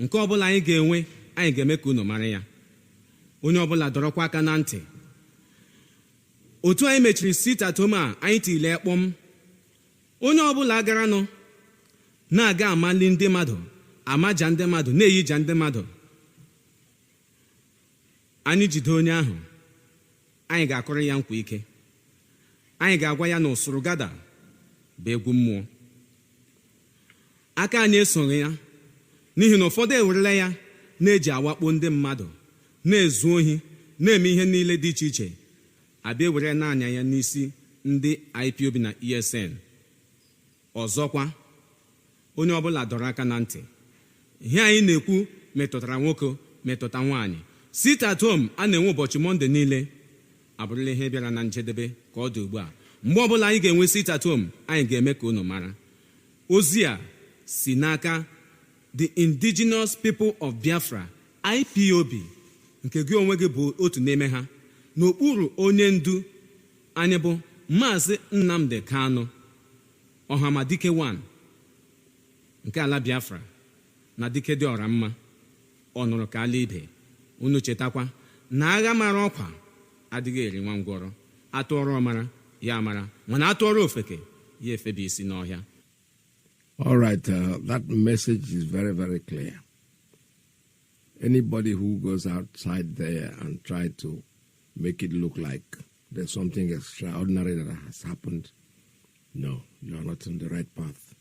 nke ọbụla anyị ga-enwe anyị ga-eme ka unu mara ya. Onye ọbụla dọrọkwa aka na ntị. Otu anyị mechiri sit at home a anyị tile ekpọm. Onye ọbụla garanụ na-aga amali ndị mmadụ, amaja ndị mmadụ, na-eyija ndị mmadụ. Anyị jide onye ahụ, anyị ga-akụrụ ya nkwa ike. Anyị ga-agwa ya na usoro gada bụ egwu mmụọ. Aka anyị esoghị ya, n'ihi na ụfọdụ ewerela ya na-eji awakpo ndị mmadụ, na-ezu ohi, na-eme ihe niile dị iche iche. Abịa ewere n'anya ya n'isi ndị IPOB na ESN. Ọzọkwa, onye ọbụla dọrọ aka na ntị. Ihe anyị na-ekwu metụtara nwoke, metụta nwaanyị. Sit at home a na-enwe ụbọchị Mọnde niile abụrụla ihe bịara na njedebe ka ọ dị ugbu a. Mgbe ọbụla anyị ga-enwe sit at home, anyị ga-eme ka unu mara. Ozi a si n'aka the Indigenous People of Biafra, IPOB, nke gị onwe gị bụ otu n'ime ha, n'okpuru onye ndu anyị bụ Mazi Nnamdi Kanu, Ọhamadike 1 nke ala Biafra na dike dị ọra mma, ọ nụrụ ka ala ibe. Unu chetakwa na agha mara ọkwa adịghị eri nwa ngwọrọ. Atụọrọ ọmara ya amara, mana atụọrọ ofeke ya efebe isi n'ọhịa. All right, that message is very, very clear. Anybody who goes outside there and try to make it look like there's something extraordinary that has happened, no, you are not on the right path.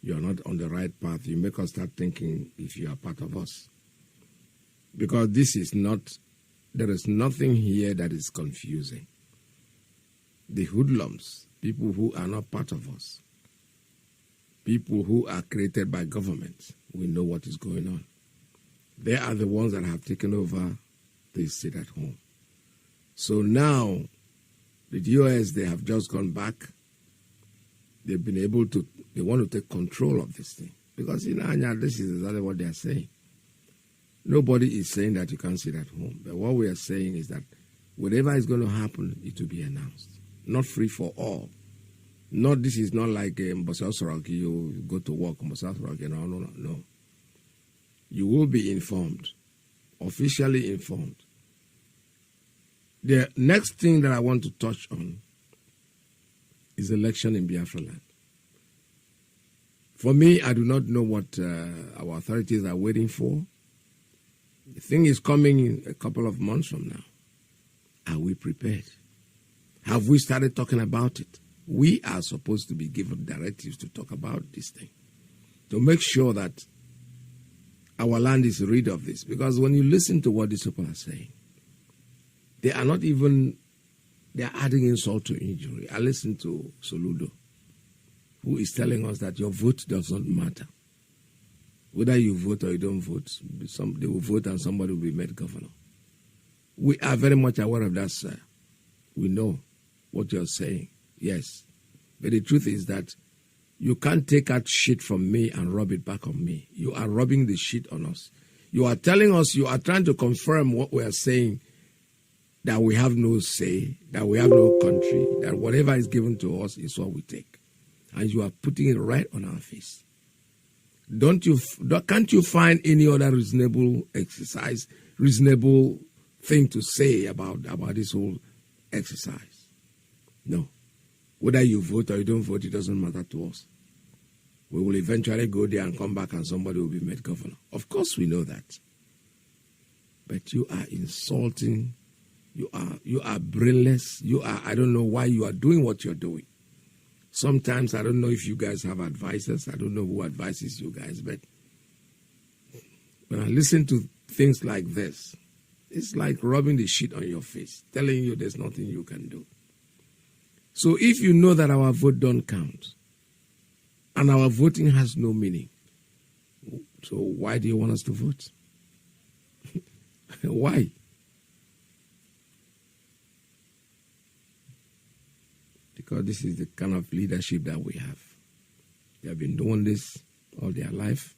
You are not on the right path. You make us start thinking if you are part of us. Because this is not, there is nothing here that is confusing. The hoodlums, people who are not part of us, people who are created by government, we know what is going on. They are the ones that have taken over this sit at home. So now, the DOS, they have just gone back. They've been able to, they want to take control of this thing. Because in Anya, this is exactly what they are saying. Nobody is saying that you can't sit at home. But what we are saying is that whatever is going to happen, it will be announced. Not free for all. Not, this is not like Mbosasraki, you go to work, Mbosasraki, no. You will be informed, officially informed. The next thing that I want to touch on is election in Biafra land. For me, I do not know what our authorities are waiting for. The thing is coming in a couple of months from now. Are we prepared? Have we started talking about it? We are supposed to be given directives to talk about this thing, to make sure that our land is rid of this. Because when you listen to what these people are saying, they are not even, they are adding insult to injury. I listened to Soludo, who is telling us that your vote does not matter. Whether you vote or you don't vote, they will vote and somebody will be made governor. We are very much aware of that, sir. We know what you're saying, yes. But the truth is that you can't take out shit from me and rub it back on me. You are rubbing the shit on us. You are telling us, you are trying to confirm what we are saying, that we have no say, that we have no country, that whatever is given to us is what we take. And you are putting it right on our face. Can't you find any other reasonable exercise, reasonable thing to say about this whole exercise? No. Whether you vote or you don't vote, it doesn't matter to us. We will eventually go there and come back and somebody will be made governor. Of course we know that. But you are insulting, you are brainless, I don't know why you are doing what you're doing. Sometimes I don't know if you guys have advisors, I don't know who advises you guys, but when I listen to things like this, it's like rubbing the shit on your face, telling you there's nothing you can do. So if you know that our vote don't count, and our voting has no meaning, so why do you want us to vote? Why? Because this is the kind of leadership that we have. They have been doing this all their life,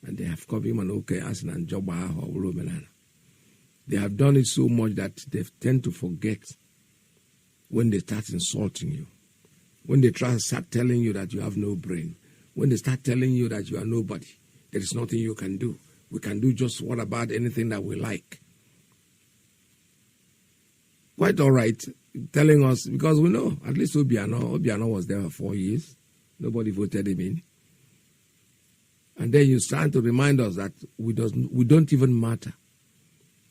and they have come in and okay, as an joba or they have done it so much that they tend to forget when they start insulting you, when they start telling you that you have no brain, when they start telling you that you are nobody, there is nothing you can do. We can do just what about anything that we like. Quite all right, telling us, because we know, at least Obiano was there for 4 years. Nobody voted him in. And then you're trying to remind us that we don't even matter.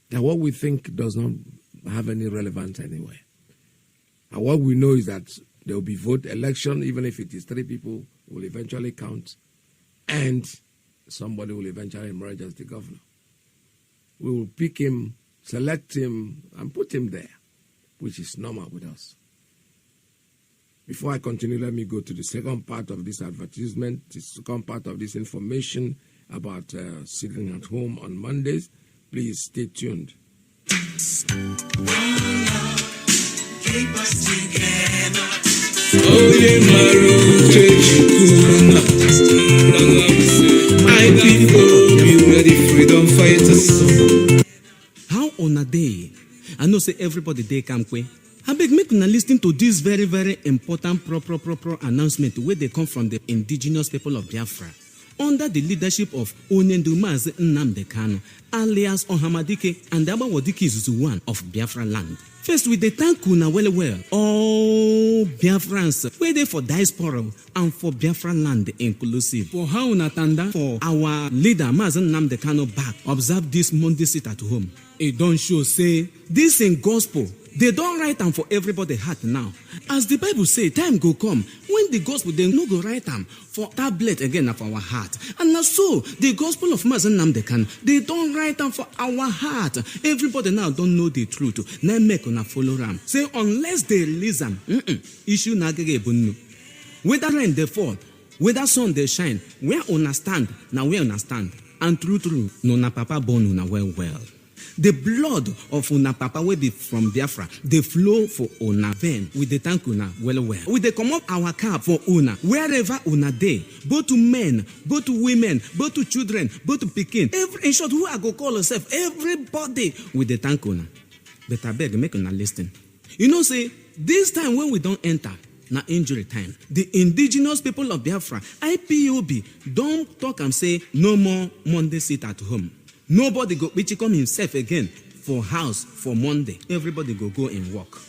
That what we think does not have any relevance anyway. And what we know is that there will be vote election, even if it is 3 people, will eventually count. And somebody will eventually emerge as the governor. We will pick him, select him, and put him there, which is normal with us. Before I continue, let me go to the second part of this advertisement, the second part of this information about sitting at home on Mondays. Please stay tuned. Keep us together. My people, be ready, freedom fighters. How on a day? I know say everybody day come quick. I beg make una listen to this very, very important pro announcement where they come from the indigenous people of Biafra under the leadership of Mazi Nnamdi Kanu, alias Ohamadike and Abawadike Zuzuwan of Biafra land. First, we thank una well, all Biafrans, whether for diaspora and for Biafra land inclusive. For how una tanda for our leader Mazi Nnamdi Kanu back, observe this Monday sit at home. It don't show say this in gospel. They don't write them for everybody heart now. As the Bible say, time go come when the gospel they no go write them for tablet again of our heart. And now so the gospel of Mazi Nnamdi Kanu, they don't write them for our heart. Everybody now don't know the truth. Now make una follow them. Say unless they release them, issue nagege bunu. Whether rain they fall, whether sun they shine, where una stand, now where una stand. And true, no na papa born una well. The blood of una papa will be from Biafra. They flow for una vein. With the thank una well. We they come up our car for una wherever una day. Both to men, both to women, both to children, both to pikin. In short, who I go call yourself? Everybody with the thank una. But I beg make una listen. You know, say this time when we don't enter. Na injury time. The indigenous people of Biafra, IPOB, don't talk and say no more Monday sit at home. Nobody go come himself again for house for Monday. Everybody go and work.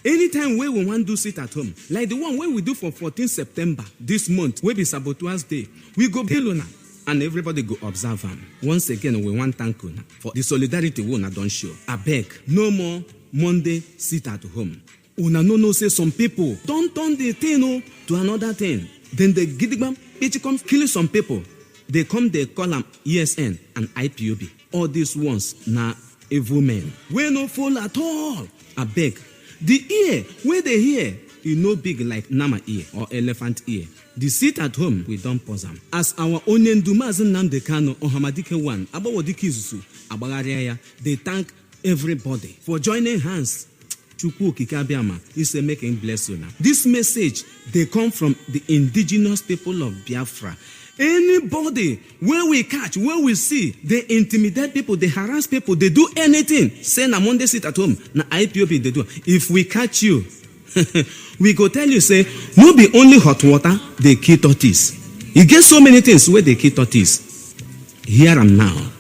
Anytime we want to do sit at home, like the one we do for 14 September this month, we be Sabotua's Day, we go Belona and everybody go observe them. Once again, we want to thank you for the solidarity we don't show. I beg, no more Monday sit at home. Una no say some people don't turn the thing to another thing. Then they gidigam, it comes killing some people. They call them ESN and IPOB. All these ones na evil men. We no fall at all. I beg. The ear, where they hear, you know big like Nama ear or elephant ear. The sit at home, we don't pause them. As our Onyendu Mazi Nnamdi Kanu Ohamadike one, Abawadike Zuzu, Abagariaya, they thank everybody for joining hands. Chukwu Kikabiama is a making bless you now. This message, they come from the indigenous people of Biafra. Anybody, where we catch, where we see, they intimidate people, they harass people, they do anything. Say na Monday sit at home, na IPOB they do. If we catch you, we go tell you, say, no be only hot water, they kill tortoise. You get so many things where they kill tortoise. Hear them now.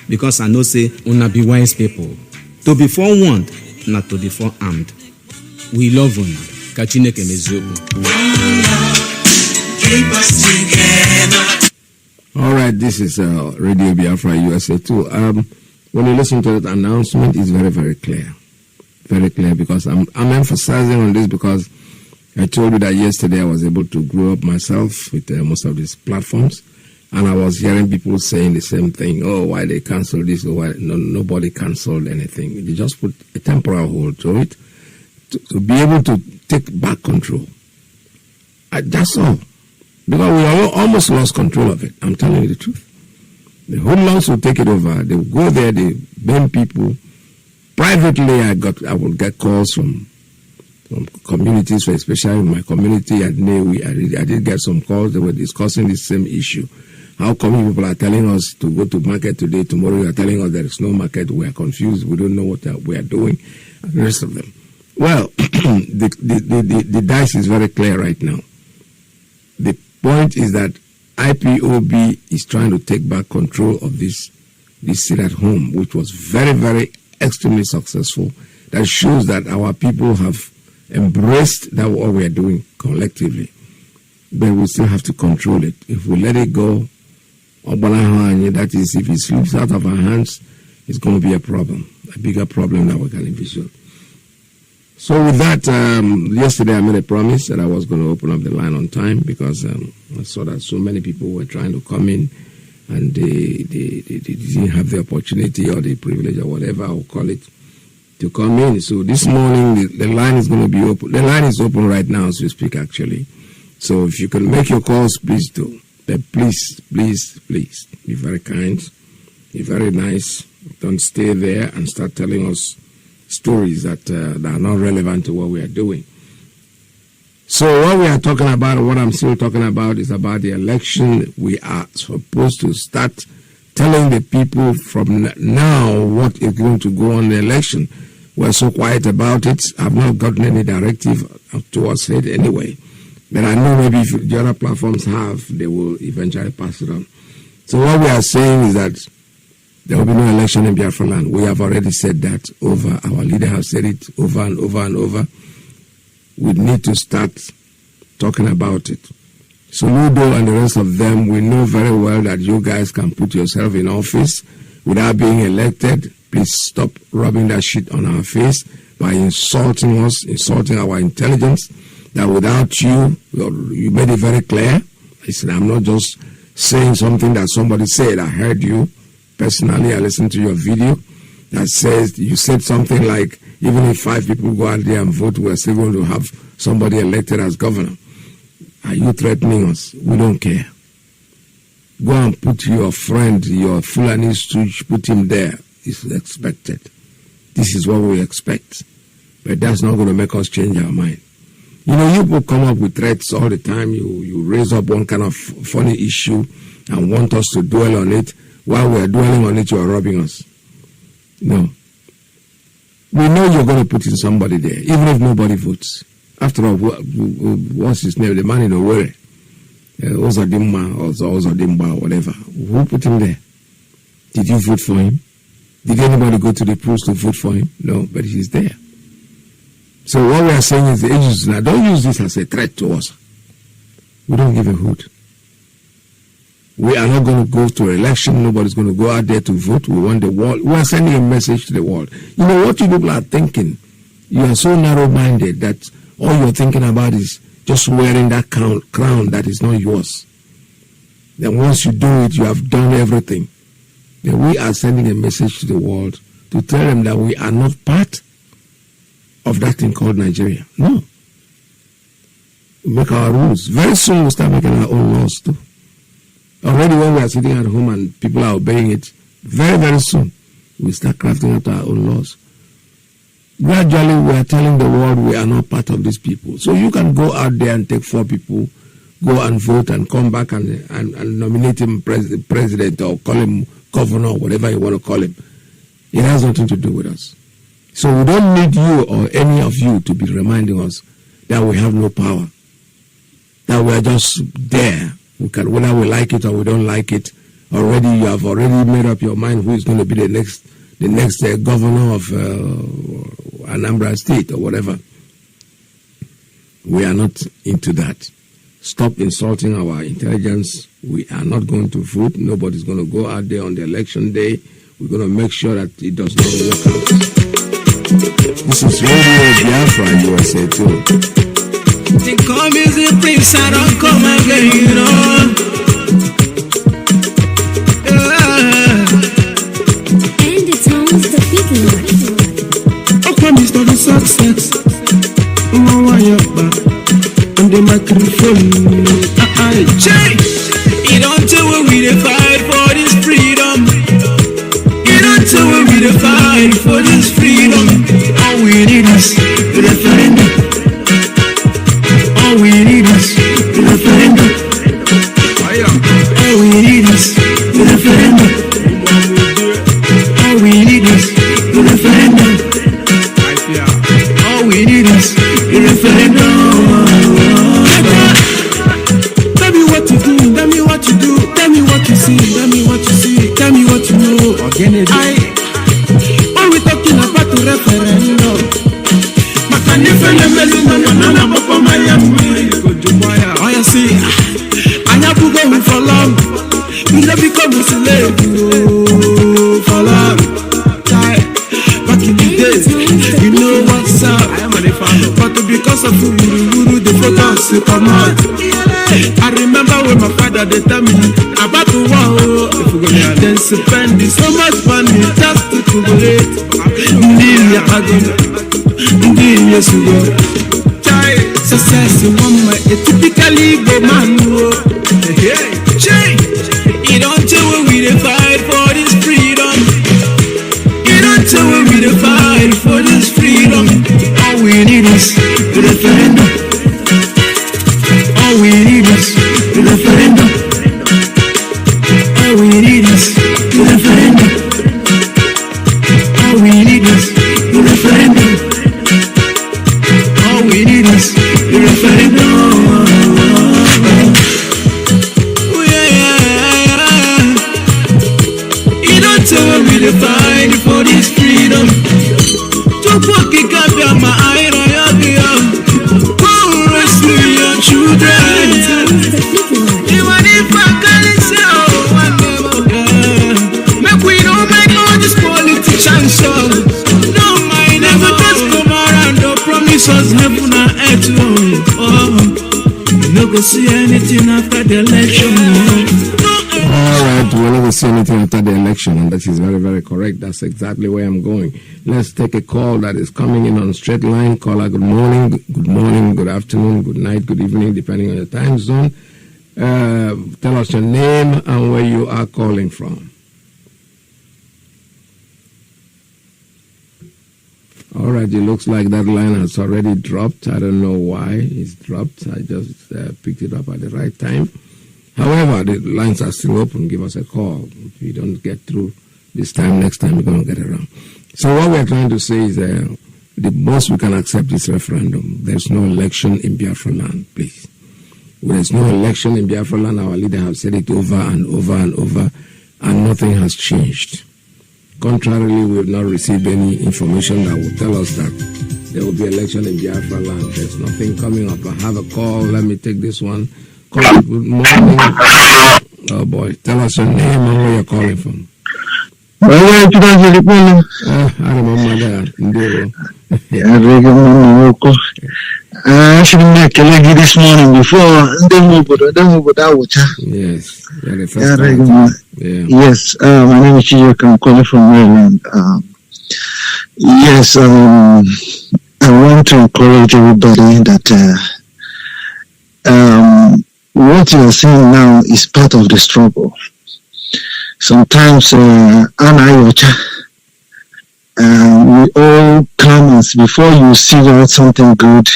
Because I know say, una be wise people. To be forewarned, not to be forearmed. We love una. Kachineke mezobu. Keep us together. All right, this is Radio Biafra USA 2. When you listen to that announcement, it's very, very clear. Very clear, because I'm emphasizing on this because I told you that yesterday I was able to grow up myself with most of these platforms, and I was hearing people saying the same thing. Oh, why they canceled this? Or why nobody canceled anything? They just put a temporal hold to it to be able to take back control. That's all. Because we almost lost control of it. I'm telling you the truth. The hoodlums will take it over. They will go there, they burn people. Privately, I will get calls from communities, especially in my community at Newi. I did get some calls. They were discussing the same issue. How come people are telling us to go to market today, tomorrow you are telling us there is no market, we are confused, we don't know what we are doing, and the rest of them. Well, the dice is very clear right now. The point is that IPOB is trying to take back control of this sit at home, which was very, very extremely successful. That shows that our people have embraced that what we are doing collectively. But we still have to control it. If we let it go, that is, if it slips out of our hands, it's going to be a problem, a bigger problem that we can envision. So with that, yesterday I made a promise that I was going to open up the line on time because I saw that so many people were trying to come in and they didn't have the opportunity or the privilege or whatever I'll call it to come in. So this morning the line is going to be open. The line is open right now as we speak, actually. So if you can make your calls, please do. But please be very kind, be very nice. Don't stay there and start telling us stories that are not relevant to what we are doing. So what we are talking about, what I'm still talking about, is about the election. We are supposed to start telling the people from now what is going to go on the election. We're so quiet about it. I've not gotten any directive towards it anyway. But I know maybe if the other platforms have, they will eventually pass it on. So what we are saying is that there will be no election in Biafra land. We have already said that over. Our leader has said it over and over and over. We need to start talking about it. So Ludo and the rest of them, we know very well that you guys can put yourself in office without being elected. Please stop rubbing that shit on our face by insulting us, insulting our intelligence, that without you, you made it very clear. I said, I'm not just saying something that somebody said. I heard you. Personally, I listened to your video that says, you said something like, even if 5 people go out there and vote, we're still going to have somebody elected as governor. Are you threatening us? We don't care. Go and put your friend, your Fulani stooge, put him there. It's expected. This is what we expect. But that's not going to make us change our mind. You know, you people come up with threats all the time. You raise up one kind of funny issue and want us to dwell on it. While we're dwelling on it, you're robbing us. No. We know you're going to put in somebody there, even if nobody votes. After all, what's his name? The man in Owerri. Ozodimma or Ozodimba or whatever. Who put him there? Did you vote for him? Did anybody go to the polls to vote for him? No, but he's there. So what we are saying is the agencies now, don't use this as a threat to us. We don't give a hoot. We are not going to go to an election. Nobody's going to go out there to vote. We want the world. We are sending a message to the world. You know what you people are thinking? You are so narrow-minded that all you're thinking about is just wearing that crown that is not yours. Then once you do it, you have done everything. Then we are sending a message to the world to tell them that we are not part of that thing called Nigeria. No. We make our rules. Very soon we'll start making our own laws too. Already when we are sitting at home and people are obeying it, very, very soon we start crafting out our own laws. Gradually we are telling the world we are not part of these people. So you can go out there and take 4 people, go and vote and come back and nominate him president or call him governor or whatever you want to call him. It has nothing to do with us. So we don't need you or any of you to be reminding us that we have no power, that we are just there. We can, whether we like it or we don't like it, already you have already made up your mind who is going to be the next governor of Anambra State or whatever. We are not into that. Stop insulting our intelligence. We are not going to vote. Nobody's going to go out there on the election day. We're going to make sure that it does not work out. This is Radio Biafra, USA too. They call me the prince, I don't come again, you know. And it sounds the big one. I promise not the success. No one up back. And the microphone. You don't tell when we dey fight for this freedom. You don't tell when we dey fight for this freedom. All we need is the referendum. All we need is the referendum. All we need is the referendum. All we need is the referendum. All we need is the referendum. Tell me what to do, tell me what to do. Again, are we talking about the referendum? Oh, you see, I have to go for long. We never become a slave for long. Back in the days, you know what's up. But because of Uru, the focus to come out. I remember when my father they tell me about the war. Then spend so much money just to collaborate. Success in one way, a typically go man. You don't tell when we fight for this freedom. You don't tell when we fight for this freedom. All we need is the referendum. All we need is the referendum. All we need is the referendum. All we need is the referendum. All we need is the referendum. You don't tell me to fight for this freedom. To walk it up my eye, go rescue your children. Even if I can't say, make we don't make all these politicians show. No, my never just come around, no promise us heaven and earth. You no go see anything after the election. Alright, we're not going to see anything after the election, and that is very, very correct. That's exactly where I'm going. Let's take a call that is coming in on straight line. Caller, good morning, good afternoon, good night, good evening, depending on the time zone. Tell us your name and where you are calling from. Alright, it looks like that line has already dropped. I don't know why it's dropped. I just picked it up at the right time. However, the lines are still open. Give us a call. If you don't get through this time, next time we're going to get around. So what we're trying to say is the most we can accept is referendum. There's no election in Biafra land, please. There's no election in Biafra land. Our leader has said it over and over and over, and nothing has changed. Contrarily, we have not received any information that will tell us that there will be election in Biafra land. There's nothing coming up. I have a call. Let me take this one. Call. Good morning. Oh boy, tell us your name and where you're calling from. I remember that. should make a lady this morning before yes, yeah, the first time. Yeah. Yes, my name is IYKE. I'm calling from Maryland. Yes, I want to encourage everybody that what you are seeing now is part of the struggle. Sometimes, we all come and before you see out something good,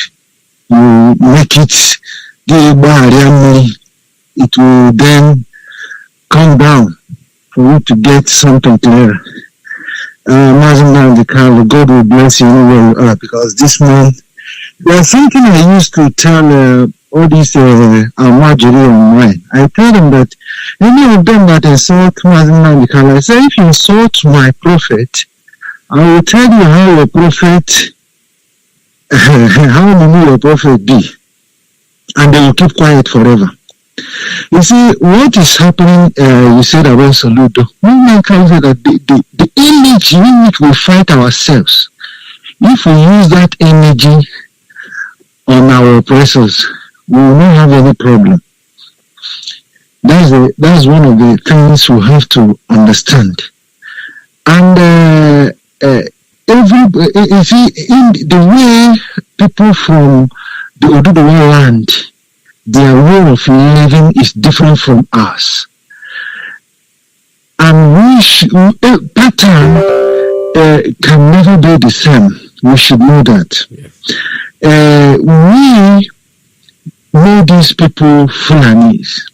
you make it, it will then come down for you to get something clear. Mazi Nnamdi Kanu, God will bless you anywhere you are, because this man, there's something I used to tell all these Almajiri online. I tell them that any of them that insult Mazi Nnamdi Kanu, I say, if you insult my prophet, I will tell you how your prophet, how many your prophet be, and they will keep quiet forever. You see, what is happening, you said about Soludo, one can say that the energy in which we fight ourselves, if we use that energy on our oppressors, we will not have any problem. That's one of the things we have to understand. And you see, in the way people from the Oduduwa land, their way of living is different from us. And pattern can never be the same. We should know that. Yes. We know these people Fulanis,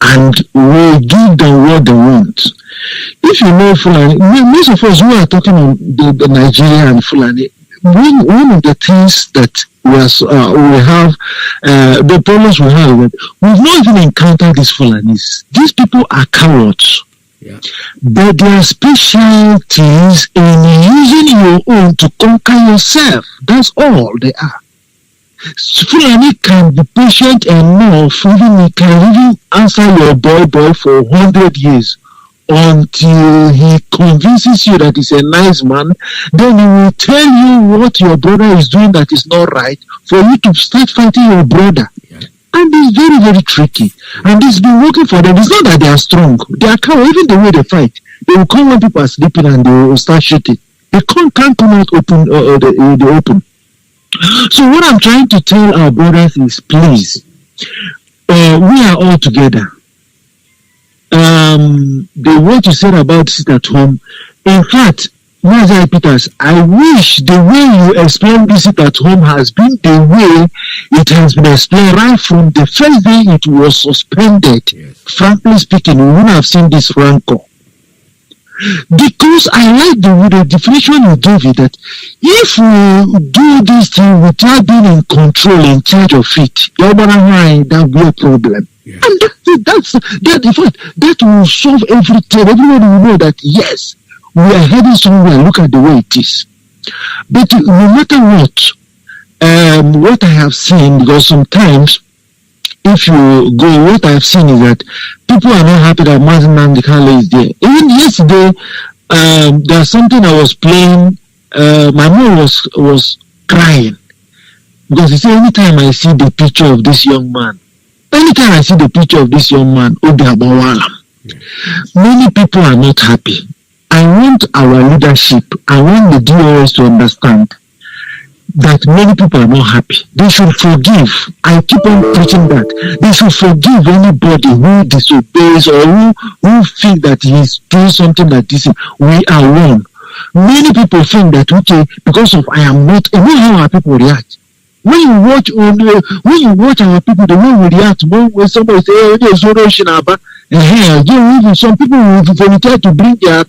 and we give them what they want. If you know Fulani, most of us who are talking on the Nigeria and Fulani, one of the things that we have, the problems we have, we've not even encountered these Fulanis. These people are cowards. Yeah. But there are specialties in using your own to conquer yourself. That's all they are. Fulani can be patient enough, even he can even answer your boy for 100 years until he convinces you that he's a nice man. Then he will tell you what your brother is doing that is not right for you to start fighting your brother. Yeah. And it's very, very tricky. And it's been working for them. It's not that they are strong. They are cowards. Even the way they fight, they will come when people are sleeping and they will start shooting. They can't come out open, the open. So what I'm trying to tell our brothers is, please, we are all together. What you said about sit at home, in fact, Mazi PETERS, I wish the way you explain this sit at home has been the way it has been explained right from the first day it was suspended. Yes. Frankly speaking, we wouldn't have seen this rancor. Because I like the definition you gave it, that if we do this thing without being in control, in charge of it, that will be a problem. Yeah. And that in fact, that will solve everything. Everybody will know that, yes, we are heading somewhere. Look at the way it is. But no matter what I have seen, because sometimes, if you go, what I've seen is that people are not happy that Mazi Nnamdi Kanu is there. Even yesterday, there's something I was playing. My mom was crying because he said, anytime I see the picture of this young man, Obi Abawalam, many people are not happy. I want our leadership, I want the DOS to understand that many people are not happy. They should forgive. I keep on preaching that. They should forgive anybody who disobeys or who think that he is doing something that this is. We are one. Many people think that, okay, because of I am not, you know how our people react. When you watch our people, the way we react, when somebody say, even some people will volunteer to bring their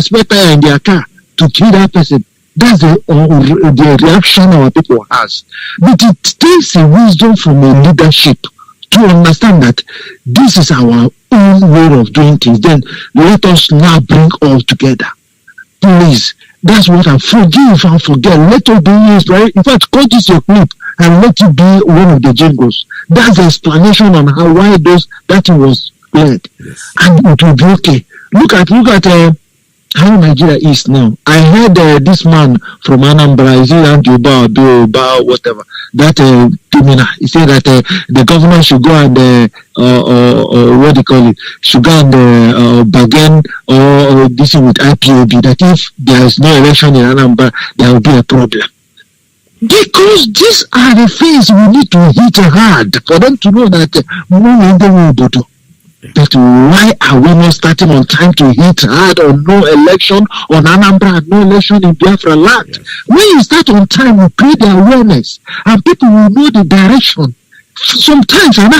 spare tire in their car to kill that person. That's the reaction our people has. But it takes a wisdom from a leadership to understand that this is our own way of doing things. Then let us now bring all together. Please, that's what I forgive and forget. Let us be used, right? In fact, cut this your clip and let it be one of the jingles. That's the explanation on why that was played. Yes. And it will be okay. Look at how Nigeria is now. I heard this man from Anambra, is it Juba, whatever, that criminal. He said that the governor should go and what do you call it? Should go and bargain or this with IPOB. That if there is no election in Anambra, there will be a problem. Because these are the things we need to hit hard for them to know that that why are we not starting on time to hit hard on no election on Anambra, no election in Biafra land? Yes. When you start on time, you create the awareness and people will know the direction. Sometimes when you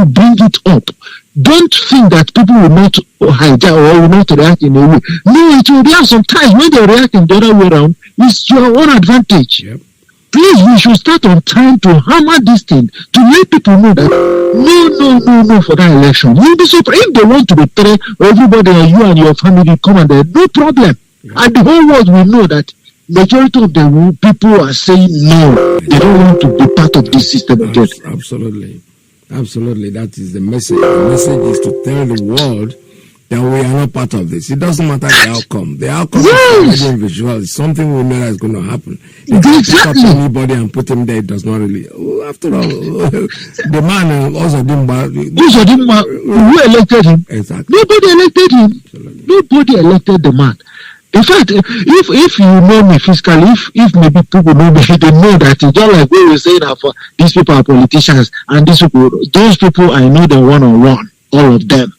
bring it up, don't think that people will not hijack or will not react in a way. No, it will react sometimes. When they react in the other way around, it's your own advantage. Yep. Please, we should start on time to hammer this thing to let people know that no for that election. You'll be surprised if they want to betray everybody and you and your family come and there, no problem. Yeah. And the whole world will know that majority of the people are saying no. They don't want to be part of this system again. Absolutely. That is the message. The message is to tell the world that we are not part of this. It doesn't matter the outcome. The outcome is already visual. It's something we know that is going to happen. If you pick up anybody and put him there, it does not really. After all, the man also didn't. Who elected him? Exactly. Nobody elected him. Absolutely. Nobody elected the man. In fact, if you know me physically, if maybe people know me, they know that it's not like we were saying that for these people are politicians and those people I know them one-on-one, all of them.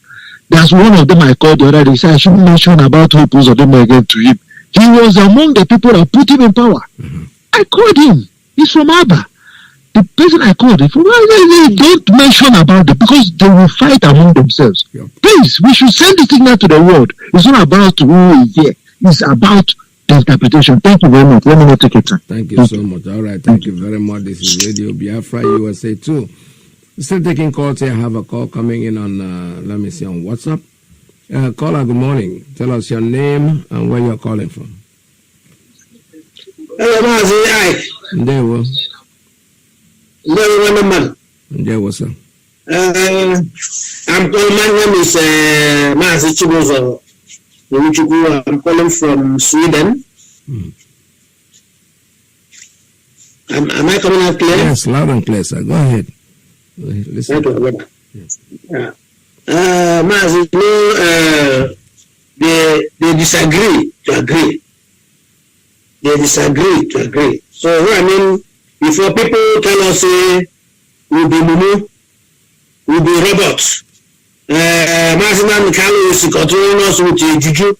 There's one of them I called the other day. He said I shouldn't mention about who put them again to him. He was among the people that put him in power. Mm-hmm. I called him. He's from Abba. The person I called him, don't mention about them because they will fight among themselves. Yep. Please, we should send the signal to the world. It's not about who is here. It's about the interpretation. Thank you very much. Let me not take it. Thank you so much. All right. Thank you very much. This is Radio Biafra USA 2. Still taking calls here. I have a call coming in on, let me see, on WhatsApp. Caller, good morning. Tell us your name and where you're calling from. Hello, Mazi IYKE. Ndewo. Ndewo, sir. I'm calling, my name is Mazi Nnamdi. I'm calling from Sweden. Am I coming out clear? Yes, loud and clear, sir. Go ahead. Listen. Yes. Mazi, they disagree to agree. They disagree to agree. So, I mean, before people tell us, we'll be mumu, we'll be robots. Mazi Nnamdi Kanu is controlling us with juju.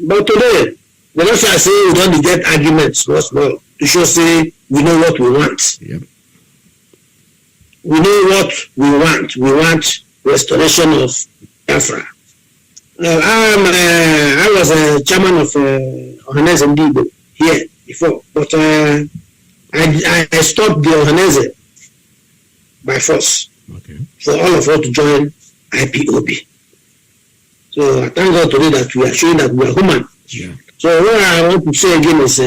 But today, the Russia say we don't get arguments, small. To show say we know what we want. Yep. We know what we want. We want restoration of Biafra. I was a chairman of Ohaneze Ndigbo here before, but I stopped the Ohaneze by force for all of us to join IPOB. So I thank God today that we are showing that we are human. Yeah. So what I want to say again is,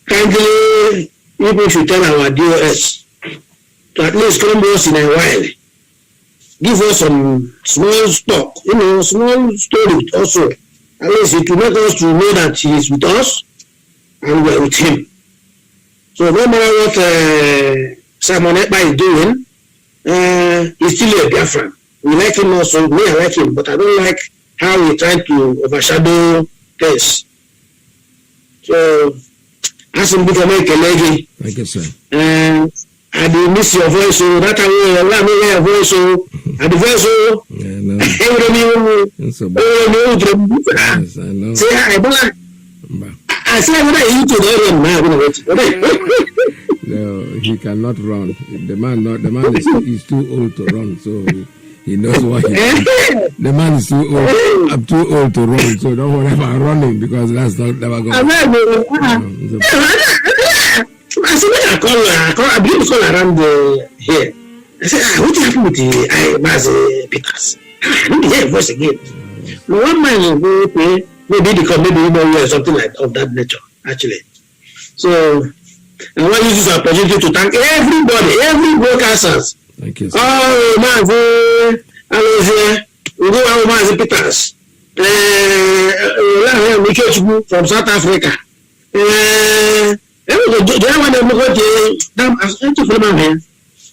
kindly, people should tell our DOS to at least come once in a while. Give us some small stock, small story also. At least it will make us to know that he is with us and we are with him. So no matter what Simon Ekpa is doing, he's still a Biafran. We like him also, me I like him, but I don't like how he's trying to overshadow things. So, ask him to make a lady. Thank you, sir. I do miss your voice, so that I will allow me your voice, so and the voice, so Yeah, no. It's so bad. Yes, I know. Say hi, but But, I say what I eat to the no, he cannot run. The man is too old to run, so he knows what he does. The man is too old. I'm too old to run, so don't worry about running because that's not never going to I said, I believe it's all around here. I said, what happened with the Mazi Peters? I don't hear a voice again. No one man will go pay, maybe because maybe you know something like of that nature, actually. So, I want to use this opportunity to thank everybody, every broadcasters. Thank you, sir. Oh, Mazi, we go out Mazi Peters. From South Africa.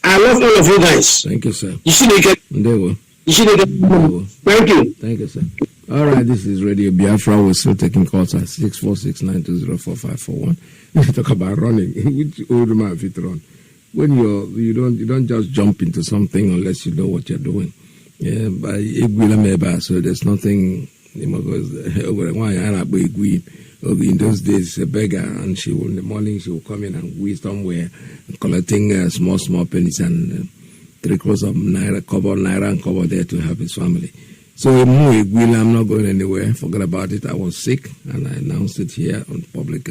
I love all of you guys. Thank you, sir. You should make it. Thank you. Thank you, sir. All right, this is Radio Biafra. We're still taking calls at 646-920-4541. We talk about running. Which old man fit run? When you don't just jump into something unless you know what you're doing. Yeah, so there's nothing. In those days, a beggar, and in the morning she will come in and we somewhere collecting small pennies and 3 crores of naira, naira and cover there to help his family. So I'm not going anywhere. Forget about it. I was sick, and I announced it here on public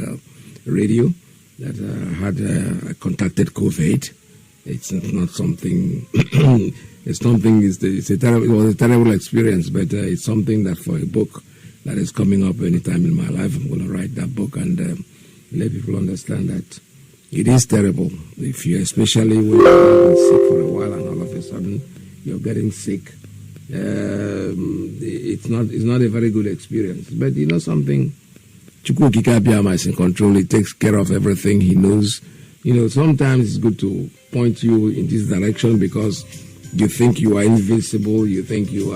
radio that I contacted COVID. It's not something. It was a terrible experience, but it's something that for a book that is coming up anytime in my life, I'm going to write that book and let people understand that it is terrible. If you, especially when you've been sick for a while and all of a sudden you're getting sick, it's not a very good experience. But you know something, Chukwu Kikabiyama is in control. He takes care of everything. He knows. Sometimes it's good to point you in this direction because you think you are invincible. You think you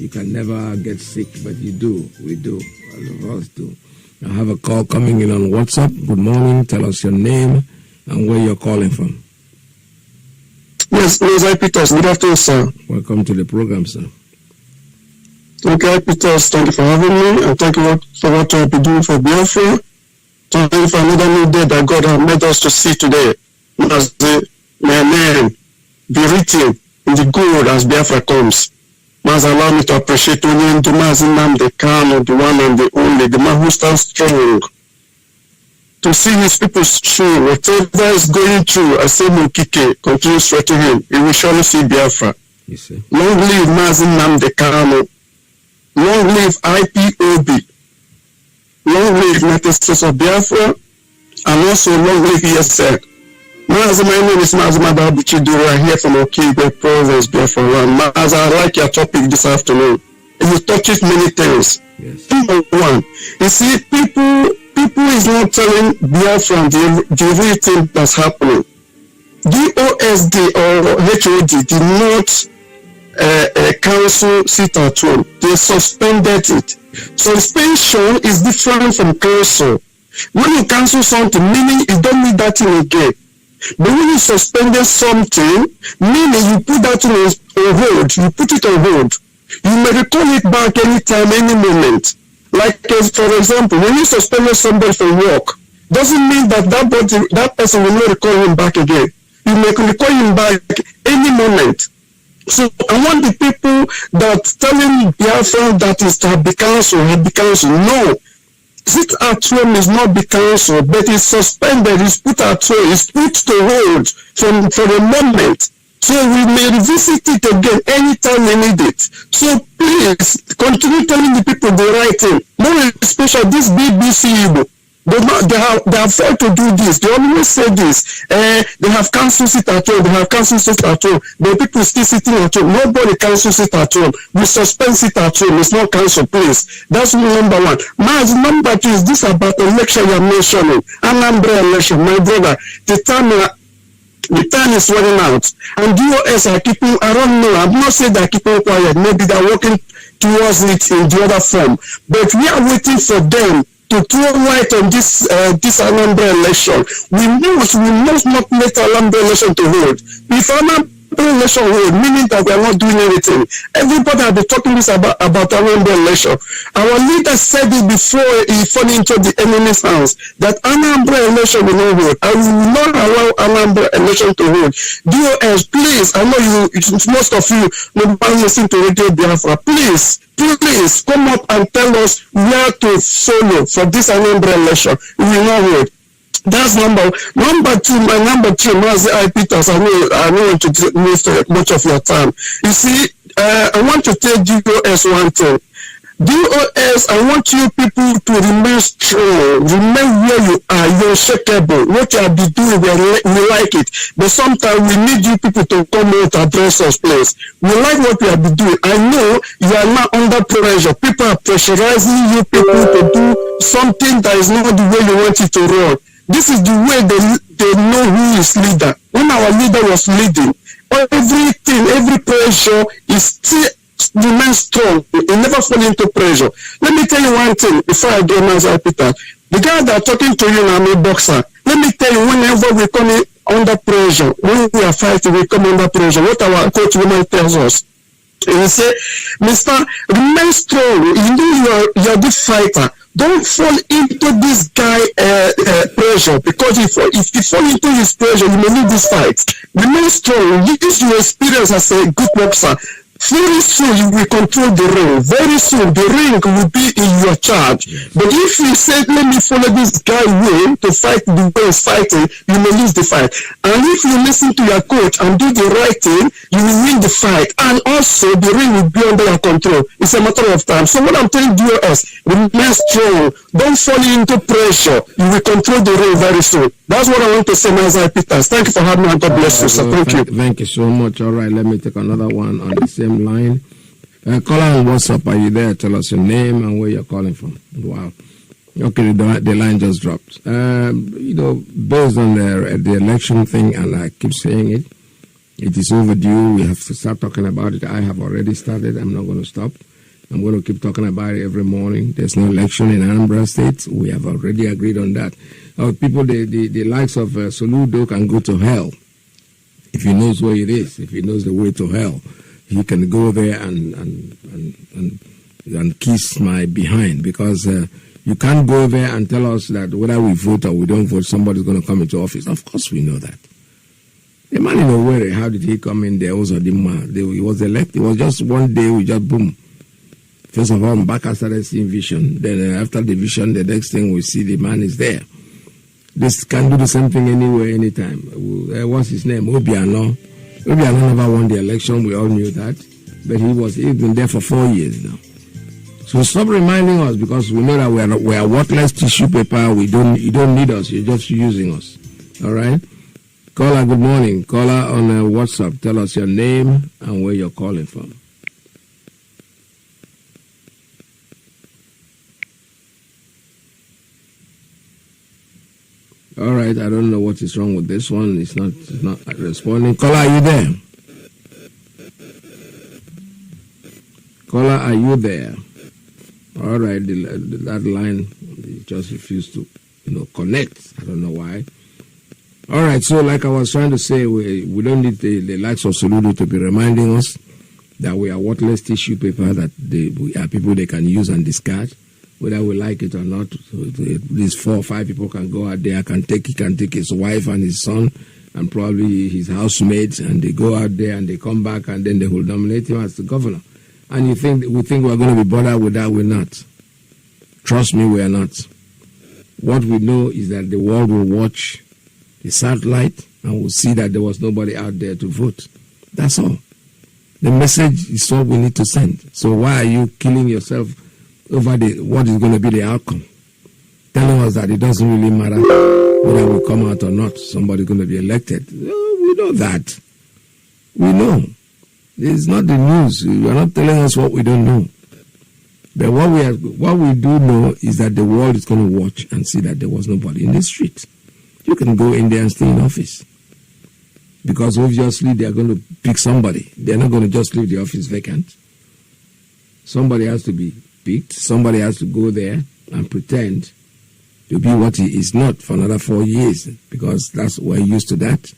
can never get sick, but you do. We do. All of us do. I have a call coming in on WhatsApp. Good morning. Tell us your name and where you're calling from. Yes, Mazi Peters. Good afternoon, sir. Welcome to the program, sir. Okay, Peters, thank you for having me, and thank you for what you have been doing for Biafra. Thank you for another new day that God has made us to see today. As my name be written in the good as Biafra comes. Mazi, allow me to appreciate only Mazi Nnamdi Kanu, the one and the only, the man who stands strong to see his people through. Whatever is going through, I say IYKE continues to him. He will surely see Biafra. Long live Mazi Nnamdi Kanu. Long live IPOB. Long live United States of Biafra. And also long live ESN. Mazi, my name is Mazi Nnamdi Kanu. I'm here from Okigwe Province, Biafra. Mazi, I like your topic this afternoon. You touches many things. Yes. Number one, you see, people is not telling Biafra the real thing that's happening. DOSD or HOD did not council sit at home. They suspended it. Suspension is different from council. When you cancel something, meaning you don't need that thing again. But when you suspended something, meaning you put that thing on hold, you put it on hold. You may recall it back anytime, any moment. Like, for example, when you suspended somebody from work, doesn't mean that person will not recall him back again. You may recall him back any moment. So I want the people that telling Biafra that is to be cancelled, no. Sit at home is not be cancelled, but it's suspended, it's put at home, it's put to hold for a moment. So we may revisit it again anytime we need it. So please continue telling the people the right thing. More especially this BBC Igbo. They have failed to do this. They always say this. They have cancelled it at home. They have cancelled it at home. The people still sitting at home. Nobody cancels it at home. We suspend it at home. It's not cancelled, please. That's number one. Mazi, number two is this about election you're mentioning. Anambra election. My brother, the time is running out. And DOS are keeping, I don't know, I'm not saying they're keeping quiet. Maybe they're working towards it in the other form. But we are waiting for them to throw light on this Anambra election. We must not let Anambra election to hold. If Anambra election hold, meaning that we are not doing anything. Everybody has been talking this about Anambra election. Our leader said it before he fell into the enemy's hands, that Anambra election will not hold. I will not allow Anambra election to hold. DOS, please, I know most of you nobody listen to Radio Biafra. Please come up and tell us where to follow for this Anambra election. We will not hold. That's number two. My number two, Mazi PETERS. I don't want to waste much of your time. You see, I want to tell DOS one thing. DOS, I want you people to remain strong. Remain where you are. You're unshakable. What you have been doing, we like it. But sometimes we need you people to come out to address us, please. We like what we have been doing. I know you are not under pressure. People are pressurizing you people to do something that is not the way you want it to run. This is the way they know who is leader. When our leader was leading, every pressure is still remain strong. It never fall into pressure. Let me tell you one thing before I go, Mazi PETERS. The guy that talking to you now, I'm a boxer. Let me tell you, whenever we come in under pressure, when we are fighting, we come under pressure. What our coach woman tells us. He say, Mister, remain strong. You know you are this fighter. Don't fall into this guy pressure, because if you fall into his pressure, you may lose this fight. Remain strong. Use your experience as a good boxer. Very soon you will control the ring. Very soon the ring will be in your charge. But if you say, let me follow this guy way to fight the way he's fighting, you may lose the fight. And if you listen to your coach and do the right thing, you will win the fight. And also the ring will be under your control. It's a matter of time. So what I'm telling you is, remain strong. Don't fall into pressure. You will control the ring very soon. That's what I want to say, Mazi PETERS. Thank you for having me, and God bless you, sir. Thank you. Thank you so much. All right, let me take another one on the same line. Caller on WhatsApp, are you there? Tell us your name and where you're calling from. Wow. Okay, the line just dropped. Based on the election thing, and I keep saying it, it is overdue. We have to start talking about it. I have already started. I'm not going to stop. I'm going to keep talking about it every morning. There's no election in Anambra State. We have already agreed on that. People, the likes of Soludo can go to hell if he knows where it is, if he knows the way to hell. He can go there and kiss my behind, because you can't go there and tell us that whether we vote or we don't vote, somebody's going to come into office. Of course we know that. The man in Owerri, how did he come in there? He was elected. It was just one day, we just boom. First of all, Mbaka started seeing vision. Then after the vision, the next thing we see, the man is there. This can do the same thing anywhere, anytime. What's his name? Obiano. Obiano never won the election. We all knew that. But he's been there for 4 years now. So stop reminding us, because we know that we are worthless tissue paper. You don't need us. You're just using us. All right? Caller, good morning. Caller on WhatsApp. Tell us your name and where you're calling from. All right, I don't know what is wrong with this one. It's not responding. Caller, are you there? Caller, are you there? All right, that line just refused to, connect. I don't know why. All right, so like I was trying to say, we don't need the likes of Soludo to be reminding us that we are worthless tissue paper, that we are people they can use and discard, whether we like it or not. These 4 or 5 people can go out there, he can take his wife and his son and probably his housemates, and they go out there and they come back, and then they will nominate him as the governor. And we think we're going to be bothered with that? We're not. Trust me, we are not. What we know is that the world will watch the satellite and will see that there was nobody out there to vote. That's all. The message is what we need to send. So why are you killing yourself over what is going to be the outcome? Telling us that it doesn't really matter whether we come out or not. Somebody's going to be elected. We know that. We know. It's not the news. You are not telling us what we don't know. But what we do know is that the world is going to watch and see that there was nobody in the street. You can go in there and stay in office. Because obviously they are going to pick somebody. They're not going to just leave the office vacant. Somebody has to be picked. Somebody has to go there and pretend to be what he is not for another 4 years, because we're used to that.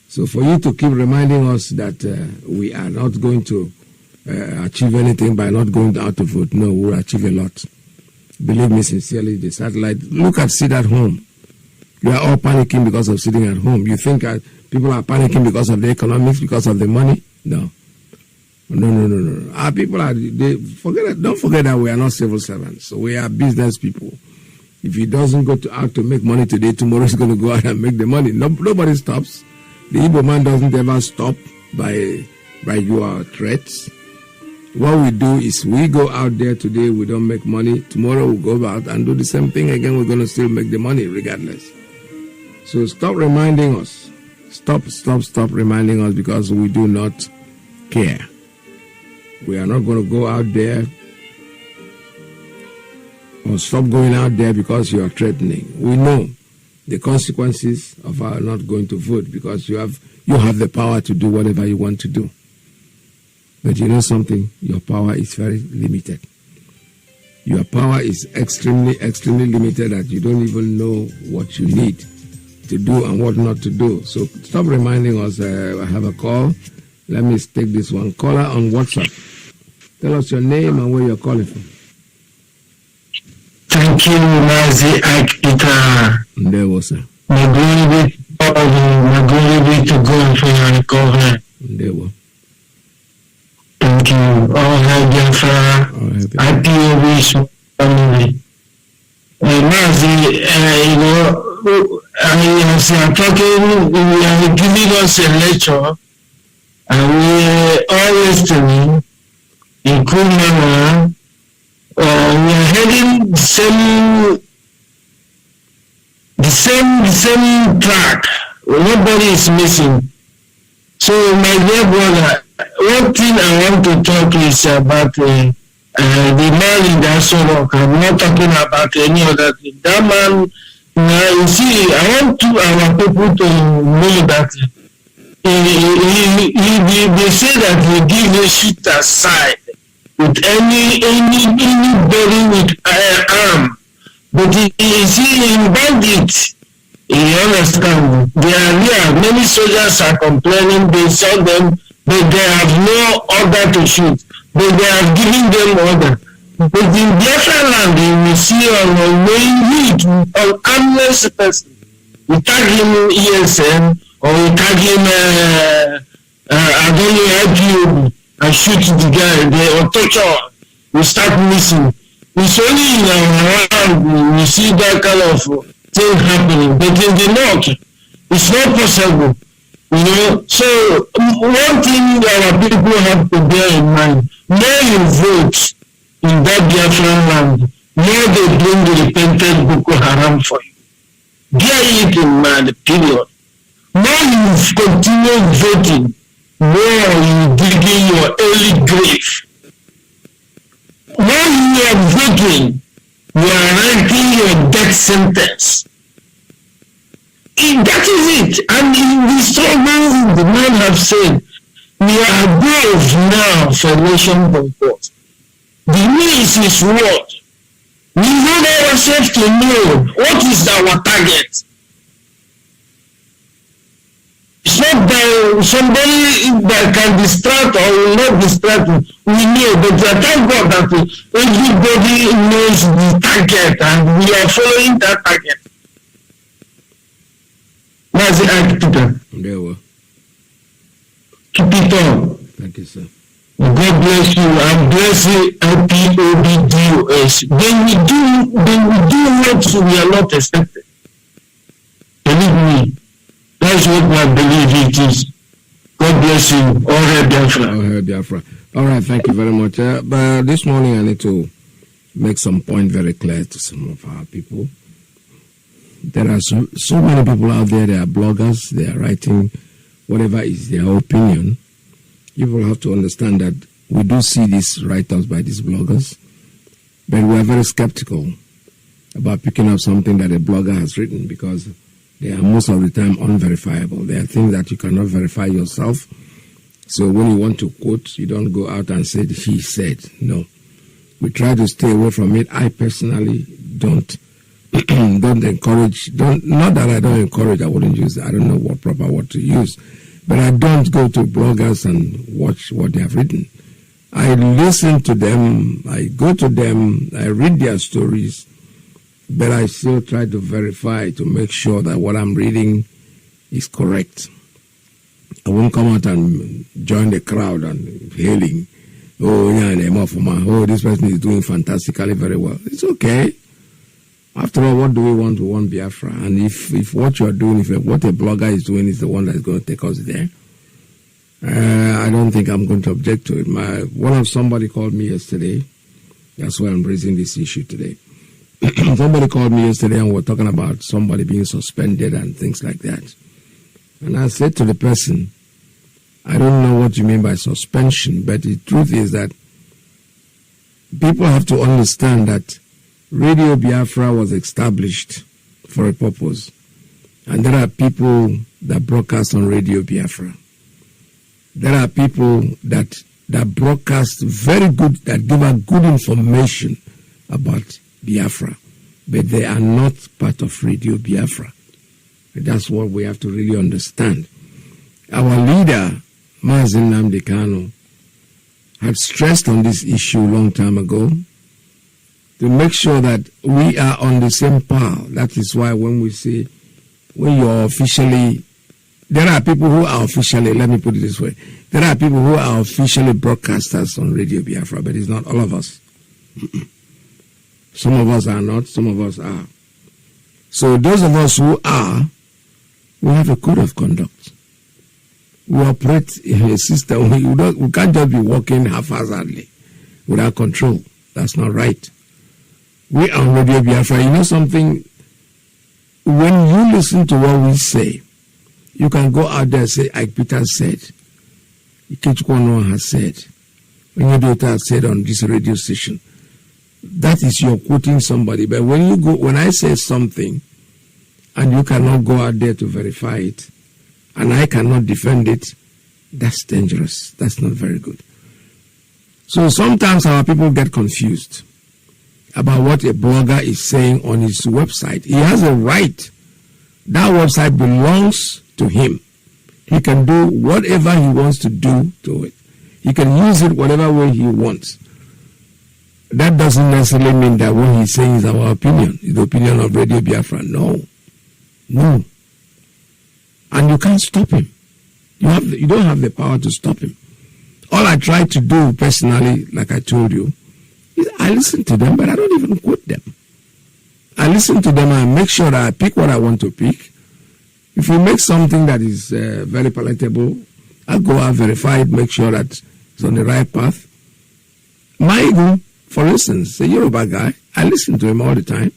So for you to keep reminding us that we are not going to achieve anything by not going out to vote, no, we'll achieve a lot. Believe me sincerely, the satellite, look at sit at home. You are all panicking because of sitting at home. You think people are panicking because of the economics, because of the money? No. No. Our people don't forget that we are not civil servants. So we are business people. If he doesn't go out to make money today, tomorrow he's going to go out and make the money. Nobody stops. The Igbo man doesn't ever stop by your threats. What we do is we go out there today, we don't make money. Tomorrow we'll go out and do the same thing again. We're going to still make the money regardless. So stop reminding us. Stop reminding us, because we do not care. We are not going to go out there, or stop going out there because you are threatening. We know the consequences of our not going to vote, because you have the power to do whatever you want to do. But you know something? Your power is very limited. Your power is extremely, extremely limited, that you don't even know what you need to do and what not to do. So stop reminding us. I have a call. Let me take this one. Caller on WhatsApp. Tell us your name and where you're calling from. Thank you, Mazi IYKE. There was sir. My glory be to God for your recovery. There was. Thank you. All hail Biafra. Happy wish family. Mazi, as you are talking, we are giving us a lecture, and we always listening in cool manner. We are heading the same track. Nobody is missing. So, my dear brother, one thing I want to talk is about the man in the Asoro. I'm not talking about any other thing. That man, you see, I want our people to know that they say that he give a shit aside with anybody with arm, but you see, in bandits, you understand, they are here. Many soldiers are complaining. They saw them, but they have no order to shoot. But they are giving them order. But in Biafra land, you will see on an armless person. We tag him ESN, or we tag him I don't know, IPOB, and shoot the guy, or torture. We start missing. It's only in our land we see that kind of thing happening. But in the north, it's not possible. So one thing our people have to bear in mind, more you vote in that Biafran land, more they bring the repentant Boko Haram for you. Bear it in mind, period. More you continue voting, more you digging your early grave. More you are voting, you are writing your death sentence. That is it. And in the struggle, the men have said, we are above now for election boycott. The means is what? We want ourselves to know what is our target. It's not that somebody that can distract or will not distract. We know, but thank God that everybody knows the target and we are following that target. Mazi IYKE. There we Keep it on. Thank you, sir. God bless you and bless you IPOBDOS. Then we do what we are not expected. Believe me, that's what I believe it is. God bless you. All right, Biafra. All right, Biafra. All right, thank you very much. But this morning I need to make some point very clear to some of our people. There are so many people out there, they are bloggers, they are writing whatever is their opinion. You will have to understand that we do see these write-ups by these bloggers, but we are very skeptical about picking up something that a blogger has written because they are most of the time unverifiable. There are things that you cannot verify yourself. So when you want to quote, you don't go out and say, he said. No. We try to stay away from it. I personally don't encourage, not that I don't encourage, I wouldn't use, I don't know what proper word to use, but I don't go to bloggers and watch what they have written. I listen to them, I go to them, I read their stories, but I still try to verify to make sure that what I'm reading is correct. I won't come out and join the crowd and hailing, oh, this person is doing fantastically very well. It's okay. After all, what do we want? We want Biafra. And if what you are doing, if what a blogger is doing is the one that's going to take us there, I don't think I'm going to object to it. Somebody called me yesterday. That's why I'm raising this issue today. Somebody called me yesterday and we're talking about somebody being suspended and things like that. And I said to the person, I don't know what you mean by suspension, but the truth is that people have to understand that Radio Biafra was established for a purpose. And there are people that broadcast on Radio Biafra. There are people that broadcast very good, that give out good information about Biafra. But they are not part of Radio Biafra. That's what we have to really understand. Our leader, Mazi Nnamdi Kanu, had stressed on this issue a long time ago, to make sure that we are on the same path. That is why when we say, when you're officially, there are people who are officially, let me put it this way, there are people who are officially broadcasters on Radio Biafra, but it's not all of us. Some of us are not, some of us are. So those of us who are, we have a code of conduct. We operate in a system, we can't just be walking haphazardly without control. That's not right. We are on Radio Biafra. You know something? When you listen to what we say, you can go out there and say, like PETERS said, Ikechukwu has said, Onyedo has said on this radio station. That is you're quoting somebody. But when I say something, and you cannot go out there to verify it, and I cannot defend it, that's dangerous. That's not very good. So sometimes our people get confused about what a blogger is saying on his website. He has a right. That website belongs to him. He can do whatever he wants to do to it. He can use it whatever way he wants. That doesn't necessarily mean that what he's saying is our opinion, is the opinion of Radio Biafra. No. No. And you can't stop him. You don't have the power to stop him. All I try to do personally, like I told you, is I listen to them, but I don't even quote them. I listen to them and make sure that I pick what I want to pick. If we make something that is very palatable, I'll go and verify it, make sure that it's on the right path. Maigu, for instance, a Yoruba guy, I listen to him all the time.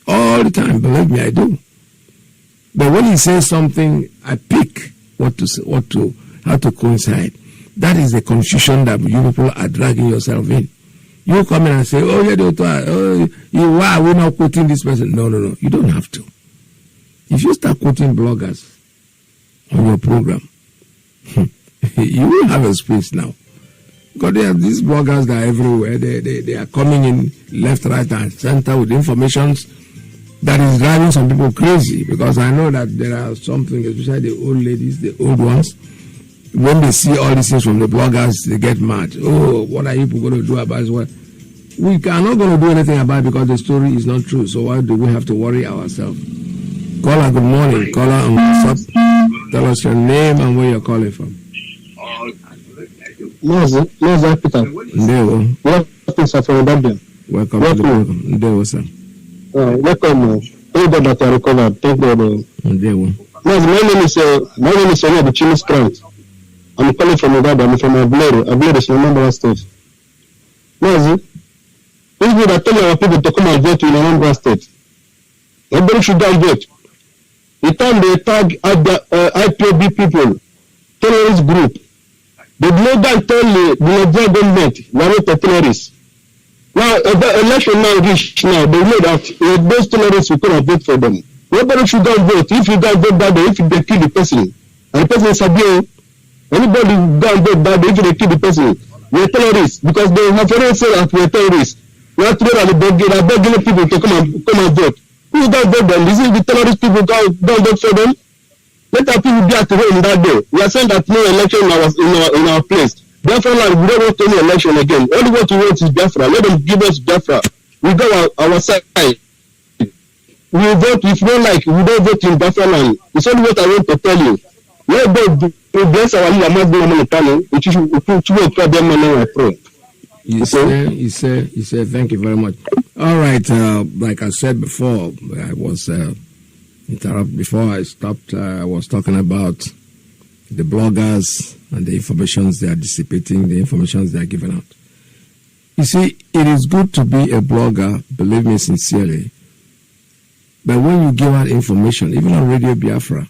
All the time, believe me, I do. But when he says something, I pick how to coincide. That is the confusion that you people are dragging yourself in. You come in and say, oh, yeah, why are we not quoting this person? No, you don't have to. If you start quoting bloggers on your program, you will have a space now. Because there are these bloggers that are everywhere. They are coming in left, right, and center with information that is driving some people crazy. Because I know that there are something, especially the old ladies, the old ones, when they see all these things from the bloggers, they get mad. Oh, what are you people going to do about it? Well, we are not going to do anything about it because the story is not true. So why do we have to worry ourselves? Caller, good morning. Caller on WhatsApp. Tell us your name and where you're calling from. Mazi Peter. Ndewo. Welcome, sir, from Dublin. Welcome to the program. Ndewo, sir. Welcome. Thank God that I recovered. Thank God. Ndewo. Mazi, my name is the Chimis Grant. I'm calling from Uganda. I'm from Ablero. Ablero is Anambra State. Mazi, this is that tell our people to come and vote in Anambra State. Everybody should go and vote. The time they tag IPOB people, terrorist group, the global tell the Nigerian government we are not terrorists. Now, the election now reach now, they know that those terrorists will come and vote for them. Nobody should go and vote. If you go and vote that day, if they kill the person, and the person is abused, anybody go and vote that day, if they kill the person, we are terrorists, because they have already said that we are terrorists. We are begging people to come and vote. Who don't vote them? Is it the terrorist people don't vote for them? Let our people be at home that day. We are saying that no election in our place. Biafra, we don't want any election again. Only what we want is Biafra. Let them give us Biafra. We go our side. We vote if we don't like. We don't vote in Biafra land. It's only what I want to tell you. Let God bless our leader, Mazi Nnamdi Kanu, which will put them on our throne. You say, thank you very much. All right, like I said before, I was interrupted before I stopped. I was talking about the bloggers and the informations they are dissipating, the informations they are giving out. You see, it is good to be a blogger, believe me sincerely, but when you give out information, even on Radio Biafra,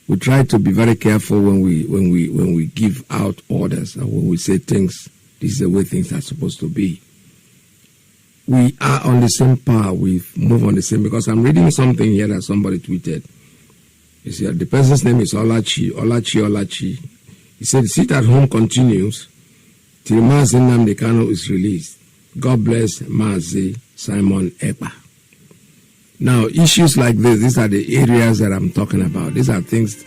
we try to be very careful when we give out orders and when we say things. This is the way things are supposed to be. We are on the same path. We move on the same, because I'm reading something here that somebody tweeted. You see, the person's name is Olachi. He said, sit at home continues till Mazi Nnamdi Kanu is released. God bless Mazi Simon Ekpa. Now, issues like this, these are the areas that I'm talking about. These are things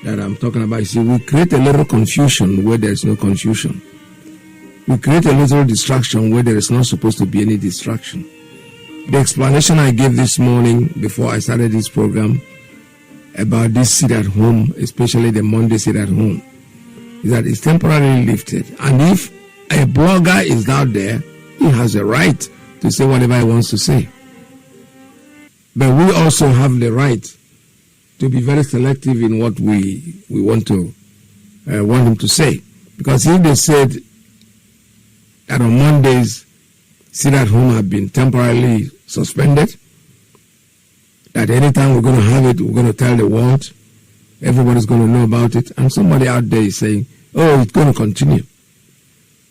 that I'm talking about. You see, we create a little confusion where there is no confusion. We create a little distraction where there is not supposed to be any distraction. The explanation I gave this morning before I started this program about this sit at home, especially the Monday sit at home, is that it's temporarily lifted. And if a blogger is out there, he has a right to say whatever he wants to say. But we also have the right to be very selective in what we want him to say. Because if they said that on Mondays, sit at home have been temporarily suspended, that anytime we're going to have it, we're going to tell the world, everybody's going to know about it, and somebody out there is saying, oh, it's going to continue.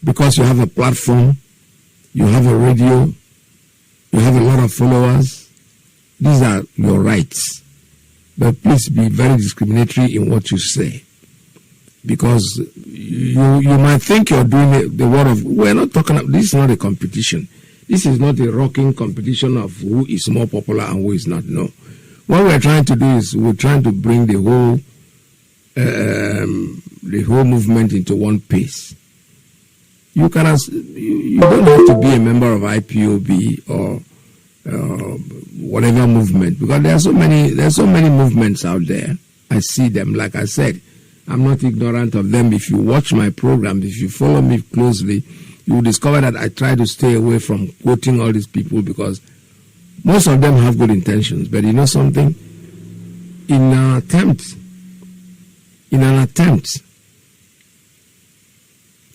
Because you have a platform, you have a radio, you have a lot of followers, these are your rights. But please be very discriminatory in what you say. Because you might think you're doing the word of... We're not talking... This is not a competition. This is not a rocking competition of who is more popular and who is not. No. What we're trying to do is we're trying to bring the whole movement into one pace. You don't have to be a member of IPOB or whatever movement, because there are so many movements out there. I see them. Like I said, I'm not ignorant of them. If you watch my program, if you follow me closely, you will discover that I try to stay away from quoting all these people, because Most of them have good intentions, but you know something? In an attempt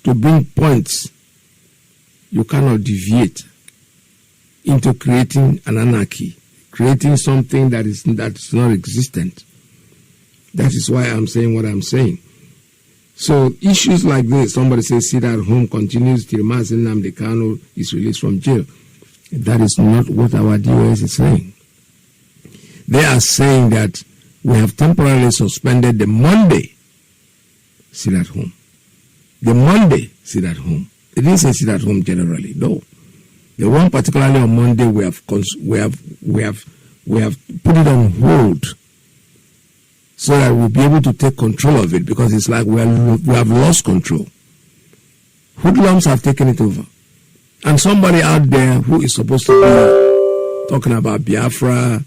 to bring points, you cannot deviate into creating an anarchy, creating something that's not existent. That is why I'm saying what I'm saying. So issues like this, somebody says sit at home continues till Mazi Nnamdi Kanu is released from jail. That is not what our DOS is saying. They are saying that we have temporarily suspended the Monday sit at home. The Monday sit at home. It didn't say sit at home generally, no. The one particularly on Monday we have put it on hold so that we'll be able to take control of it, because it's like we have lost control. Hoodlums have taken it over. And somebody out there who is supposed to be talking about Biafra,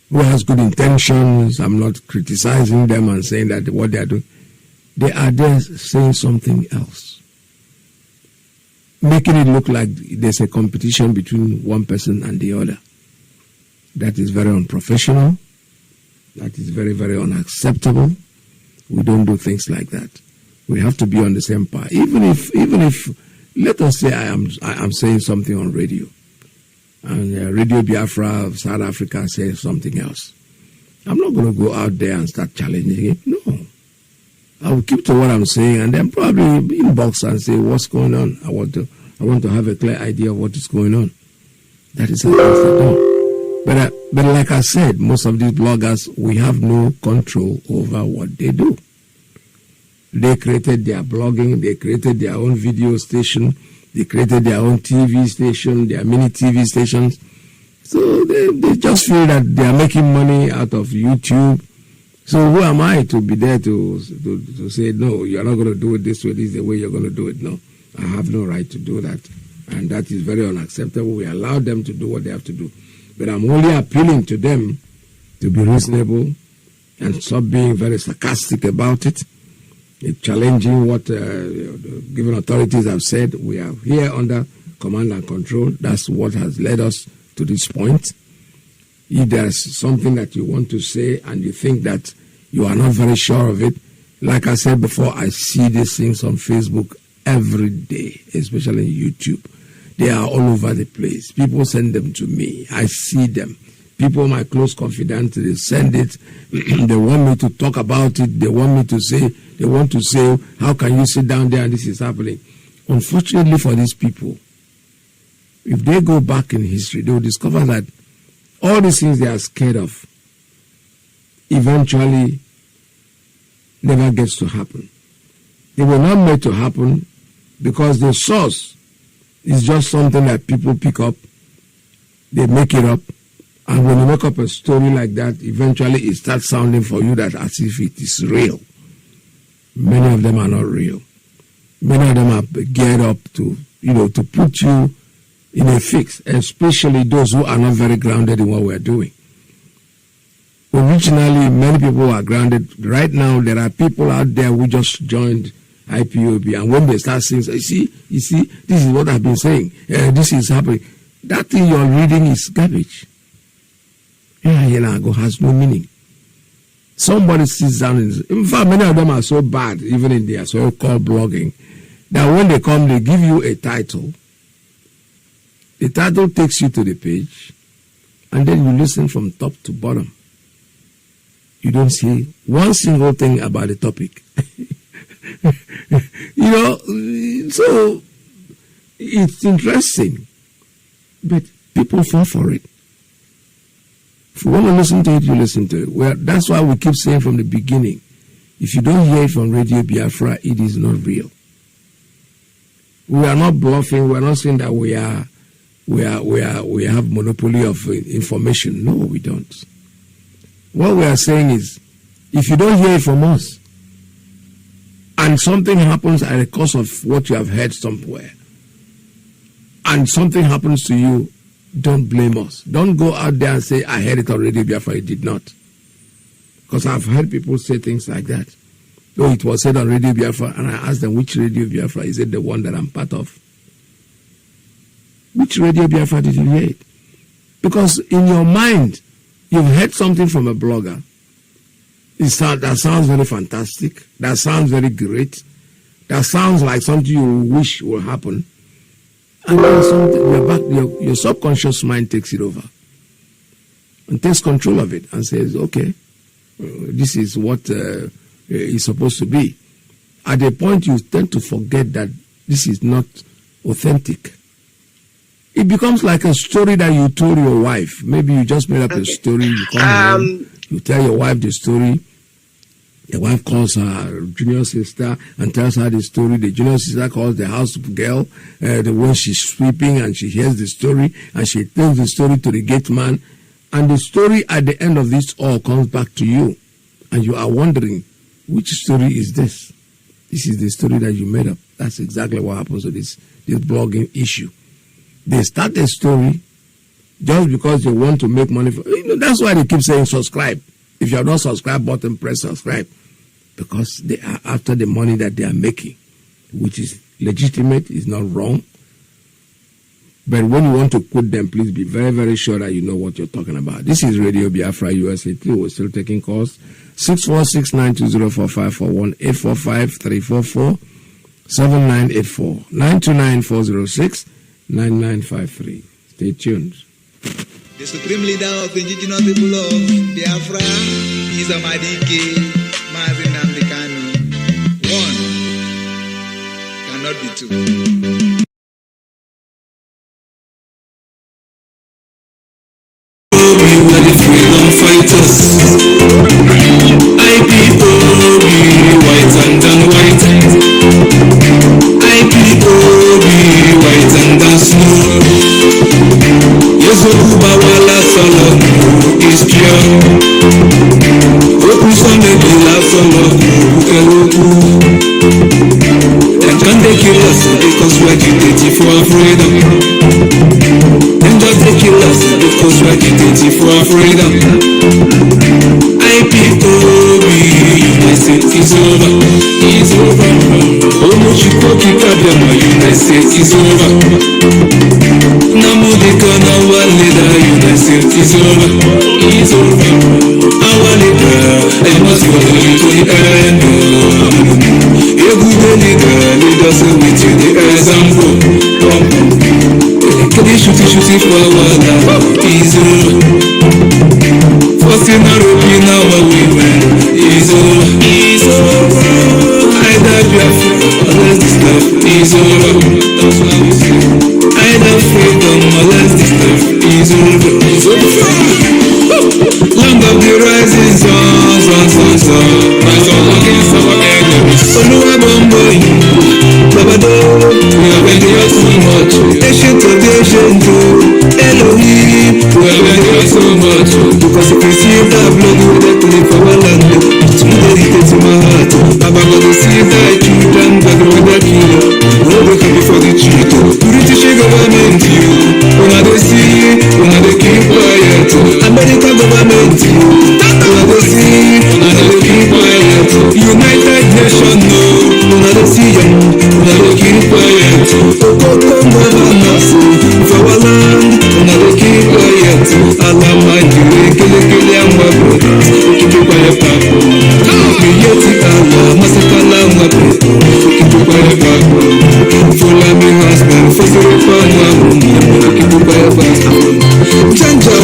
who has good intentions, I'm not criticizing them and saying that what they are doing, they are there saying something else, making it look like there's a competition between one person and the other. That is very unprofessional. That is very, very unacceptable. We don't do things like that. We have to be on the same path. Even if let us say I am saying something on radio, and Radio Biafra of South Africa says something else, I'm not going to go out there and start challenging it. No. I will keep to what I'm saying and then probably inbox and say, what's going on? I want to have a clear idea of what is going on. That is how it's done. But like I said, most of these bloggers, we have no control over what they do. They created their blogging, they created their own video station, they created their own TV station, their mini TV stations. So they just feel that they are making money out of YouTube. So who am I to be there to say, no, you're not going to do it this way, this is the way you're going to do it? No, I have no right to do that. And that is very unacceptable. We allow them to do what they have to do. But I'm only appealing to them to be reasonable and stop being very sarcastic about it. Challenging what given authorities have said. We are here under command and control. That's what has led us to this point. If there's something that you want to say and you think that you are not very sure of it, like I said before, I see these things on Facebook every day, especially YouTube. They are all over the place. People send them to me. I see them. People, my close confidants, they send it. They want me to talk about it. They want to say, how can you sit down there and this is happening? Unfortunately for these people, if they go back in history, they will discover that all these things they are scared of eventually never gets to happen. They were not made to happen because the source is just something that people pick up, they make it up, and when you make up a story like that, eventually it starts sounding for you that as if it is real. Many of them are not real. Many of them are geared up to put you in a fix, especially those who are not very grounded in what we're doing. Originally, many people are grounded. Right now, there are people out there who just joined IPOB, and when they start saying, you see, this is what I've been saying, this is happening, that thing you're reading is garbage. Has no meaning. Somebody sits down, in fact, many of them are so bad, even in their so-called blogging, that when they come, they give you a title. The title takes you to the page, and then you listen from top to bottom. You don't see one single thing about the topic. So it's interesting, but people fall for it. If you want to listen to it, you listen to it. Well, that's why we keep saying from the beginning, if you don't hear it from Radio Biafra, it is not real. We are not bluffing. We are not saying that we have monopoly of information. No, we don't. What we are saying is, if you don't hear it from us, and something happens at the cause of what you have heard somewhere, and something happens to you, don't blame us. Don't go out there and say, I heard it on Radio Biafra, it did not. Because I've heard people say things like that. Oh, it was said on Radio Biafra, and I asked them, which Radio Biafra? Is it the one that I'm part of? Which Radio Biafra did you hear it? Because in your mind, you've heard something from a blogger. That sounds very fantastic. That sounds very great. That sounds like something you wish will happen. And then your subconscious mind takes it over and takes control of it and says, okay, this is what is supposed to be. At a point, you tend to forget that this is not authentic. It becomes like a story that you told your wife. Maybe you just made up a story. You come home, you tell your wife the story. The wife calls her junior sister and tells her the story. The junior sister calls the house girl when she's sweeping, and she hears the story and she tells the story to the gate man. And the story at the end of this all comes back to you. And you are wondering, which story is this? This is the story that you made up. That's exactly what happens to this blogging issue. They start a story just because they want to make money. That's why they keep saying subscribe. If you have not subscribed button, press subscribe. Because they are after the money that they are making, which is legitimate, is not wrong. But when you want to quote them, please be very, very sure that you know what you're talking about. This is Radio Biafra USA 2. We're still taking calls. 646-920-4541, 845-344-7984, 929-406-9953. Stay tuned. The supreme leader of the indigenous people of Biafra is Mazi IYKE, Mazi Nnamdi Kanu. One cannot be two. We were the freedom fighters. IPOB, white and white. IPOB, white and snow. Yezokuba wala solo is pure. Okusome bila solo ukeloku. And can they kill us because we're agitating for our freedom? And just they kill us because we're agitating for our freedom. IPOB, United States is over. It's over. Omochikoki Kabiama, United States is over. Namudikana, our leader, United States is over. It's over. Our leader, they must go to the end. A good leader, lead us with the example. Can you shoot for our life? It's over. First in our opinion, our women is over. It's over. Either Biafra or less this life is over. That's why we say either freedom or less this life is over. It's over. Land of the rising sun, rise up against our enemies. Oluwa Bomboy, Babado, we have endured too much. Ancient of the ancient, Elohim, we have endured so much. Because if you see that blood, you will let live for our land. It's dedicated to my heart. Baba God will see that children, God will that kill. No break before the cheat. British government, you. When I see, when I keep quiet. American government, you. When I see, when I keep quiet. United Nations, no. When I see you, when I keep quiet. Come governors, for our land, when I keep quiet. Allah mighty, kill and my brothers. Keep quiet, Papa. Create Allah, Masakala, my brothers. Keep quiet, Papa. Follow me, husband, for the report. Keep quiet, Papa. Janja,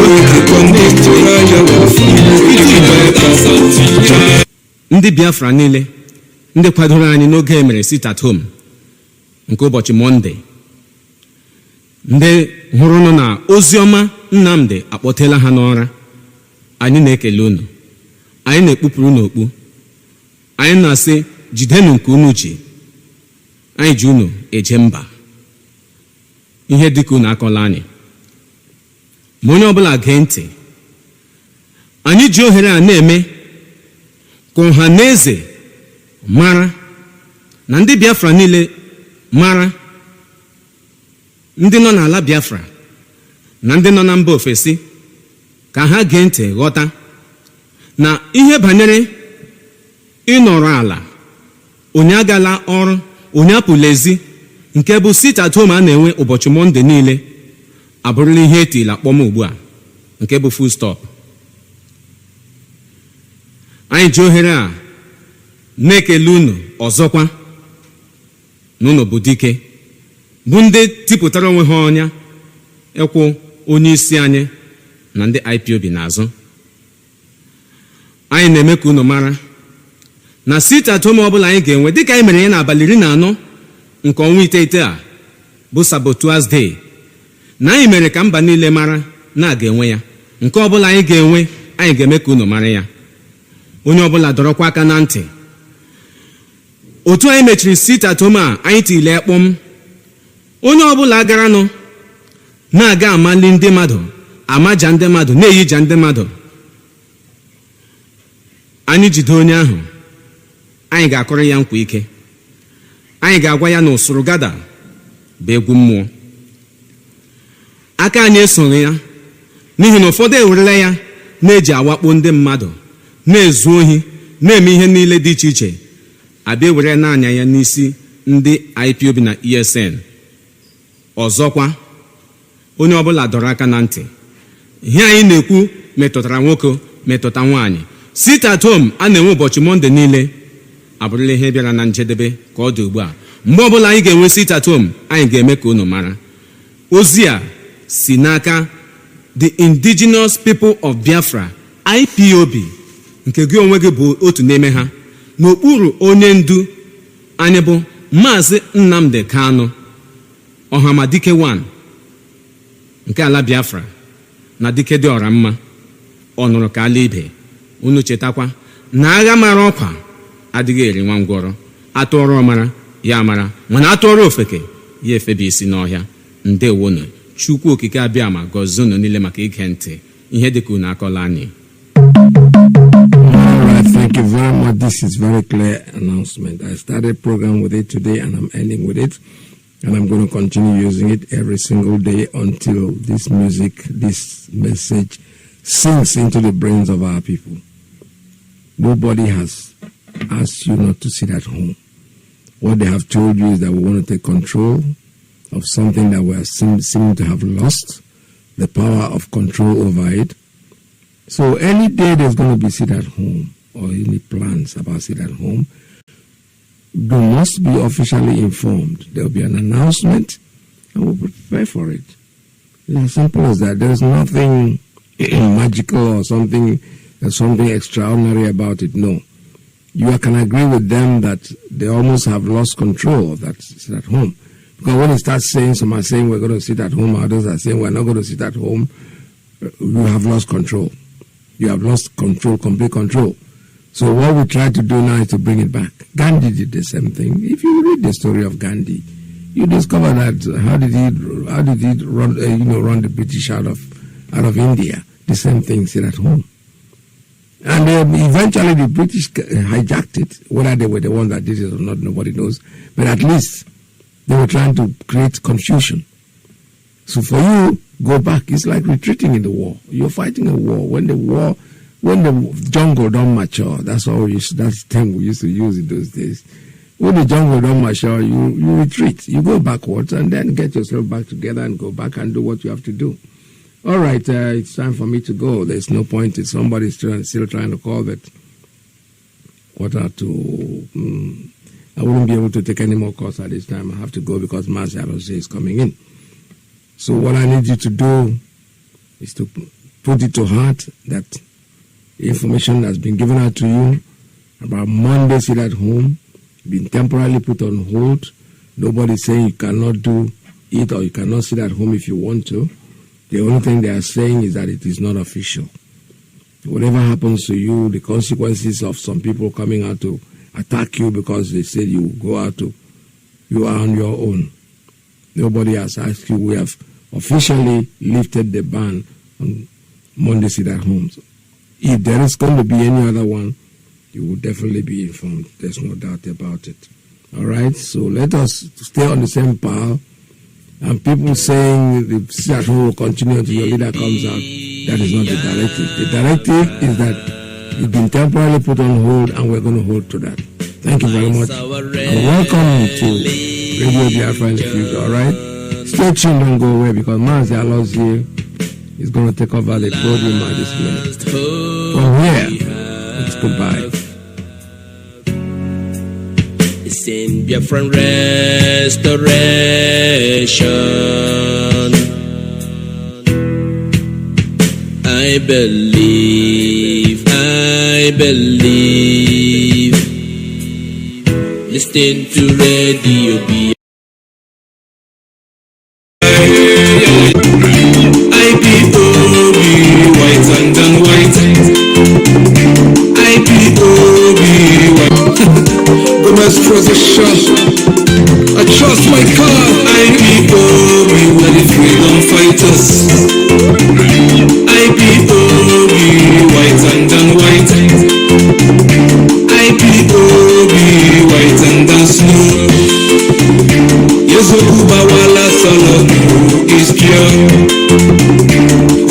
come to Raja. Keep quiet, Papa. Ndị Biafra niile, ndị kwadoro anyị n'oge emere sit at home nke ụbọchị Mọnde, ndị hụrụ nọ na oziọma Nnamdi akpọtela ha n'ọra, anyị na-ekele unu, anyị na-ekpupụrụ n'okpu, anyị na-asị jidenu nke unu ji, anyị ji unu eje mba. Ihe dịka unu akọla anyị, ma onye ọbụla gee ntị, anyị ji ohere a na-eme ka ọha na eze mara na ndị Biafra niile mara, ndị nọ n'ala Biafra na ndị nọ na mba ofesi, ka ha gee ntị ghọta na ihe banyere ịnọrọ ala, onye agala ọrụ, onye apụla ezi, nke bụ sit at home a na-enwe ụbọchị Mọnde niile, abụrụla ihe etila kpọm ugbu a. nke bụ full stop. Anyị ji ohere a na-ekele unu ọzọkwa na unu bụ dike, bụ ndị tipụtara onwe ha ọnya ịkwụ onye isi anyị na ndị IPOB n'azụ. Anyị na-eme ka unu mara na sit at home ọbụla anyị ga-enwe dịka anyị mere ya n'abalị 14 nke ọnwa iteghete a bụ Saboteurs Day, na anyị mere ka mba niile mara na a ga-enwe ya. Nke ọbụla anyị ga-enwe, anyị ga-eme ka unu mara ya. Onye ọbụla dọrọkwa aka na ntị. Otu anyị mechiri sit at home a, anyị tile ekpọm. Onye ọbụla garanụ na-aga amali ndị mmadụ, amaja ndị mmadụ, na-eyija ndị mmadụ, anyị jide onye ahụ, anyị ga-akọrọ ya nkwa ike. Anyị ga-agwa ya na usoro gada bụ egwu mmụọ. Aka anyị esoghị ya, n'ihi na ụfọdụ ewerela ya na-eji awakpo ndị mmadụ, na-ezu ohi, na-eme ihe niile dị iche iche, abịa ewere n'anya ya n'isi ndị IPOB na ESN. Ọzọkwa, onye ọbụla dọrọ aka na ntị. Ihe anyị na-ekwu metụtara nwoke, metụta nwaanyị. Sit at home a na-enwe ụbọchị Mọnde niile abụrụla ihe bịara na njedebe ka ọ dị ugbu a. Mgbe ọbụla anyị ga-enwe sit at home, anyị ga-eme ka unu mara. Ozi a si n'aka the Indigenous People of Biafra, IPOB, nke gị onwe gị bụ otu n'ime ha, n'okpuru onye ndu anyị bụ Mazi Nnamdi Kanu, Ọhamadike 1 nke ala Biafra, na dike dị ọra mma, ọ nụrụ ka ala ibe. Unu chetakwa na agha mara ọkwa adịghị eri nwa ngwọrọ. Atụọrọ ọmara ya amara, mana atụọrọ ofeke ya efebi isi n'ọhịa. Ndewonu. Chukwu okike abịa ma gọzie unu niile maka ige ntị ihe dịka unu akọla anyị. All right, thank you very much. This is very clear announcement. I started program with it today and I'm ending with it. And I'm going to continue using it every single day until this music, this message sinks into the brains of our people. Nobody has asked you not to sit at home. What they have told you is that we want to take control of something that we are seeming to have lost, the power of control over it. So any day there's going to be sit at home or any plans about sit at home, you must be officially informed. There will be an announcement and we'll prepare for it. It's as simple as that. There's nothing magical or something extraordinary about it. No. You can agree with them that they almost have lost control of that sit at home. Because when you start saying, some are saying we're going to sit at home, others are saying we're not going to sit at home, you have lost control. You have lost control, complete control. So what we try to do now is to bring it back. Gandhi did the same thing. If you read the story of Gandhi, you discover that how did he run the British out of India? The same thing, sit at home. And eventually the British hijacked it. Whether they were the ones that did it or not, nobody knows. But at least they were trying to create confusion. So for you, go back. It's like retreating in the war. You're fighting a war. When the jungle don't mature, that's the thing we used to use in those days. When the jungle don't mature, you retreat. You go backwards and then get yourself back together and go back and do what you have to do. All right, it's time for me to go. There's no point in somebody still trying to call that. I wouldn't be able to take any more calls at this time. I have to go because Mazi is coming in. So what I need you to do is to put it to heart that the information that's been given out to you about Monday sit at home, been temporarily put on hold. Nobody's saying you cannot do it or you cannot sit at home if you want to. The only thing they are saying is that it is not official. Whatever happens to you, the consequences of some people coming out to attack you because they said you are on your own. Nobody has asked you. We have officially lifted the ban on Monday sit at home. So if there is going to be any other one, you will definitely be informed. There's no doubt about it. All right? So let us stay on the same path. And people saying the sit at home will continue until your leader comes out, that is not the directive. The directive is that you've been temporarily put on hold and we're going to hold to that. Thank you very much. And welcome to Radio Biafra in the future, all right? Stay tuned, don't go away because Mazi loves you. is going to take over the podium at this minute. From here, it's goodbye. It's in Biafran restoration. I believe. Listen to Radio Biafra. IPOB, white and then white. IPOB, white. Gomez position. I trust my God. IPOB, we're the freedom fighters. IPOB, white and then white. IPOB, white and then snow. Yezokuba wala soloku is pure.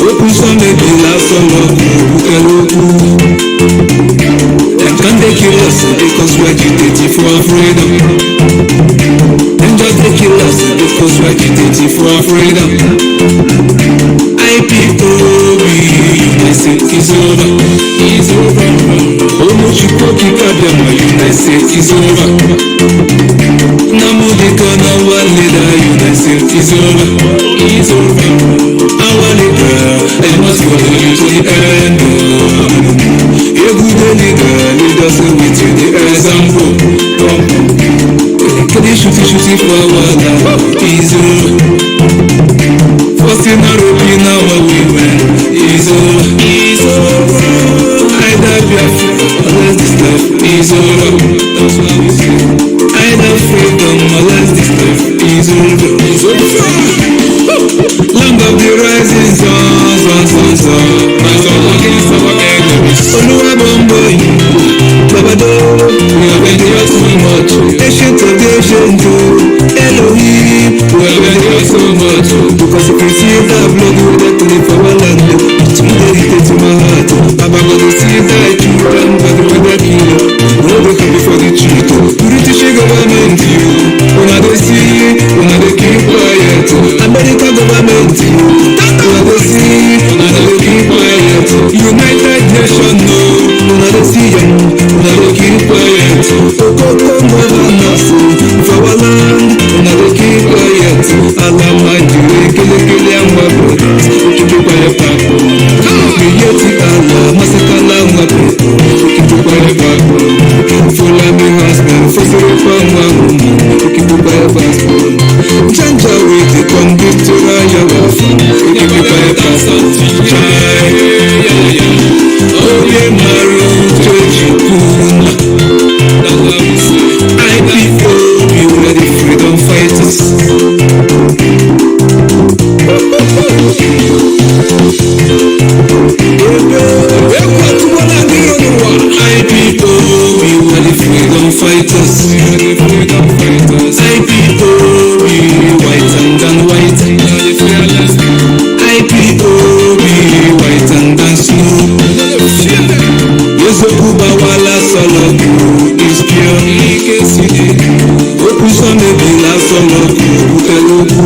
Okusone bila soloku ukeloku. Them can't they kill us because we're agitating for our freedom. Them just they kill us because we're agitating for our freedom. IPOB, United is over. Is over. Omochikoki Kadama, United is over. Nnamdi Kanu, our leader, United is over. Is over. Our leader, I must follow you to the end. A good leader, lead us with you the example. Can you shoot for our life? Is over. First in our opinion, our women is over. Is over. Either Biafra or less this life is over. That's what we say. Either freedom or less this life is over. Is over. Land of the rising sun. Rise up against our enemies. Oluwa Bomboy, Babado, we have endured so much. Ancient of the ancient, Elohim, we have endured so much. Because if you see that blood, we will get to live for our land. It's dedicated to my heart. Baba, when you see that children, but the weather killer, we will come before the truth. British government, you, when I see, when I keep quiet. American government, you, when I see, when I keep quiet. United Nations, no, when I see them, when I keep quiet. Okoko governors, for our land, when I keep quiet. Allah, my dear, kill and my brothers, keep quiet, Papa. Create Allah, Masakala, my people, keep quiet, Papa. Follow me, husband, for the reform, keep quiet, Papa. Janja with the convict to Raya, keep quiet, Papa. Oye Maru, Jojikuna. IPOB, we're the freedom fighters. IPOB, we're the freedom fighters. IPOB, white and then white. IPOB, white and then snow. Yezokuba wala soloku is pure. Okusone bila soloku ukeloku.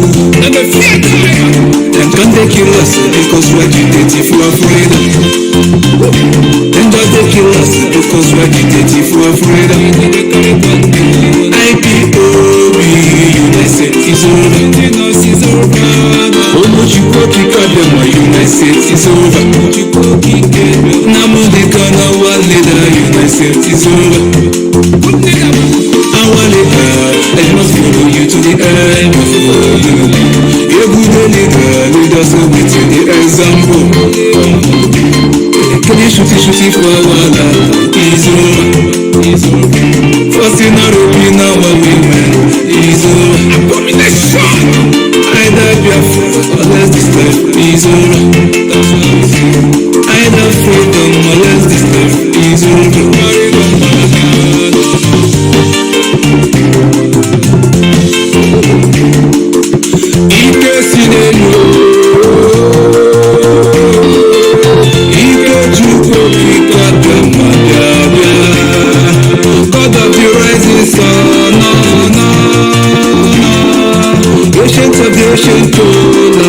Them can't they kill us because we're agitating for our freedom. Them just they kill us because we're agitating for our freedom. IPOB, United is over. Omochikoki Kadama, United is over. Nnamdi Kanu, our leader, United is over. Our leader, I must follow you to the end. A good leader, lead us with you the example. Can you shoot for our life? Is over. First in our opinion, our women is over. Abomination. Either Biafra or less this life is over. That's what we say. Either freedom or less this life is over. Ike sinelo, Ike Chukwuka Kadama Bịa. God of the rising sun, ancient of the ancient, Lord.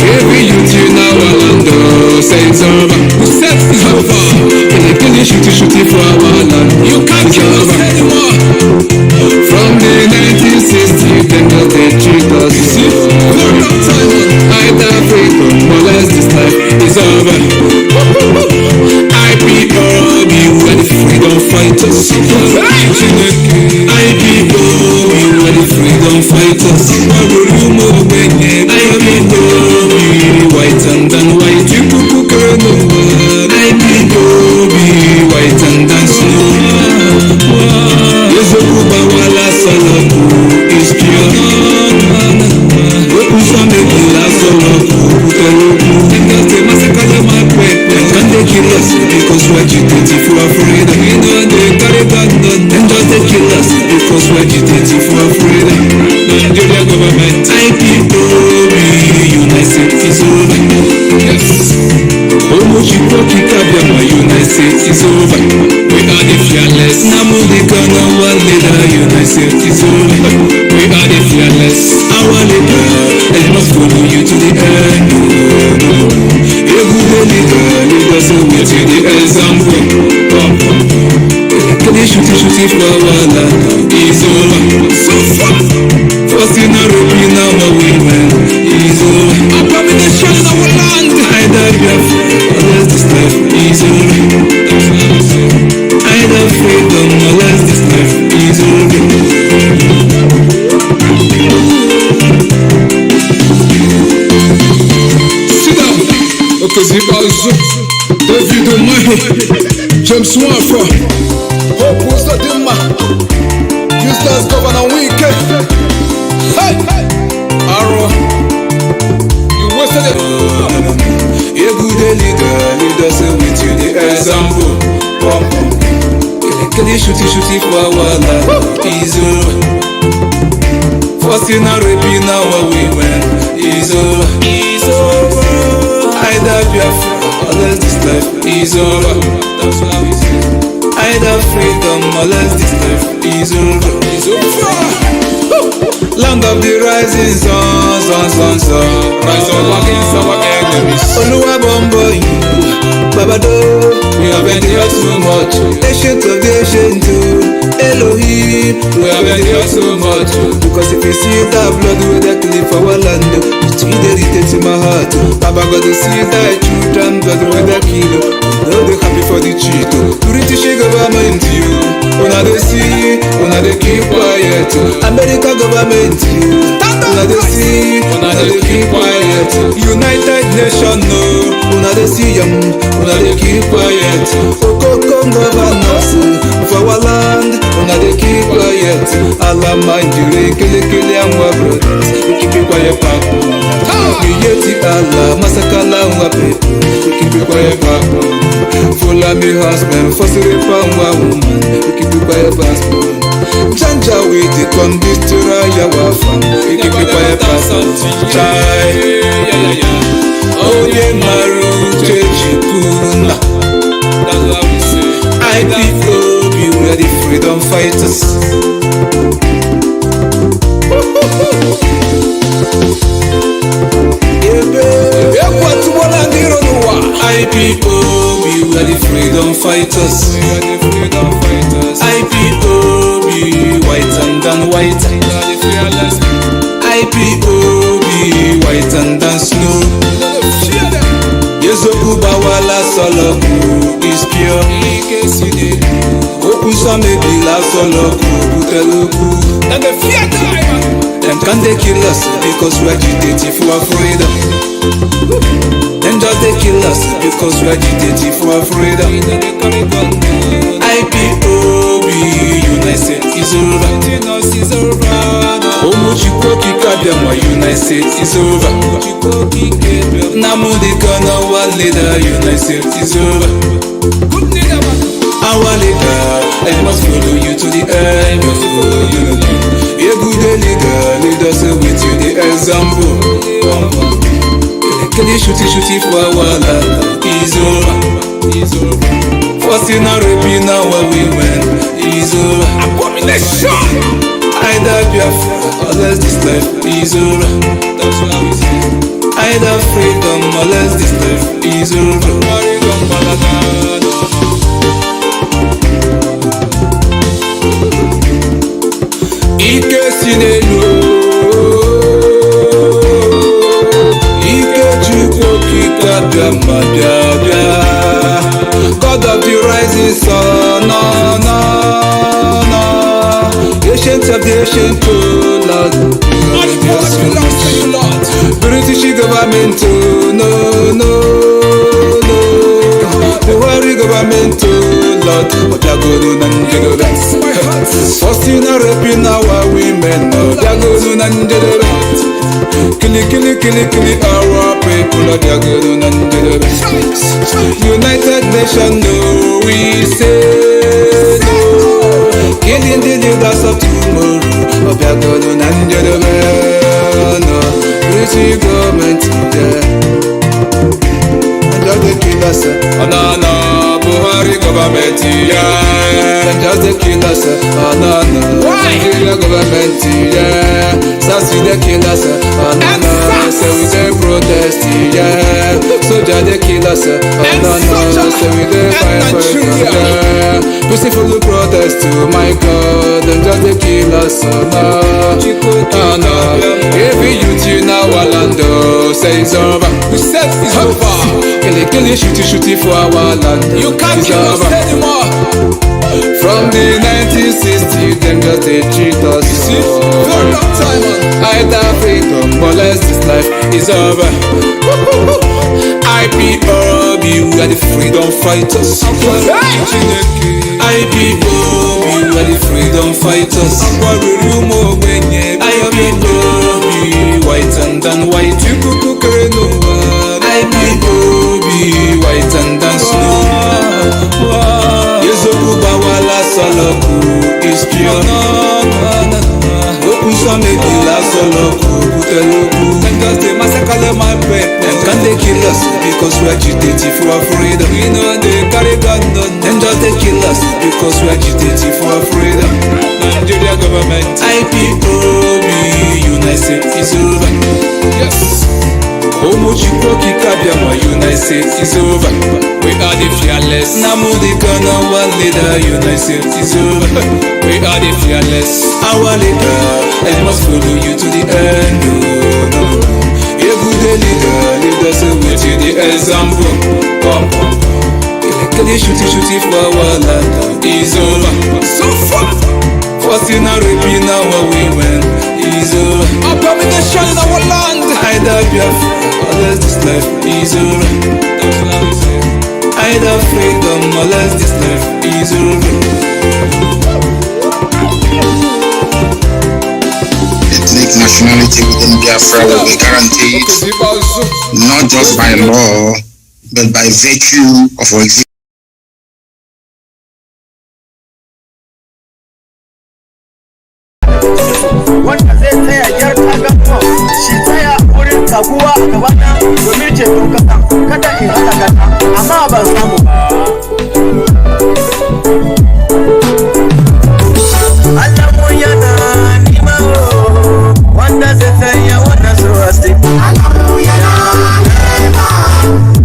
Every youth in our land say it's over. Who said it's over? Killing, shooting for our land. You can't kill us anymore. From the 1960s, they know they treat us. You see, either freedom or less this life is over. IPOB, we're the freedom fighters. IPOB, we're the freedom fighters. IPOB, white and white. You cook IPOB, white and snow. Yes, Wala Salaku is pure. Can they kill us because we're agitating for freedom? We know they carry that gun. And just they kill us because we're agitating for freedom. Nigeria government, IPOB, United is over. Yes. United States is over. We are the fearless. Nnamdi Kanu, our leader. United States is over. We are the fearless. Our leader, and must follow you to the end. A good leader so we take the example. Can they shoot for our land? It's over. So far. First in our Europe, now our women. It's over. Abomination in our land. Either Biafra or less this life is over. Either freedom or less this life is over. Sit down. Okazibazu, David Omahi, James Wafa, Hope Uzodimma, Useless Governor IYKE. Hey, Arrow, you wasted it. A good leader say with you the example. Can you shoot for our land? Is over. First in our raping now our women. Is over. Either Biafra or less this life is over. That's what we say. Either freedom or less this life is over. It's over. Land of the rising sun. Rise up against our enemies. Oluwa bombo you, Babado. We have endured so much. Ancient of the ancient Elohim. We have endured so much. Because if you see that blood with that clip for our land, it's irritates in my heart. Baba got to see that children blood with that kilo. Now they happy for the cheat. British government you. When they see, when they keep quiet. American government you. When they see, when they keep quiet. United Nations no. When they see them, when they keep quiet. Okokong governors for our land. When they keep quiet. Allah mind you, kill and our brothers. We keep it quiet back. We yeti Allah, masakala and our people. We keep it quiet back. Follow me husband, for the power woman. We keep it quiet back. Janja with the convict to our fam. We keep it quiet back. Chai, oh yeah, Maru, Chechikuna. That's what we say. IPOB, we are the freedom fighters. IPOB, we are the freedom fighters. IPOB, white and white. IPOB, white and snow. Yezokuba wala soloku is pure. Okusa maybe la soloku buteluku. And the fear time. Them can they kill us because we are agitating for our freedom. Them just they kill us because we are agitating for our freedom. IPOB, United is over. Omuchikoki Kadama, United is over. Nnamdi Kanu, our leader, United is over. Our leader, I must follow you to the end. A good leader say with you the example. Can you shoot for our land? Is over. First in our raping now our women. Is over. Abomination. Either Biafra, unless this life is over. That's what we say. Either freedom, unless this life is over. Ike sinelo, Ike chukwu kika biama biabia. God of the rising sun, no, no, no. Ancient of the ancient Lord. British government, no, no, no. The world government, Lord. What are going on? First in a raping our women, no. They are going on. Kill our people, they are going on. United Nations, no, we say no. Killing the leaders of tomorrow, they are going on. No, British government, yeah. Just the killers, oh no no, Buhari government, yeah. Just the killers, oh no no, Nigeria government, yeah. Sassy the killers, oh no no, say we dey protest, yeah. Soldier the killers, oh no no, say we dey fight for freedom, yeah. Peaceful protest, oh my God, and just the killers, oh no, oh no. Every youth in our land, say it's over. We said it's over. Kill it, shoot it for our land. You can't kill us anymore. From the 1960s, them just they cheat us. For a long time, either freedom, unless this life is over. IPOB, we are the freedom fighters. IPOB, we are the freedom fighters. IPOB, white and white. IPOB, white and snow. Yezoku bawala soloku is pure. Oku samedi la soloku kuteloku. Them just they massacre my bread. Them can't they kill us because we agitating for our freedom. We know they carry gun on. Them just they kill us because we agitating for our freedom. Nigeria government, IPOB, United States is over. Yes. Omochikoki Kabiama, United States is over. We are the fearless. Nnamdi Kanu, our leader, United States is over. We are the fearless. Our leader, I must follow you to the end. No. A good leader us away to the example. Kill shoot for our land is over. So far. First in a raping our women is over. Abomination in our land. Either Biafra, unless this life is over. Either freedom, unless this life is over. Ethnic nationality within Biafra will be guaranteed not just by law, but by virtue of our existence. Wanda zai tsaya jar tagammo shi tsaya wurin kaguwa a gabana domin ceton kasa kada in hada gata amma ban samu ba. Allah mu yana nima wanda zai tsaya wannan surasti. Allah mu yana nima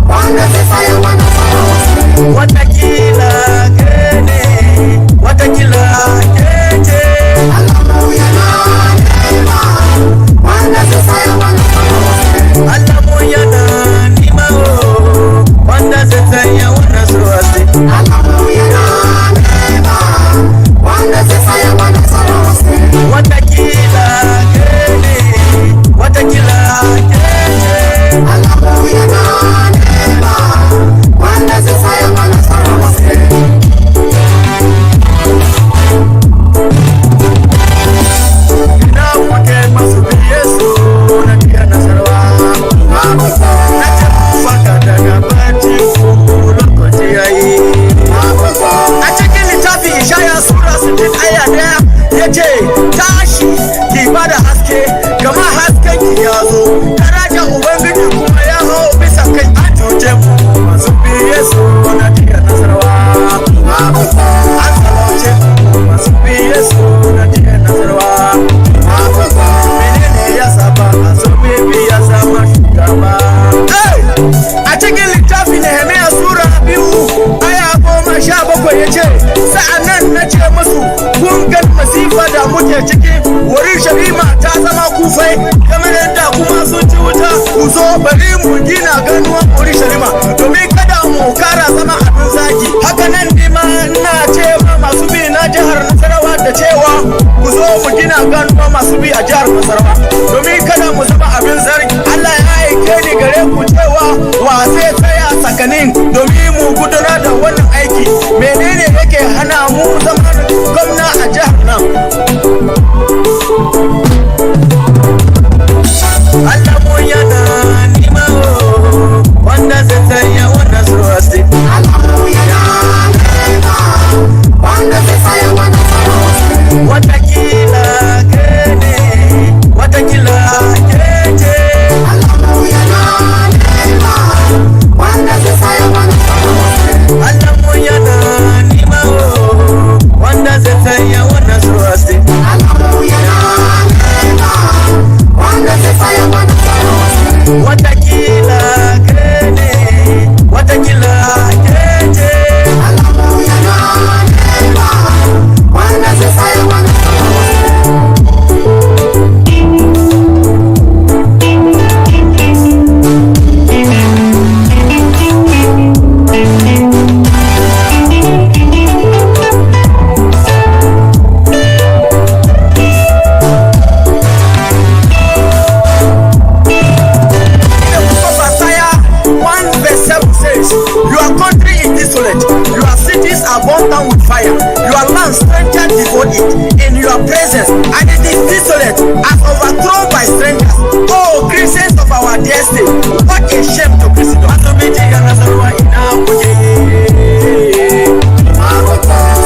wanda zai tsaya wannan surasti. Watakila kene, watakila kete. Allah mu yana nima wanda zai tsaya wannan surasti. zo bari mu gina ganuwan Urushalima domin kada mu kara zama abin zagi. Haka nan ne ma ina cewa masu bi na jihar Nasarawa da cewa ku zo mu gina ganuwa masu bi a jihar Nasarawa domin kada mu zama abin zargi. Allah ya aike ni gare ku cewa wa zai tsaya tsakanin domin mu gudanar da wannan aiki. Menene yake hana mu zama gwamna a jihar nan? Allah mu yana nima wanda zai tsaya wannan surasti. Allah mu yana nima wanda zai tsaya wannan surasti. Watakila kene, watakila kete. Allah mu yana nima wanda zai tsaya wannan surasti. Allah mu yana nima wanda zai tsaya wannan surasti. Allah mu yana nima wanda zai tsaya wannan surasti. Watakila kene, watakila kete. Allah mu yana nima wanda zai tsaya wannan burnt down with fire, your land strangers devoured it in your presence, and it is desolate as overthrown by strangers. Oh, Christians of our dear state, what a shame to Christendom.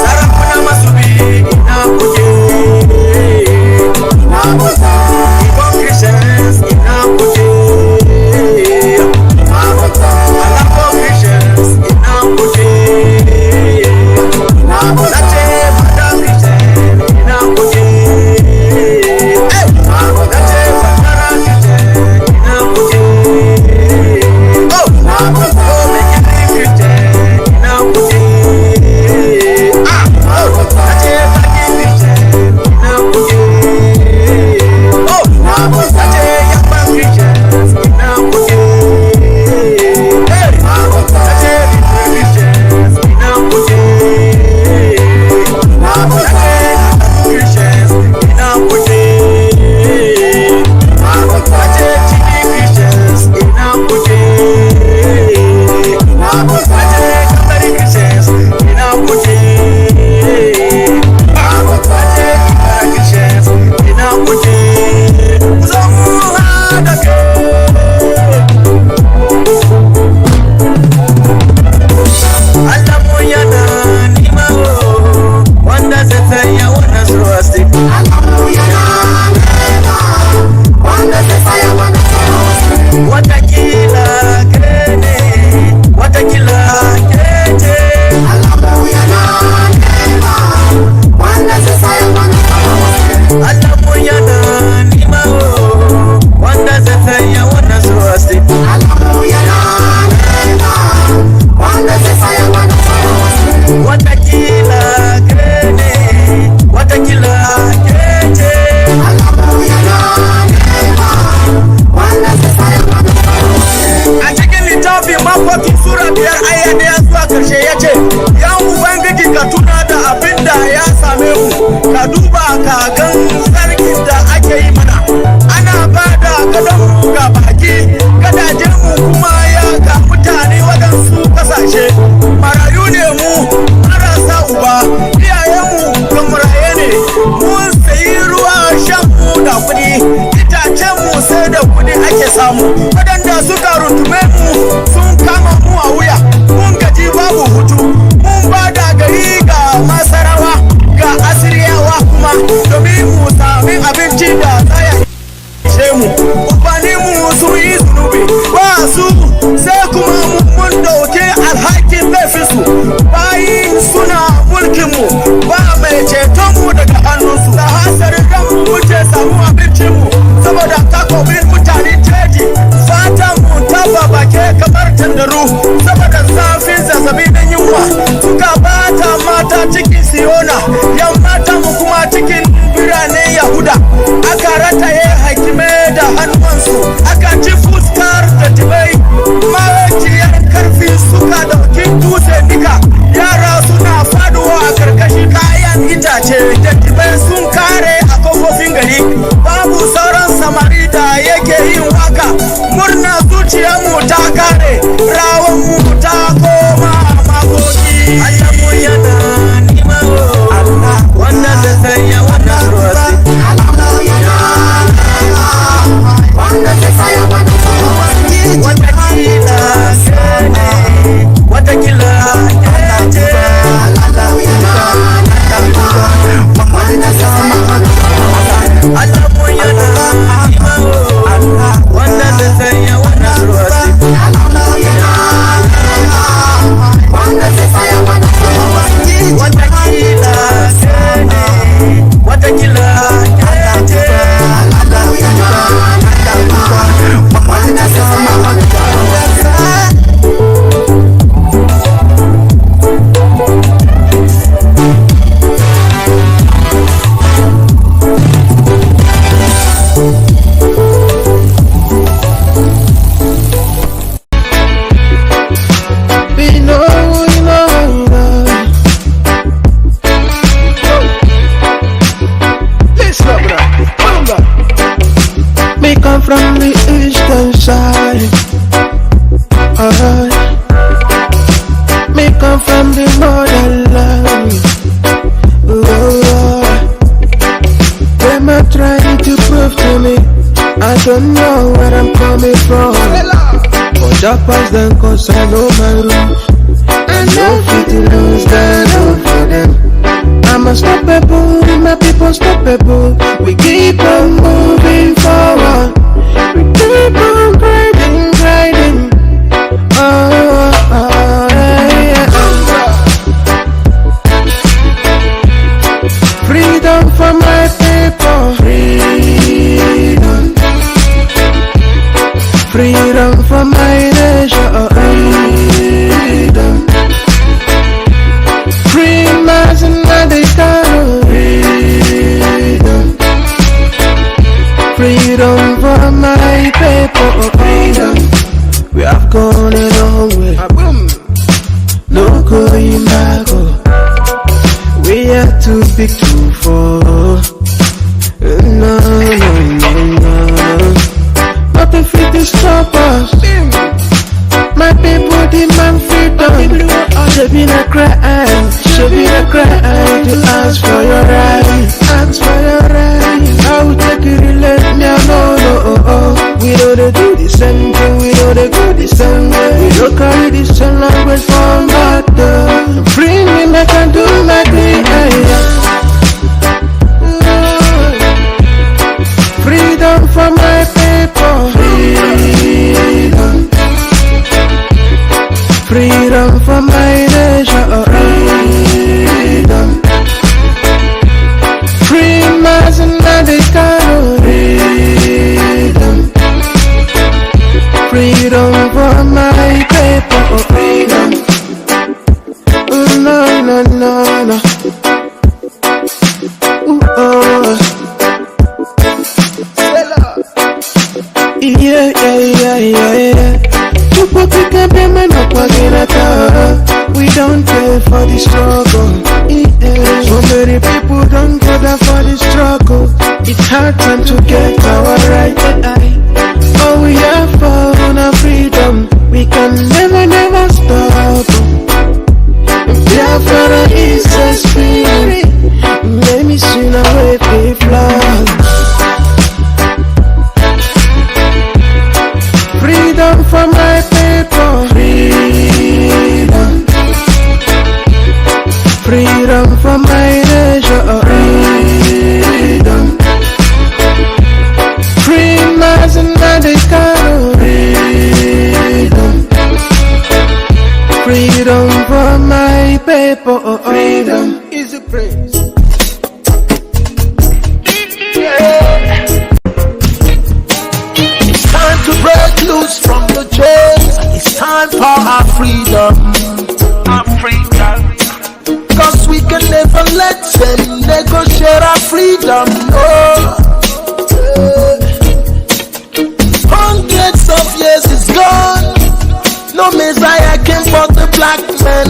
Sarakuna masubi ina kuje, Igbo Christians ina kuje, Alafo Christians ina kuje. Saboda takobin mutane jeji, fatan mu tabba Japas then cause I know my rules. I know fit to lose that love for them. I'm unstoppable, my people stoppable. We keep on moving forward. We keep on grinding, grinding. Yeah. Freedom for my people. Freedom. Freedom for my nation. Freedom. Free Mazi Nnamdi Kanu. Freedom. Freedom for my people. Freedom. We have gone a long way. No going back. We are too big to fall. No. Nothing fit to stop us. My people demand freedom. Should be the cry to ask for your right. Ask for your right. I will take it and let me know. We know they do the same thing. We know they go the same way. We don't carry the same language from mother. Free me, I can do my thing. Freedom for my people. Freedom. Freedom for my nation. Freedom. Free Mazi Nnamdi Kanu. Freedom. Freedom for my people. Freedom. No. Yeah. We don't care for the struggle. So many people don't go there for the struggle. It's hard time to get our right. Oh, we are for our freedom. We can never stop. Biafra is a spirit. Let me sing away the flag. Freedom for my people. Freedom. Freedom for my nation. Freedom. Free Mazi Nnamdi Kanu. Freedom. Freedom for my people. Freedom is a praise. It's time to break loose from the chains. It's time for our freedom. Our freedom. Cause we can never let them negotiate our freedom. No. Hundreds of years is gone. No Messiah came for the black man.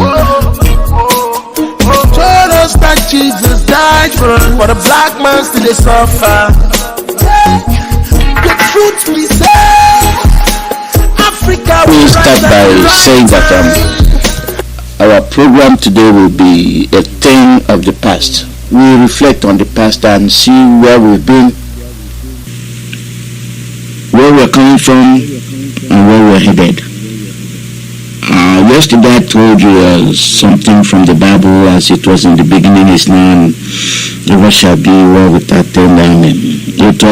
Told us that Jesus died for the black man still they suffer. The truth we say, Africa. We start by saying that our program today will be a thing of the past. We reflect on the past and see where we've been, where we're coming from, and where we're headed. Yesterday I told you something from the Bible, as it was in the beginning, is now, and never shall be, world without end. Amen. It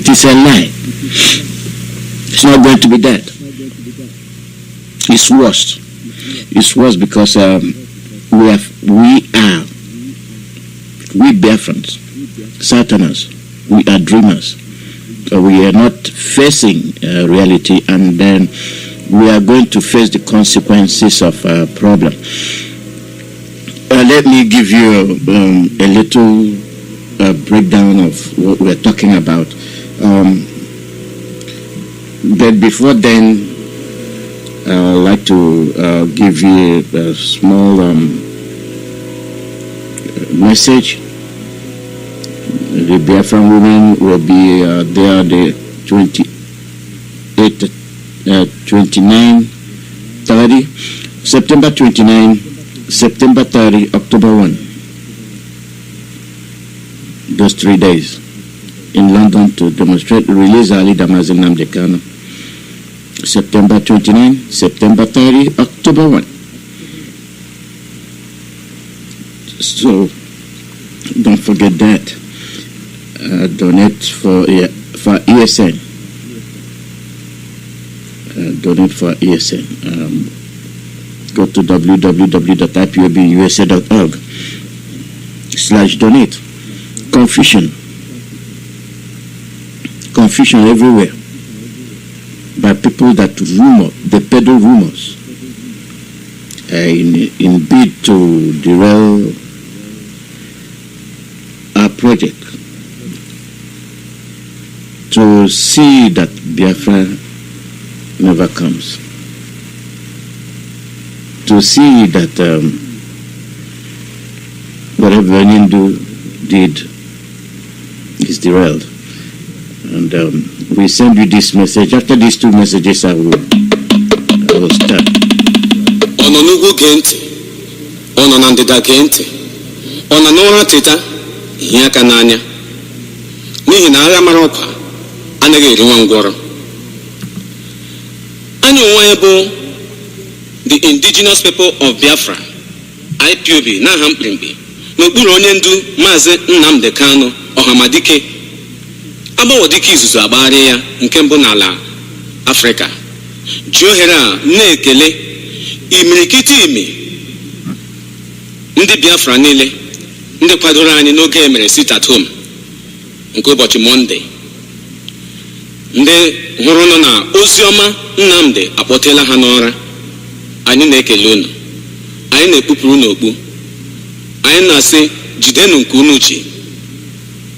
is a lie. It's not going to be that. It's worse. It's worse because we Biafrans, Southerners, we are dreamers. We are not facing reality, and then we are going to face the consequences of a problem. Let me give you a little breakdown of what we're talking about. But before then, I'd like to give you a small message. The Biafran women will be there the 29, 30, September 29, September 30, October 1. Those 3 days in London to demonstrate, release our leader Mazi Nnamdi Kanu. September 29, September 30, October 1. So don't forget that. Donate for ESN. Donate for ESN. Go to www.ipobusa.org/donate. Confusion everywhere by people that they peddle rumors in bid to derail our project, to see that Biafra never comes, to see that whatever Nindu did is derailed. And we send you this message. After these two messages, I will start. Ono nugu gente, ono nandida gente, ono nora teta, hiaka nanya. Nihi na agha mara ọkwa, anaghị eri nwa ngwọrọ. Anyị onwe bụ the indigenous people of Biafra, IPOB, n'aha mkpirimkpi, n'okpuru onye ndu Mazi Nnamdi Kanu, Ọhamadike. Agbawodike izuzu agbagharị ya nke mbụ n'ala Afrịka. Ji ohere a na-ekele imirikiti imi ndị Biafra niile ndị kwadoro anyị n'oge emere sit at home nke ụbọchị Mọnde, ndị hụrụ nọ na oziọma Nnamdi akpọtela ha n'ọra. Anyị na-ekele unu, anyị na-ekpupụrụ unu okpu, anyị na-asị jidenu nke unu ji,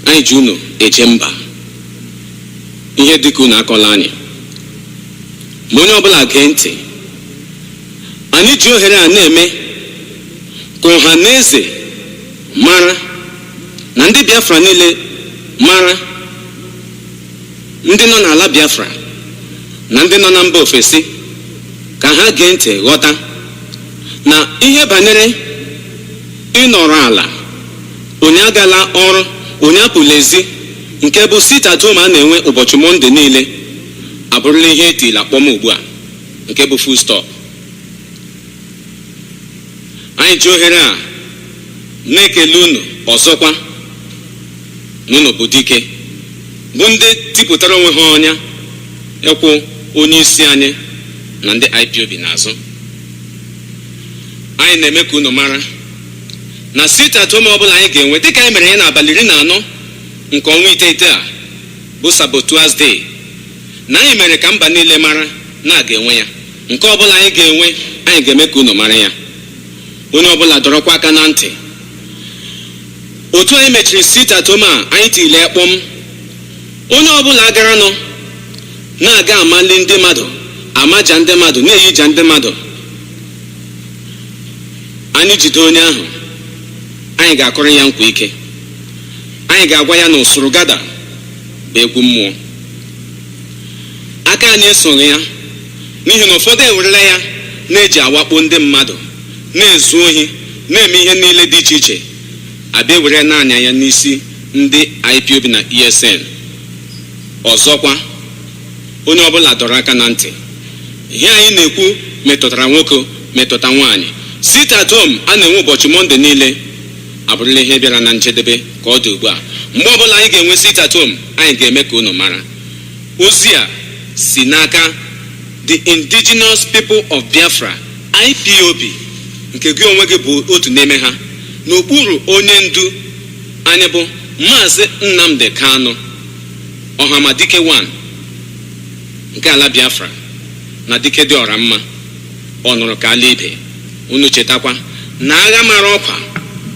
anyị ji unu eje mba. Ihe dịka unu akọla anyị, ma onye ọbụla gee ntị. Anyị ji ohere a na-eme ka ọha na eze mara na ndị Biafra niile mara, ndị nọ n'ala Biafra na ndị nọ na mba ofesi, ka ha gee ntị ghọta na ihe banyere ịnọrọ ala, onye agala ọrụ, onye apụla ezi, nke bụ sit at home a na-enwe ụbọchị Mọnde niile, abụrụla ihe etila akpọm ugbu a, nke bụ full stop. Anyị ji ohere a na-ekele unu ọzọkwa n'unu bụ dike, bụ ndị tipụtara onwe ha ọnya ịkwụ onye isi anyị na ndị IPOB n'azụ. Anyị na-eme ka unu mara na sit at home ọbụla anyị ga-enwe, dịka anyị mere ya n'abalị 14 nke ọnwa iteghete a bụ Sabotuas Day, na anyị mere ka mba niile mara na a ga-enwe ya. Nke ọbụla anyị ga-enwe, anyị ga-eme ka unu mara ya. Onye ọbụla dọrọkwa aka na ntị. Otu anyị mechiri sit at home a, anyị tile ekpọm. Onye ọbụla gara nọ na-aga amali ndị mmadụ, amaja ndị mmadụ, na-eyija ndị mmadụ, anyị jide onye ahụ, anyị ga-akọrọ ya nkwa ike. Anyị ga-agwa ya na usoro gada bụ egwu mmụọ. Aka anyị esoghị ya, n'ihi na ụfọdụ ewerela ya na-eji awakpo ndị mmadụ, na-ezu ohi, na-eme ihe niile dị iche iche, abịa were na-anya ya n'isi ndị IPOB na ESN. Ọzọkwa, onye ọbụla dọrọ aka na ntị. Ihe anyị na-ekwu metụtara nwoke, metụta nwaanyị. Sit at home a na-enwe ụbọchị Mọnde niile abụrụla ihe bịara na njedebe ka ọ dị ugbu a. Mgbe ọbụla anyị ga-enwe sit at home, anyị ga-eme ka unu mara. Ozi a si n'aka the indigenous people of Biafra, IPOB, nke gị onwe gị bụ otu n'ime ha, n'okpuru onye ndu anyị bụ Mazi Nnamdi Kanu, Ọhamadike 1 nke ala Biafra, na dike dị ọra mma, ọ nụrụ ka ala ibe. Unu chetakwa na agha mara ọkwa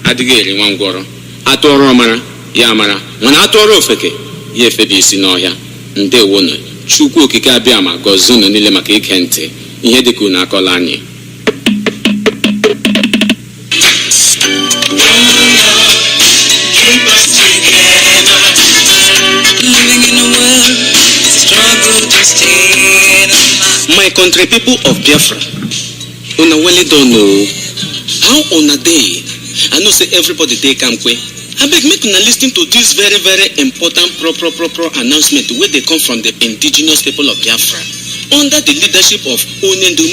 adịghị eri nwa ngwọrọ. Atụọrọ ọmara ya amara, mana atụọrọ ofeke ya efebe isi n'ọhịa. Ndewonu. Chukwu okike abịa ma gọzie unu niile maka ike ntị ihe dịka unu akọla anyị. My country people of Biafra, una well don't know how on a day. I know say everybody they can kwe, I beg make una listen to this very, very important pro announcement where they come from the indigenous people of Biafra under the leadership of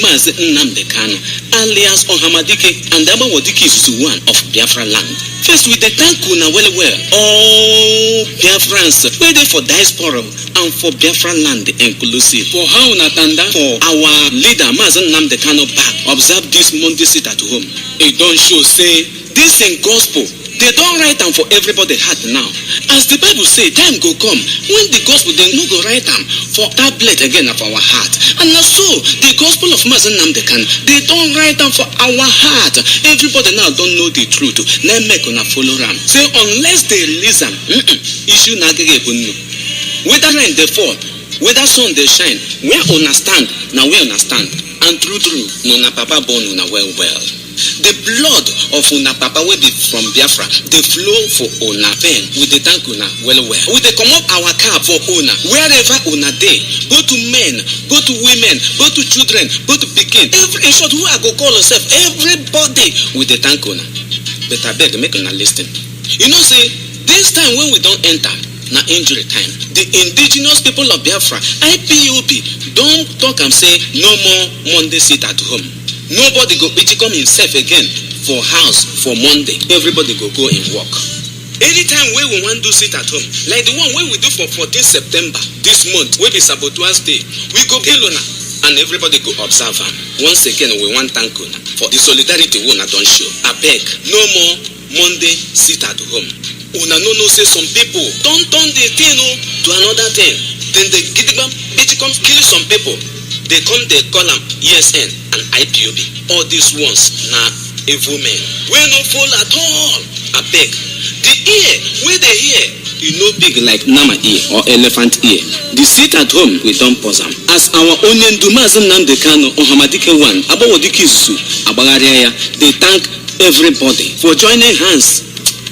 Mazi Nnamdi Kanu, alias Ohamadike and Abawadike Zuwan of Biafra land. First, we thank una well, all Biafrans waiting for diaspora and for Biafra land inclusive. For how Natanda, for our leader Mazi Nnamdi Kanu back, observe this Monday sit at home. It don't show say this in gospel. They don't write them for everybody heart now. As the Bible say, time go come when the gospel they no go write them for tablet again of our heart. And now so the gospel of Mazi Nnamdi Kanu, they don't write them for our heart. Everybody now don't know the truth. Now make una follow them. Say unless they release them, issue nagege bunu. Whether rain they fall, whether sun they shine, we understand. Now we understand. And true, no na papa born una well. The blood of una papa will be from Biafra. They flow for una pen with the tank una well. We they come up our car for una wherever una day. Go to men, go to women, go to children, go to pikin. Every short who I go call yourself, everybody with the tank una. But I beg make una listen. You know say this time when we don't enter na injury time. The indigenous people of Biafra, IPOB, don't talk and say no more Monday sit at home. Nobody go come himself again for house for Monday. Everybody go in work. Anytime we want to sit at home, like the one we do for 14th September this month, we be Sabotua's Day, we go Elona and everybody go observe them. Once again, we want thank you for the solidarity we not don't show. I beg, no more Monday sit at home. Una no say some people don't turn the thing to another thing. Then they get them, it comes kill some people. They call them ESN and IPOB. All these ones now evil men. We no fall at all. I beg. The ear, where they hear, you know big like Nama ear or elephant ear. The sit at home, we don't pause them. As our own Mazi Nnamdi Kanu, Ohamadike one, Abawadike Zusu, Abagariaya, they thank everybody for joining hands.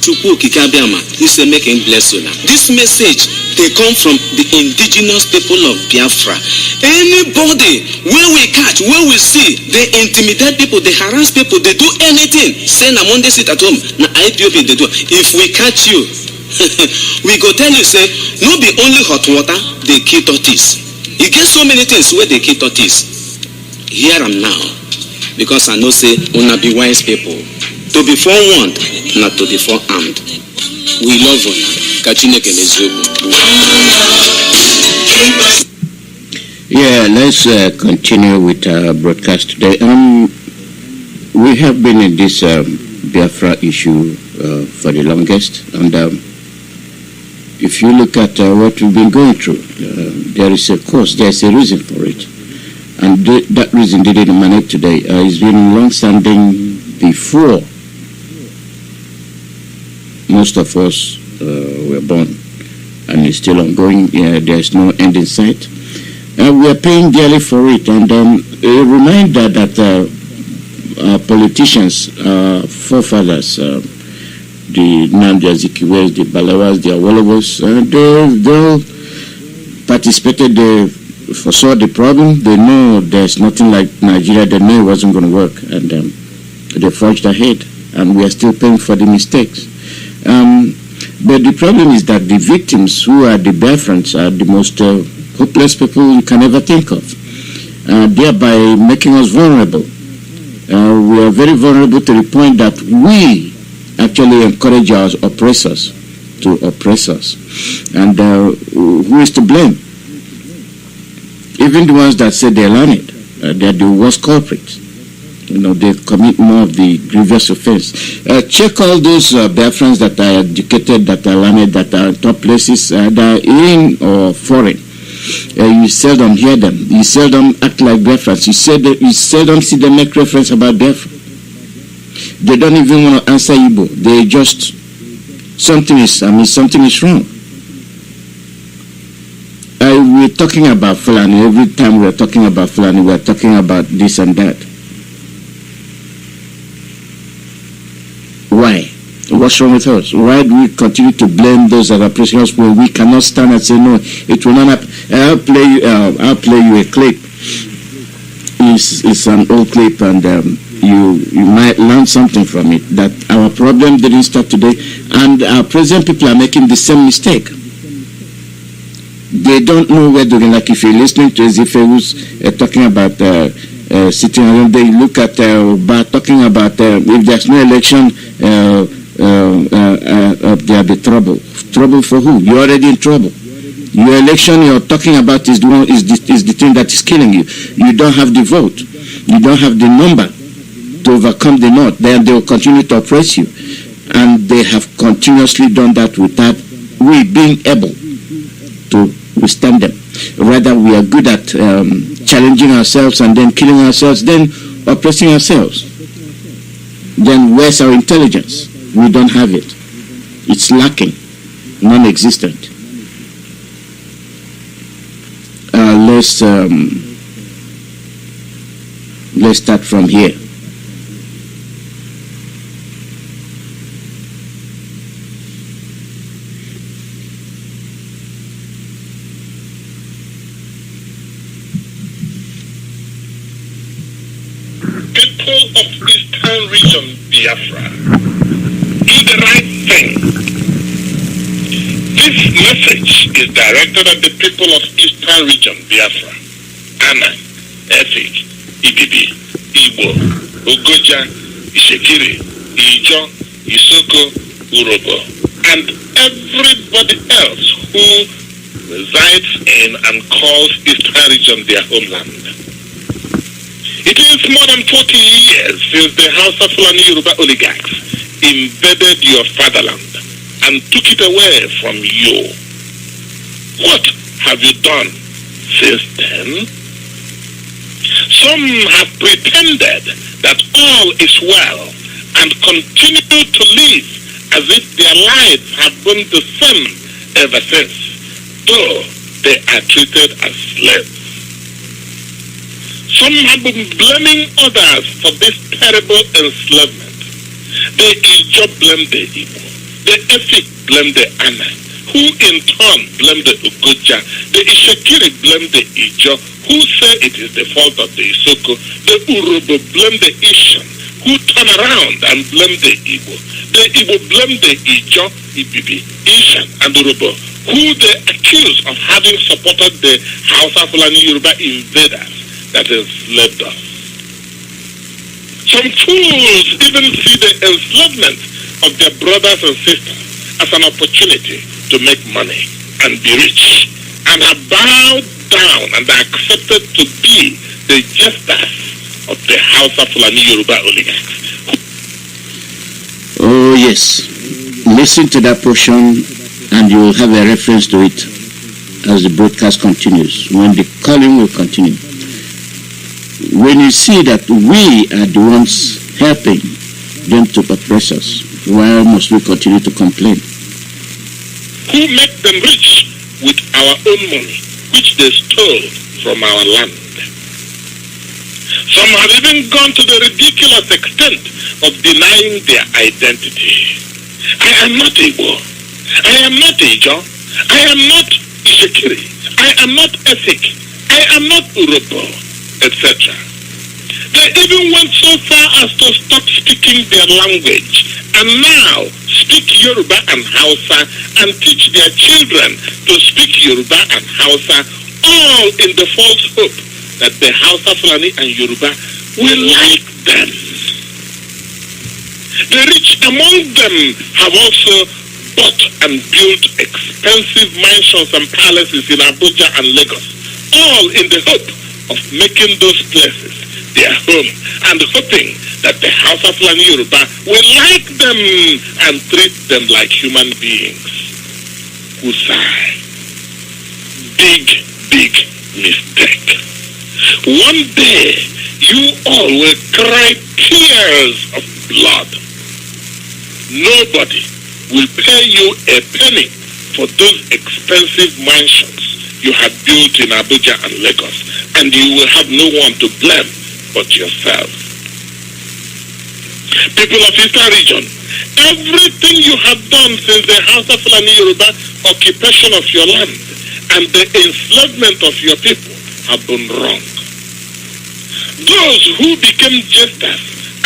Chukwu Kikabiama, he say make him bless you now. This message, they come from the indigenous people of Biafra. Anybody, where we catch, where we see, they intimidate people, they harass people, they do anything. Say na Monday sit at home, na IPOB they do. If we catch you, we go tell you say, no be only hot water, they kill tortoise. You get so many things where they kill tortoise. Hear them now, because I know say, una be wise people. To be forewarned, not to be forearmed. We love you. Yeah, let's continue with our broadcast today. We have been in this Biafra issue for the longest, and if you look at what we've been going through, there is a cause, there's a reason for it, and that reason didn't emanate today. It's been long-standing before most of us were born, and it's still ongoing. There's no end in sight. We are paying dearly for it, and a reminder that our politicians, forefathers, the Nnamdi Azikiwes, the Balawas, the Awolowos, they participated, they foresaw the problem. They know there's nothing like Nigeria. They know it wasn't going to work, and they forged ahead, and we are still paying for the mistakes. But the problem is that the victims, who are the Biafrans, are the most hopeless people you can ever think of, thereby making us vulnerable. We are very vulnerable to the point that we actually encourage our oppressors to oppress us. And who is to blame? Even the ones that say they're learned, they're the worst culprits. You know, they commit more of the grievous offense. Check all those Biafrans that are educated, that are learned, that are in top places, that are in or foreign. You seldom hear them. You seldom act like Biafrans. You seldom see them make reference about Biafra. They don't even want to answer Igbo. They just, something is wrong. We're talking about Fulani. Every time we're talking about Fulani, we're talking about this and that. Why? What's wrong with us? Why do we continue to blame those that are oppressing us when we cannot stand and say, no, it will not happen? I'll play you a clip. It's an old clip, and you might learn something from it, that our problem didn't start today, and our present people are making the same mistake. They don't know where to go. Like if you're listening to Ezefe who's talking about sitting around, they look at talking about if there's no election, there'll be trouble. Trouble for who? You're already in trouble. Your election you're talking about is the thing that is killing you. You don't have the vote. You don't have the number to overcome the North. Then they will continue to oppress you. And they have continuously done that without we being able to withstand them. Rather, we are good at challenging ourselves and then killing ourselves, then oppressing ourselves. Then where's our intelligence? We don't have it. It's lacking, non-existent. Let's start from here. People of Eastern Region Biafra, do the right thing. This message is directed at the people of Eastern Region Biafra, Ana, Efik, Ibibi, Igbo, Ogoja, Ishekiri, Ijo, Isoko, Urobo, and everybody else who resides in and calls Eastern Region their homeland. It is more than 40 years since the House of Fulani Yoruba oligarchs invaded your fatherland and took it away from you. What have you done since then? Some have pretended that all is well and continue to live as if their lives have been the same ever since, though they are treated as slaves. Some have been blaming others for this terrible enslavement. The Ijo blame the Igbo, the Efik blame the Ana, who in turn blame the Ugoja, the Ishekiri blame the Ijo, who say it is the fault of the Isoko, the Urobo blame the Ishan, who turn around and blame the Igbo, the Igbo blame the Ijo, Ibibi, Ishan, and Urobo, who they accuse of having supported the Hausa Fulani Yoruba invaders that enslaved us. Some fools even see the enslavement of their brothers and sisters as an opportunity to make money and be rich, and have bowed down and are accepted to be the jesters of the House of Fulani Yoruba oligarchs. Oh yes, listen to that portion and you will have a reference to it as the broadcast continues, when the calling will continue. When you see that we are the ones helping them to oppress us, why must we continue to complain? Who make them rich with our own money, which they stole from our land. Some have even gone to the ridiculous extent of denying their identity. I am not Igbo. I am not Ijo. I am not Ishekiri. I am not Efik. I am not Urobo, etc. They even went so far as to stop speaking their language and now speak Yoruba and Hausa and teach their children to speak Yoruba and Hausa, all in the false hope that the Hausa, Fulani and Yoruba will like them. The rich among them have also bought and built expensive mansions and palaces in Abuja and Lagos, all in the hope of making those places their home and hoping that the House of Fulani Yoruba will like them and treat them like human beings. Usai. Big mistake. One day, you all will cry tears of blood. Nobody will pay you a penny for those expensive mansions you have built in Abuja and Lagos, and you will have no one to blame but yourself. People of Eastern Region, everything you have done since the House of Fulani Yoruba occupation of your land and the enslavement of your people have been wrong. Those who became jesters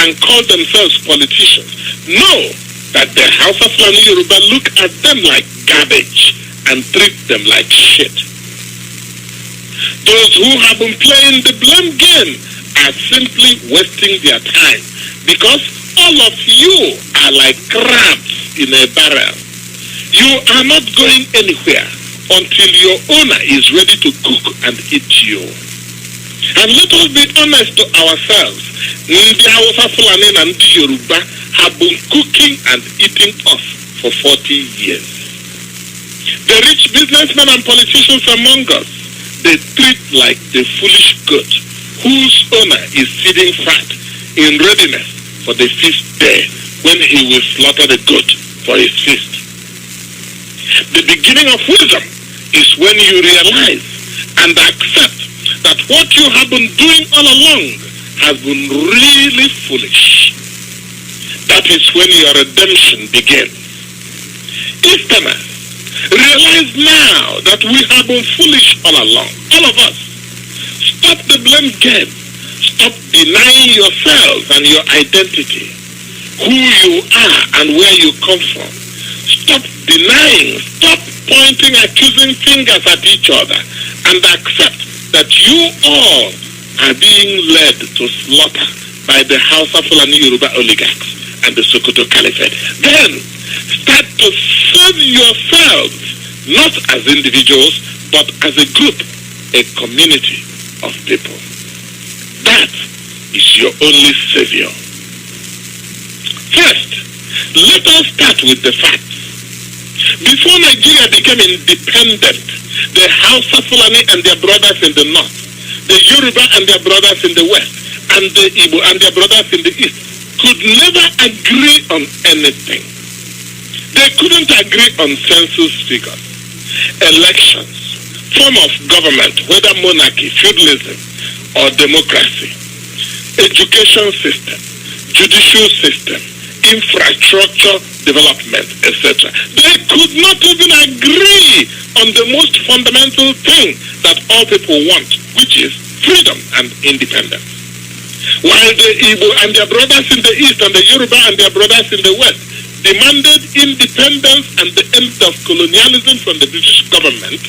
and call themselves politicians know that the House of Fulani Yoruba look at them like garbage and treat them like shit. Those who have been playing the blame game are simply wasting their time because all of you are like crabs in a barrel. You are not going anywhere until your owner is ready to cook and eat you. And let us be honest to ourselves. Ndi Hausa Fulani and Ndi Yoruba have been cooking and eating us for 40 years. The rich businessmen and politicians among us, they treat like the foolish goat whose owner is feeding fat in readiness for the feast day when he will slaughter the goat for his feast. The beginning of wisdom is when you realize and accept that what you have been doing all along has been really foolish. That is when your redemption begins. Easterners, realize now that we have been foolish all along. All of us. Stop the blame game. Stop denying yourself and your identity, who you are and where you come from. Stop denying. Stop pointing accusing fingers at each other and accept that you all are being led to slaughter by the House of Fulani Yoruba oligarchs and the Sokoto Caliphate. Then start to serve yourselves, not as individuals, but as a group, a community of people. That is your only savior. First, let us start with the facts. Before Nigeria became independent, the House of Fulani and their brothers in the north, the Yoruba and their brothers in the west, and the Igbo and their brothers in the east could never agree on anything. They couldn't agree on census figures, elections, form of government, whether monarchy, feudalism, or democracy, education system, judicial system, infrastructure development, etc. They could not even agree on the most fundamental thing that all people want, which is freedom and independence. While the Igbo and their brothers in the east and the Yoruba and their brothers in the west demanded independence and the end of colonialism from the British government,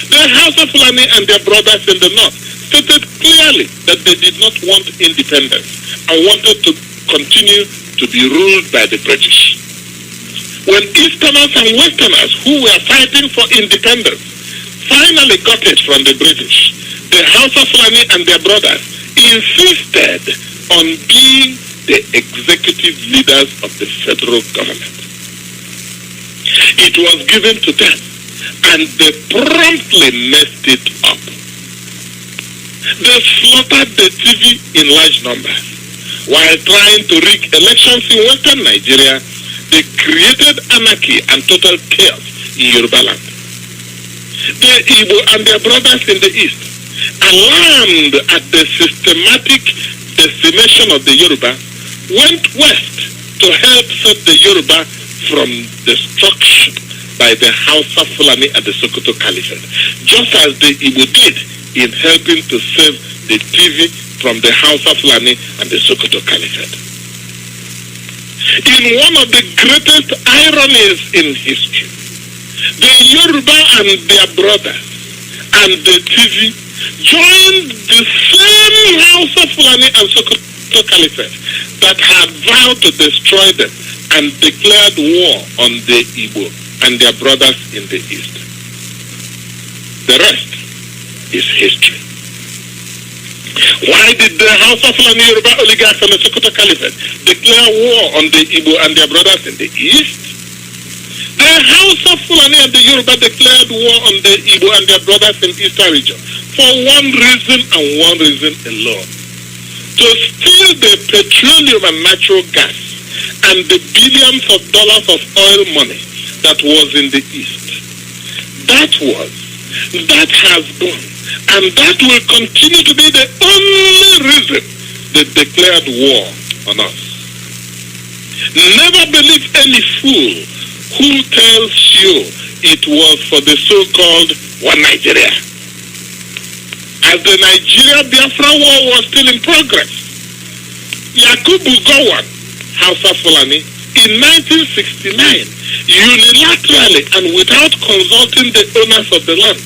the House of Fulani and their brothers in the north stated clearly that they did not want independence and wanted to continue to be ruled by the British. When Easterners and Westerners who were fighting for independence finally got it from the British, the House of Fulani and their brothers insisted on being the executive leaders of the federal government. It was given to them, and they promptly messed it up. They slaughtered the TV in large numbers. While trying to rig elections in Western Nigeria, they created anarchy and total chaos in Yoruba land. The Igbo and their brothers in the east, alarmed at the systematic decimation of the Yoruba, went west to help save the Yoruba from destruction by the House of Fulani and the Sokoto Caliphate, just as the Igbo did in helping to save the TV from the House of Fulani and the Sokoto Caliphate. In one of the greatest ironies in history, the Yoruba and their brothers and the TV joined the same House of Fulani and Sokoto Caliphate that had vowed to destroy them and declared war on the Igbo and their brothers in the east. The rest is history. Why did the House of Fulani Yoruba oligarchs and the Sokoto Caliphate declare war on the Igbo and their brothers in the east? The House of Fulani and the Yoruba declared war on the Igbo and their brothers in the eastern region for one reason and one reason alone: to steal the petroleum and natural gas and the billions of dollars of oil money that was in the east. That was, that has gone, and that will continue to be the only reason they declared war on us. Never believe any fool who tells you it was for the so-called One Nigeria. As the Nigeria Biafra war was still in progress, Yakubu Gowon, Hausa Fulani, in 1969, unilaterally and without consulting the owners of the land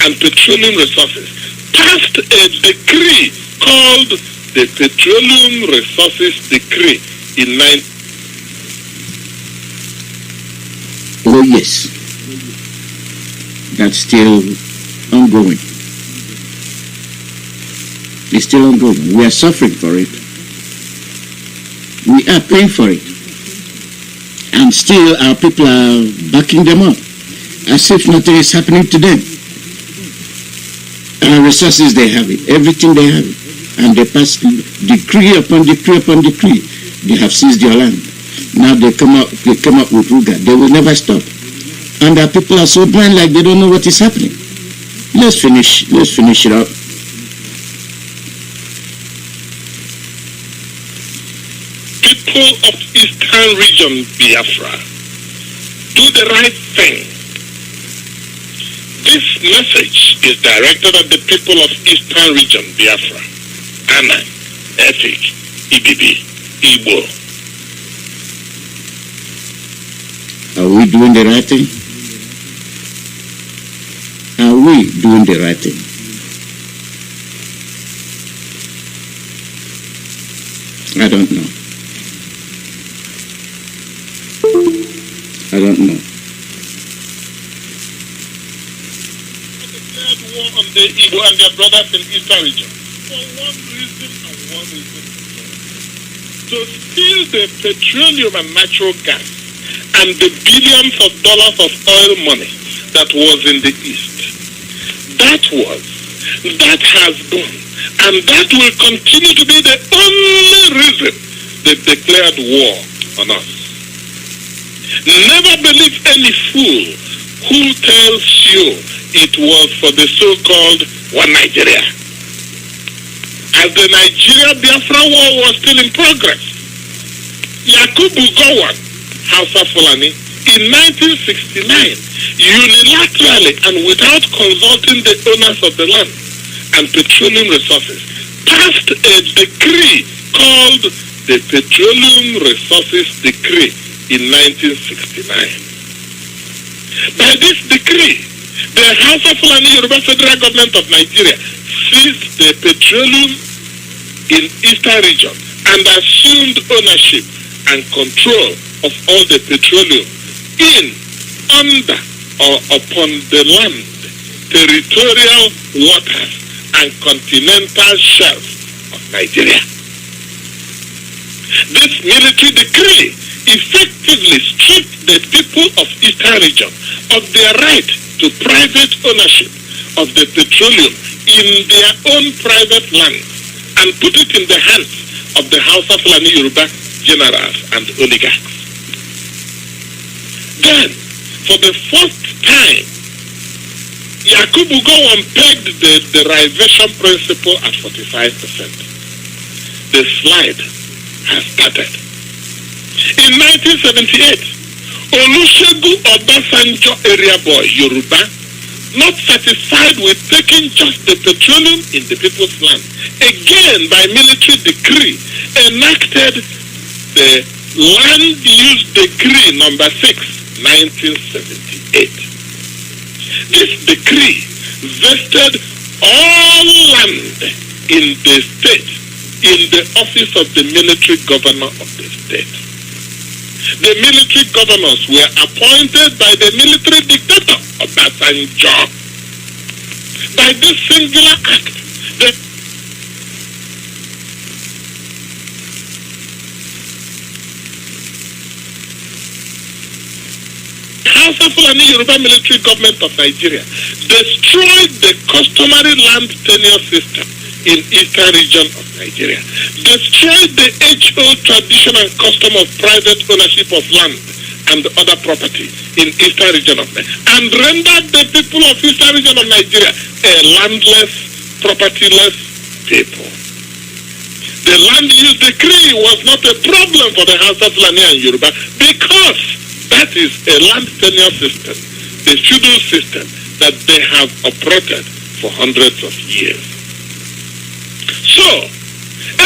and petroleum resources, passed a decree called the Petroleum Resources Decree in 19... Oh yes, that's still ongoing. It's still ongoing. We are suffering for it. We are paying for it. And still our people are backing them up as if nothing is happening to them. Our resources, they have it. Everything they have it. And they pass decree upon decree upon decree. They have seized your land. Now they come up with Ruga. They will never stop. And our people are so blind, like they don't know what is happening. Let's finish it up. People of Eastern Region Biafra, do the right thing. This message is directed at the people of Eastern Region Biafra, Ana, Efik, Ibibi, Igbo. Are we doing the right thing? Are we doing the right thing? I don't know. I don't know. Declared war on the Igbo and their brothers in Eastern Region for one reason and one reason alone: to steal the petroleum and natural gas and the billions of dollars of oil money that was in the East. That has gone, and that will continue to be the only reason they declared war on us. Never believe any fool who tells you it was for the so-called One Nigeria. As the Nigeria-Biafra war was still in progress, Yakubu Gowon, Hausa Fulani, in 1969, unilaterally and without consulting the owners of the land and petroleum resources, passed a decree called the Petroleum Resources Decree in 1969. By this decree, the Hausa Fulani Yoruba Federal Government of Nigeria seized the petroleum in Eastern Region and assumed ownership and control of all the petroleum in, under, or upon the land, territorial waters, and continental shelf of Nigeria. This military decree effectively stripped the people of Eastern Region of their right to private ownership of the petroleum in their own private lands and put it in the hands of the Hausa Fulani Yoruba generals and oligarchs. Then, for the first time, Yakubu Gowon pegged the derivation principle at 45%. The slide has started. In 1978, Olusegun Obasanjo area boy Yoruba, not satisfied with taking just the petroleum in the people's land, again by military decree enacted the Land Use Decree number 6, 1978. This decree vested all land in the state in the office of the military governor of the state. The military governors were appointed by the military dictator Obasanjo. By this singular act, the Hausa Fulani Yoruba military government of Nigeria destroyed the customary land tenure system in Eastern Region of Nigeria, destroyed the age-old tradition and custom of private ownership of land and other property in Eastern Region of Nigeria, and rendered the people of Eastern Region of Nigeria a landless, propertyless people. The land use decree was not a problem for the Hausa Fulani and Yoruba because that is a land tenure system, the feudal system that they have operated for hundreds of years. So,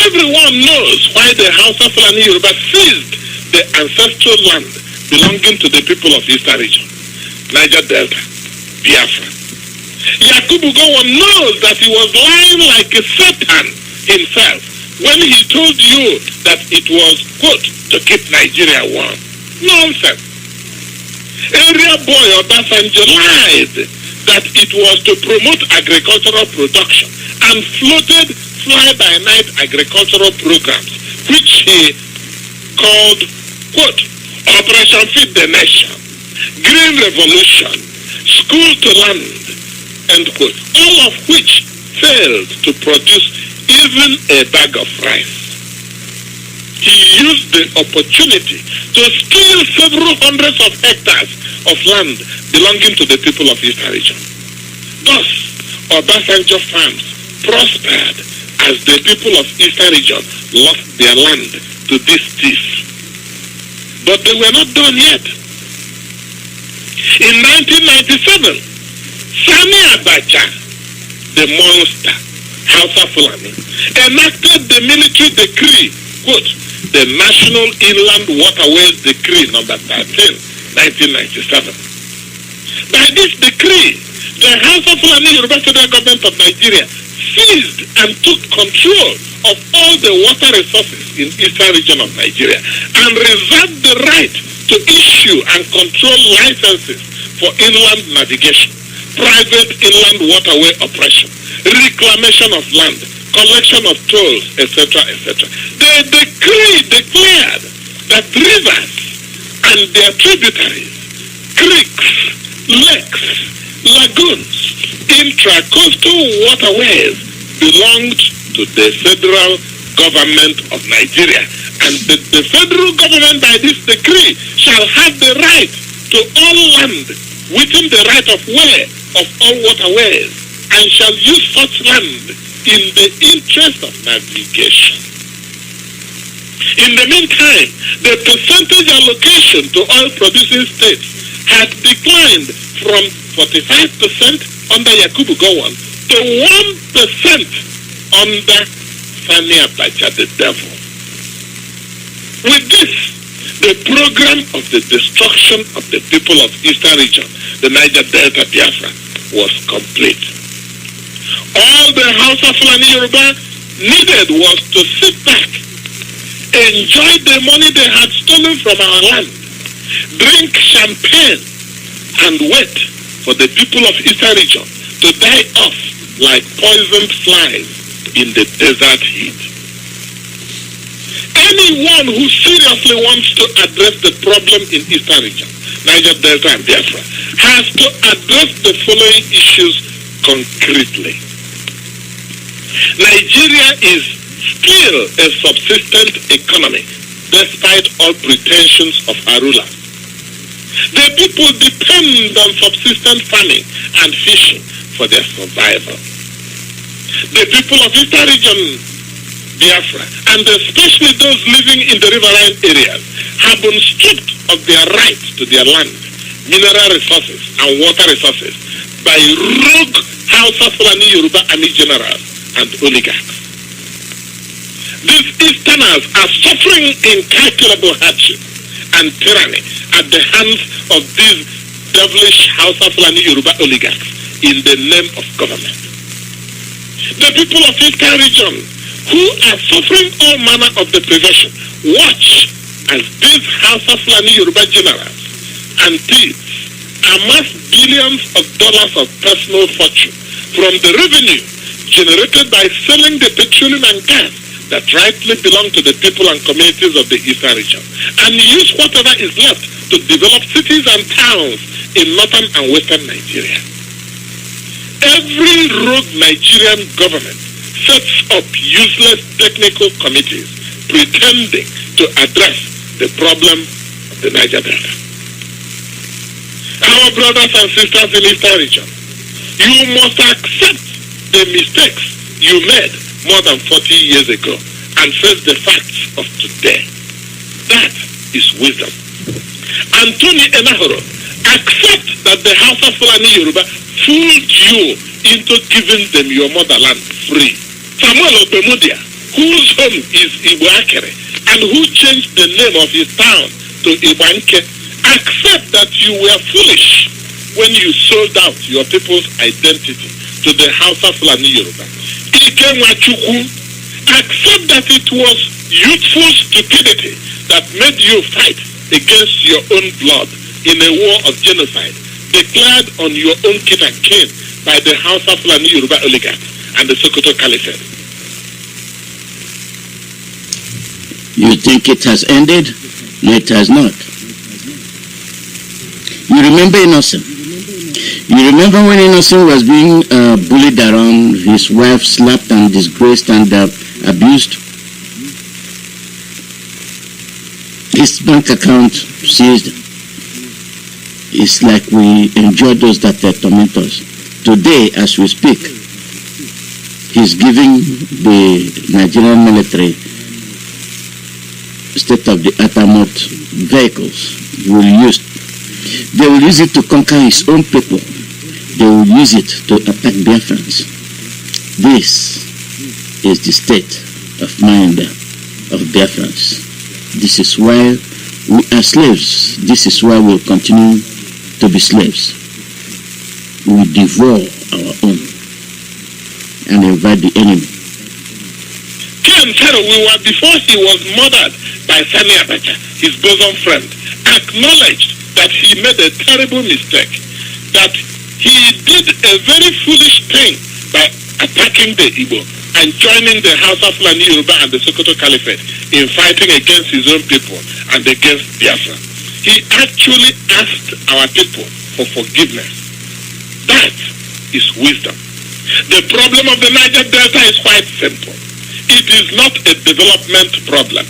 Everyone knows why the House of Fulani Yoruba seized the ancestral land belonging to the people of Eastern region, Niger Delta, Biafra. Yakubu Gowon knows that he was lying like a Satan himself when he told you that it was, quote, to keep Nigeria warm. Nonsense. Area boy Obasanjo lied that it was to promote agricultural production and floated fly-by-night agricultural programs, which he called, quote, Operation Feed the Nation, Green Revolution, School to Land, end quote, all of which failed to produce even a bag of rice. He used the opportunity to steal several hundreds of hectares of land belonging to the people of Eastern region. Thus, Obasanjo farms prospered as the people of Eastern region lost their land to this thief. But they were not done yet. In 1997, Sani Abacha, the monster, Hausa Fulani, enacted the military decree, quote, the National Inland Waterways Decree number 13, 1997. By this decree, the Hausa Fulani Yoruba Federal Government of Nigeria seized and took control of all the water resources in Eastern region of Nigeria and reserved the right to issue and control licenses for inland navigation, private inland waterway operation, reclamation of land, collection of tolls, etc., etc. The decree declared that rivers and their tributaries, creeks, lakes, lagoons, intracoastal waterways belonged to the federal government of Nigeria, and the federal government by this decree shall have the right to all land within the right of way of all waterways, and shall use such land in the interest of navigation. In the meantime, the percentage allocation to oil-producing states had declined from 45% under Yakubu Gowon to 1% under Sani Abacha, the devil. With this, the program of the destruction of the people of Eastern region, the Niger Delta Biafra, was complete. All the House of Fulani Yoruba needed was to sit back, enjoy the money they had stolen from our land, drink champagne, and wait for the people of Eastern region to die off like poisoned flies in the desert heat. Anyone who seriously wants to address the problem in Eastern region, Niger Delta and Biafra, has to address the following issues concretely. Nigeria is still a subsistent economy despite all pretensions of our rulers. The people depend on subsistent farming and fishing for their survival. The people of Eastern region, Biafra, and especially those living in the riverine areas, have been stripped of their rights to their land, mineral resources, and water resources by rogue Hausa Fulani Yoruba Army generals and oligarchs. These Easterners are suffering incalculable hardship and tyranny at the hands of these devilish Hausa Fulani Yoruba oligarchs in the name of government. The people of Eastern region who are suffering all manner of deprivation watch as these Hausa Fulani Yoruba generals and thieves amass billions of dollars of personal fortune from the revenue generated by selling the petroleum and gas that rightly belong to the people and communities of the Eastern region, and use whatever is left to develop cities and towns in northern and western Nigeria. Every rogue Nigerian government sets up useless technical committees pretending to address the problem of the Niger Delta. Our brothers and sisters in Eastern region, you must accept the mistakes you made more than 40 years ago and face the facts of today. That is wisdom. Anthony Enahoro, accept that the House of Fulani Yoruba fooled you into giving them your motherland free. Samuel Obemudia, whose home is IYKE, and who changed the name of his town to IYKE, accept that you were foolish when you sold out your people's identity to the Hausa Fulani Yoruba. Ike Nwachukwu, accept that it was youthful stupidity that made you fight against your own blood in a war of genocide declared on your own kin and kin by the Hausa Fulani Yoruba oligarchs and the Sokoto Caliphate. You think it has ended? No, it has not. You remember Innocent? You remember when Innocent was being bullied around, his wife slapped and disgraced and abused? His bank account seized. It's like we enjoy those that torment us. Today, as we speak, he's giving the Nigerian military state-of-the-art armored vehicles. They will use it to conquer his own people. They will use it to attack Biafrans. This is the state of mind of Biafrans. This is why we are slaves. This is why we'll continue to be slaves. We devour our own and invite the enemy. Ken Saro-Wiwa, before he was murdered by Sani Abacha, his bosom friend, acknowledged that he made a terrible mistake, that he did a very foolish thing by attacking the Igbo and joining the Hausa Fulani Yoruba and the Sokoto Caliphate in fighting against his own people and against Biafra. He actually asked our people for forgiveness. That is wisdom. The problem of the Niger Delta is quite simple. It is not a development problem.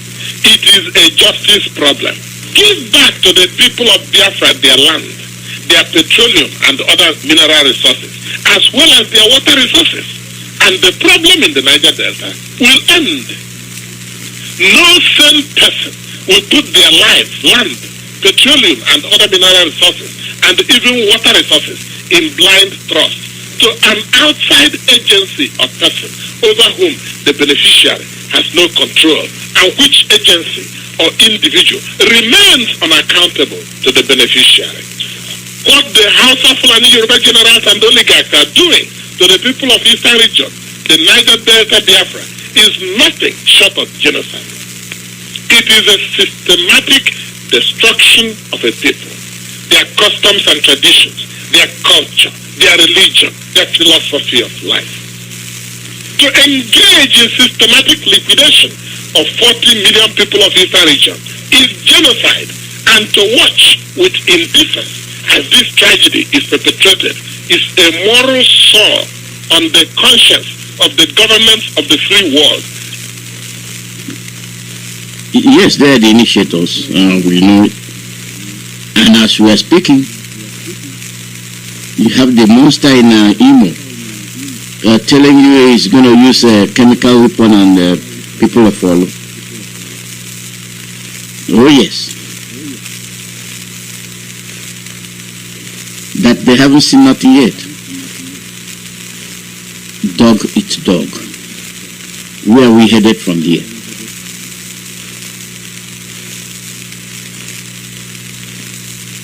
It is a justice problem. Give back to the people of Biafra their land, their petroleum and other mineral resources, as well as their water resources. And the problem in the Niger Delta will end. No sane person will put their lives, land, petroleum and other mineral resources, and even water resources in blind trust to an outside agency or person over whom the beneficiary has no control, and which agency or individual remains unaccountable to the beneficiary. What the Hausa Fulani Yoruba generals and oligarchs are doing to the people of Eastern region, the Niger Delta Biafra, is nothing short of genocide. It is a systematic destruction of a people, their customs and traditions, their culture, their religion, their philosophy of life. To engage in systematic liquidation of 40 million people of Eastern region is genocide, and to watch with indifference as this tragedy is perpetrated is a moral sore on the conscience of the governments of the free world. Yes, they are the initiators. We know it. And as we are speaking, you have the monster in Imo telling you he's going to use a chemical weapon and people will follow. Oh yes. That they haven't seen nothing yet. Dog eats dog. Where are we headed from here?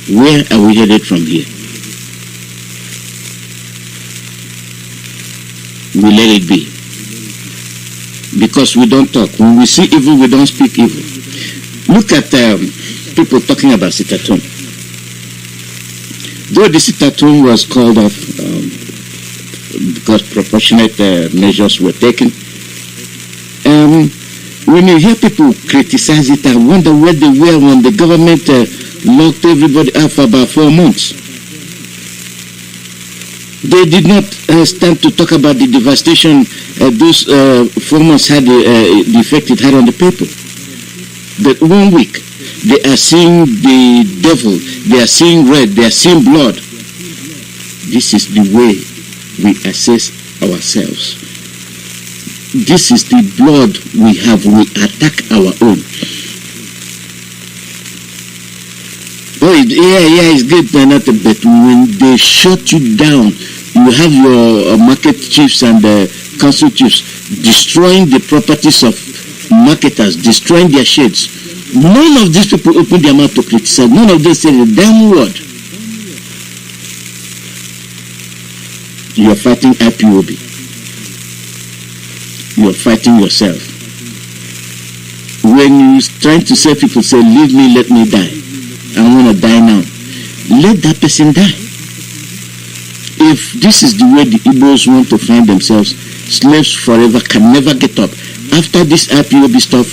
Where are we headed from here? We let it be. Because we don't talk. When we see evil, we don't speak evil. Look at people talking about sit-at-home. Though the sit-at-home was called off because proportionate measures were taken, when you hear people criticize it, I wonder where they were when the government locked everybody up for about 4 months. They did not stand to talk about the devastation those 4 months had, the effect it had on the people. But 1 week, they are seeing the devil, they are seeing red, they are seeing blood. This is the way we assess ourselves. This is the blood we have, we attack our own. Oh, yeah, it's good, but when they shut you down, you have your market chiefs and council chiefs, destroying the properties of marketers, destroying their sheds. None of these people opened their mouth to criticize. None of them said a damn word. You are fighting IPOB. You are fighting yourself. When you trying to say, people say, leave me, let me die. I want to die now. Let that person die. If this is the way the Igbos want to find themselves, slaves forever, can never get up. After this IPOB stuff,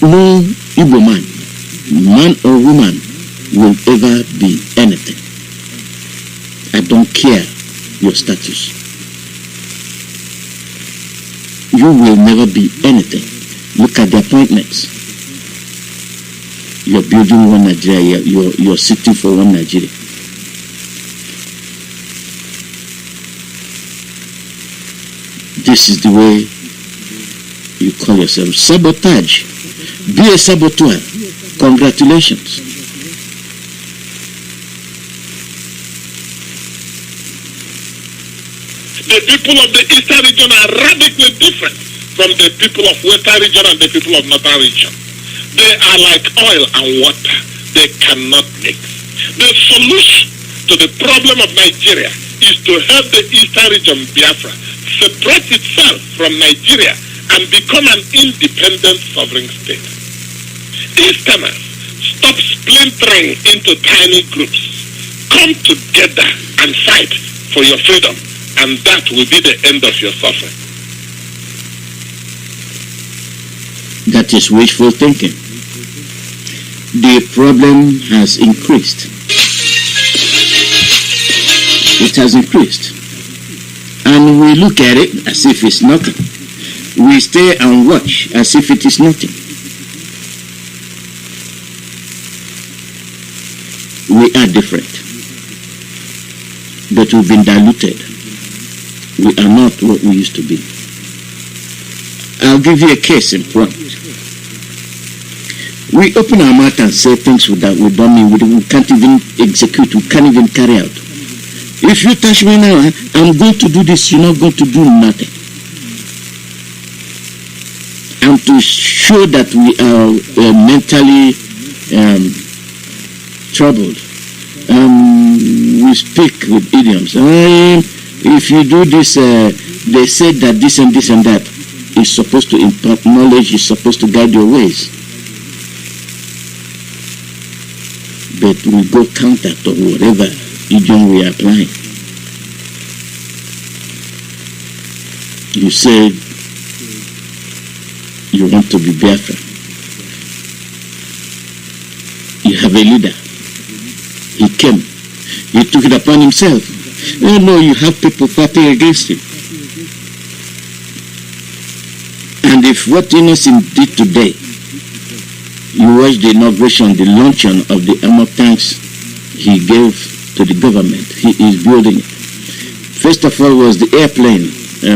no Igbo man or woman, will ever be anything. I don't care your status. You will never be anything. Look at the appointments. You're building one Nigeria. You're sitting for one Nigeria. This is the way you call yourself. Sabotage. Be a saboteur. Congratulations. The people of the eastern region are radically different from the people of western region and the people of northern region. They are like oil and water. They cannot mix. The solution to the problem of Nigeria is to help the eastern region, Biafra, separate itself from Nigeria and become an independent sovereign state. Easterners, stop splintering into tiny groups. Come together and fight for your freedom, and that will be the end of your suffering. That is wishful thinking. The problem has increased. It has increased. And we look at it as if it's nothing. We stay and watch as if it is nothing. We are different. But we've been diluted. We are not what we used to be. I'll give you a case in point. We open our mouth and say things that we don't mean, we can't even execute, we can't even carry out. If you touch me now, I'm going to do this, you're not going to do nothing. And to show that we are mentally troubled, we speak with idioms. If you do this, they said that this and this and that is supposed to impart knowledge, is supposed to guide your ways. But we go counter to whatever idiom we are applying. You said you want to be Biafra. You have a leader. He came. He took it upon himself. No, you have people fighting against him. And if what Innocent did today, you watch the inauguration, the luncheon of the armored tanks he gave to the government. He is building it. First of all was the airplane,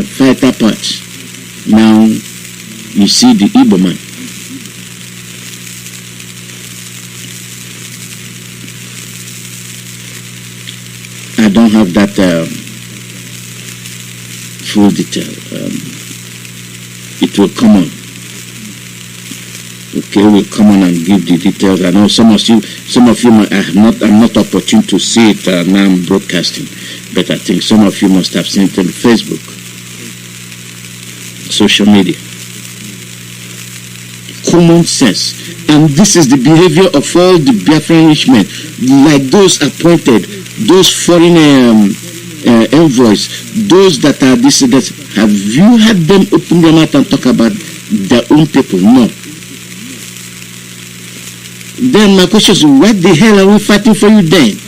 fighter parts. Now you see the Igbo man. I don't have that full detail. It will come on. Okay, we'll come on and give the details. I know some of you I'm not opportune to see it now I'm broadcasting, but I think some of you must have seen it on Facebook, social media. Common sense. And this is the behavior of all the Biafran rich men, like those appointed, those foreign envoys, those that are this and that. Have you had them open their mouth and talk about their own people? No. Then my question is, what the hell are we fighting for you then?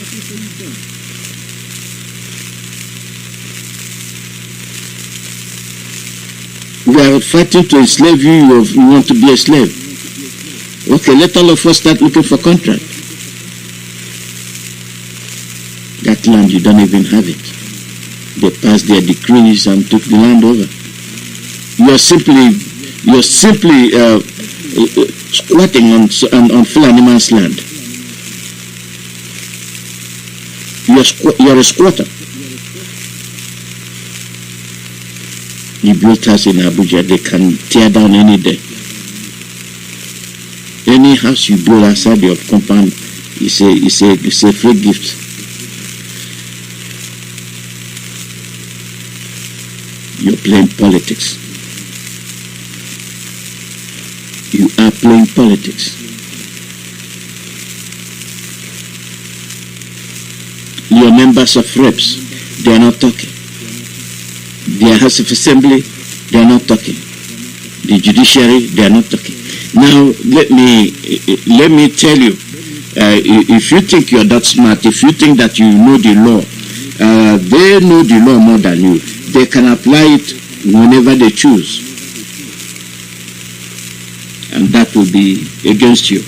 We are fighting to enslave you, you want to be a slave. Okay, let all of us start looking for contract. That land, you don't even have it. They passed their decrees and took the land over. You're simply squatting on Fulani man's land. You're a squatter. He built us in Abuja. They can tear down any day. Any house you build outside your compound is a free gift. You're playing politics. You are playing politics. Your members of reps, they are not talking. The House of Assembly, they are not talking. The judiciary, they are not talking. Now, let me tell you, if you think you're that smart, if you think that you know the law, they know the law more than you. They can apply it whenever they choose. And that will be against you.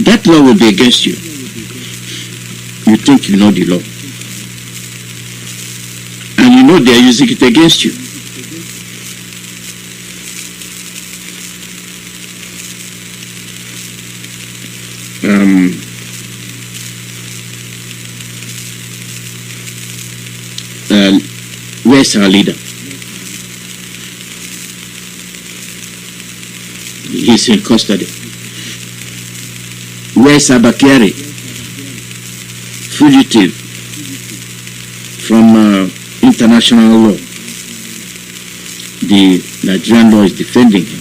That law will be against you. You think you know the law. And you know they are using it against you. Where's our leader? He's in custody. Where's Abakari? Fugitive from international law. The Nigerian law is defending him.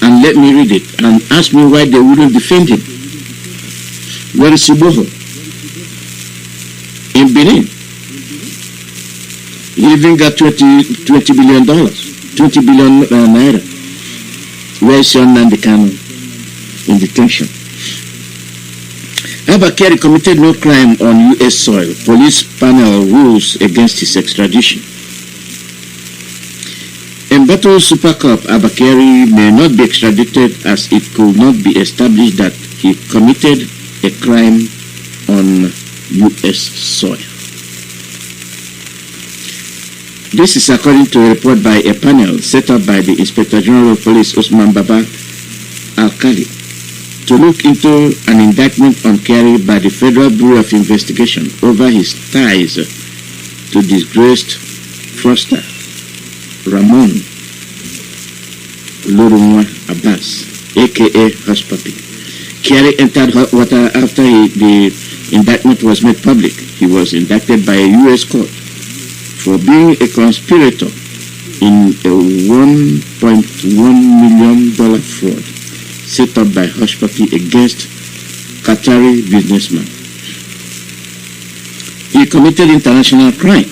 And let me read it and ask me why they wouldn't defend him. Where is Siboho? In Benin. He even got $20 billion. 20 billion naira. Where is Nnamdi Kanu? In detention. Abakari committed no crime on U.S. soil. Police panel rules against his extradition. In Battle Super Cup, Abakari may not be extradited as it could not be established that he committed a crime on U.S. soil. This is according to a report by a panel set up by the Inspector General of Police, Usman Baba Al-Khali, to look into an indictment on Kyari by the Federal Bureau of Investigation over his ties to disgraced fraudster Ramon Lorunwa Abbas, aka Hush Puppy. Kyari entered hot water after the indictment was made public. He was indicted by a U.S. court for being a conspirator in a $1.1 million fraud set up by Hush Puppy against Qatari businessman. He committed international crime.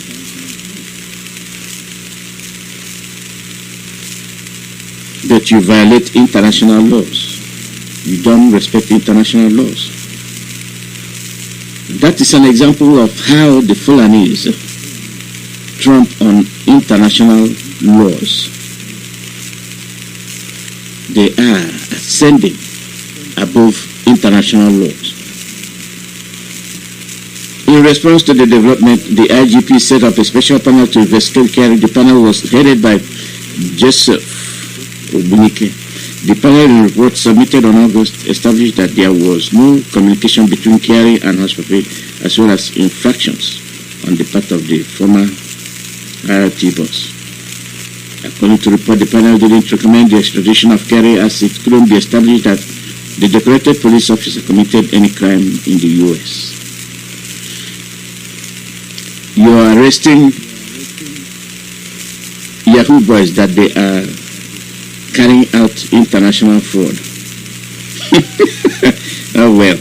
That you violate international laws. You don't respect international laws. That is an example of how the Fulanese trump on international laws. They are ascending above international laws. In response to the development, the IGP set up a special panel to investigate Kyari. The panel was headed by Joseph Obunike. The panel report submitted on August established that there was no communication between Kyari and Hush Puppy, as well as infractions on the part of the former RT boss. According to the report, the panel didn't recommend the extradition of Kyari as it couldn't be established that the decorated police officer committed any crime in the U.S. You are arresting Yahoo boys that they are carrying out international fraud. Oh well.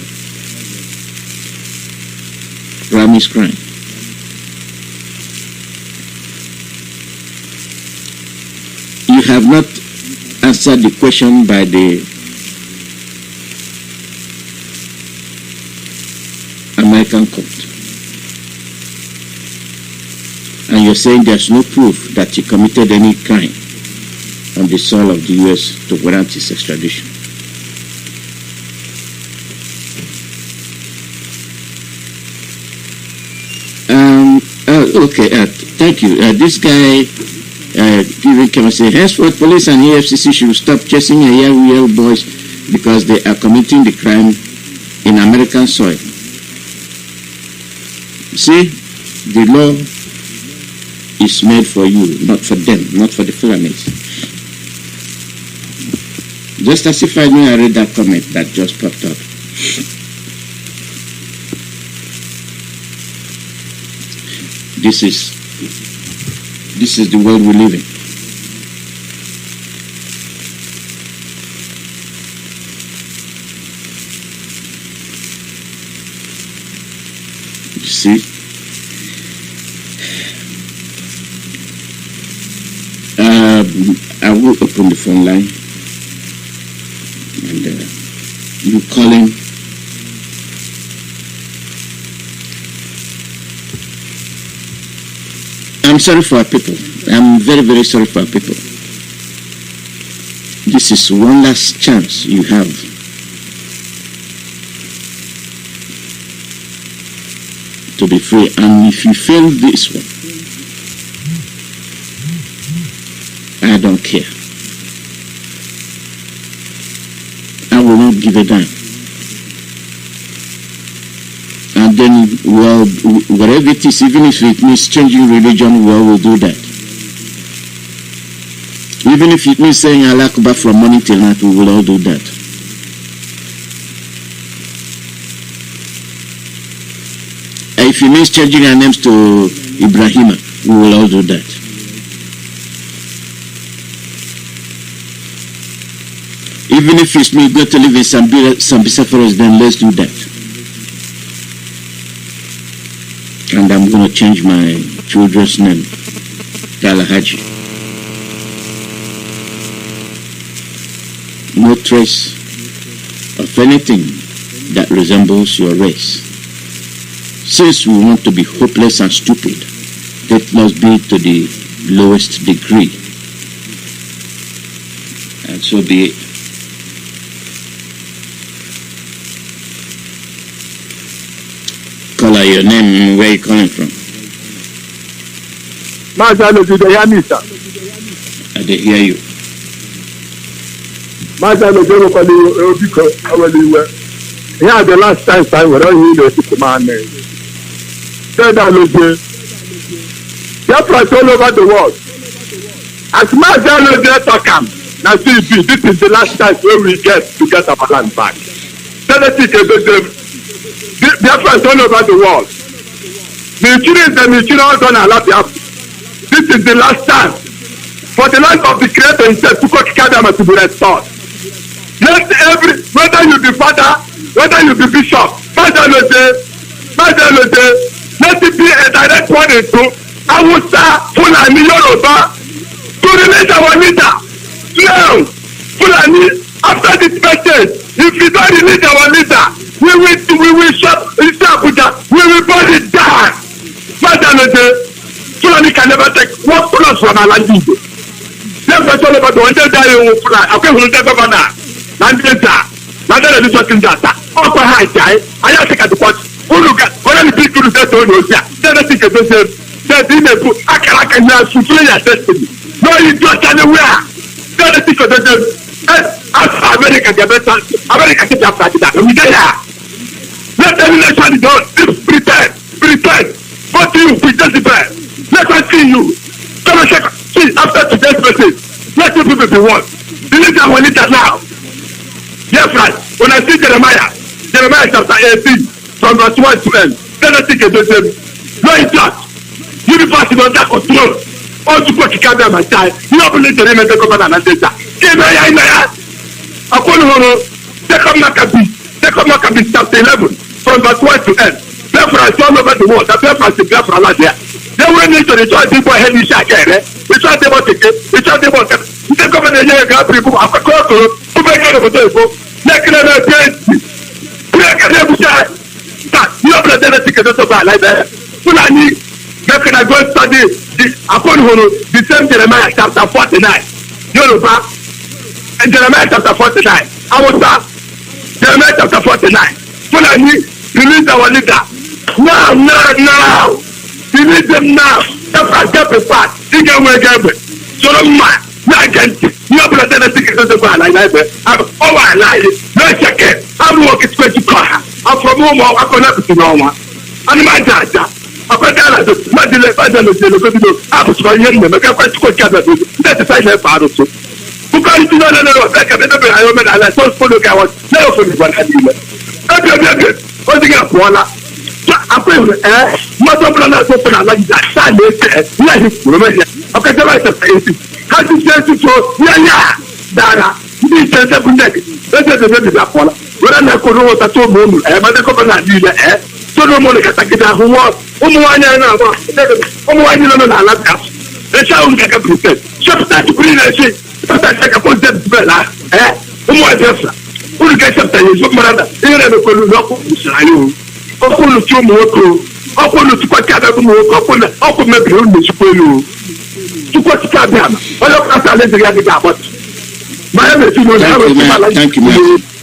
Crime is crime. You have not answered the question by the American court. And you're saying there's no proof that he committed any crime on the soil of the U.S. to warrant his extradition. Okay, thank you. This guy even came and say, henceforth, police and EFCC should stop chasing Yahoo boys because they are committing the crime in American soil. See, the law is made for you, not for them, not for the Fulanis. Just as if I knew I read that comment that just popped up. This is the world we live in. You see? I will open the phone line and you call in. I'm sorry for our people. I'm very, very sorry for our people. This is one last chance you have to be free. And if you fail this one, I don't care. I will not give a damn. And then, well, whatever it is, even if it means changing religion, well, we'll do that. Even if it means saying Allah Akbar from morning till night, we will all do that. And if it means changing our names to Ibrahima, we will all do that. Even if it's me going to live in Sambisa Forest, then let's do that. And I'm going to change my children's name to Alahaji. No trace of anything that resembles your race. Since we want to be hopeless and stupid, that must be to the lowest degree. And so be it. Caller, your name, where are you calling from? Mazalo, do they hear me, sir? I did hear you. Mazalo, they were calling you because here the last time we don't hear the man name. Say that, Biafra is all over the world. As Mazalo, they talk him. Now, see, this is the last time where we get to get our land back. Biafra is all over the world. The children all done a lot. This is the last time for the land of the Creator himself to Kadama to be restored. Let whether you be father, whether you be bishop, let it be a direct warning to Awusa, Fulani, Yoruba, to release our leader. Now, Fulani, after this message, if you don't release our leader, we will shut Abuja, we will burn it down. Fulani can never take one plus from our land. Never told about the one day you will fly. Okay, we'll never go now. Nandeta, Nandeta is talking data. Upper high guy, I have to get the pot. Who look at what any people that don't know yet. Then I think it's that didn't put I can now to play your destiny. No, you just anywhere. Then I think it's America, America, we there. Let every nation do pretend. What do you pretend to be? Let us see you. Come and check. See, after today's message, let the people be one. Delete that one leader now. Yes, right. When I see Jeremiah chapter 18, from verse 1 to end, then I think it's the no, it's not. University under control. All to put Chicago my child. You don't believe the name of the governor and data. Take up Maccabi chapter 11 from verse 1 to end. Biafra is all over the world. The Biafra is Biafra land here. They went into the church people head in Shakere. We tried to take it. We tried to take it. We take over the year God people. I'm a call to who make it over there. Make it a place. Make it a bushai. You have the ticket to buy like that. Fulani, make it a go study upon the same Jeremiah chapter 49. Yoruba and Jeremiah chapter 49. I was that. Jeremiah chapter 49. Fulani, release our leader. Now. We need them now. That's a part. You can work every. So the man, I can see. You have to take it to the bar like that. I'm I like it. No check it. I'm working to car. I'm from home. I'm connected to no one. And my dad. I'm a dad. I'm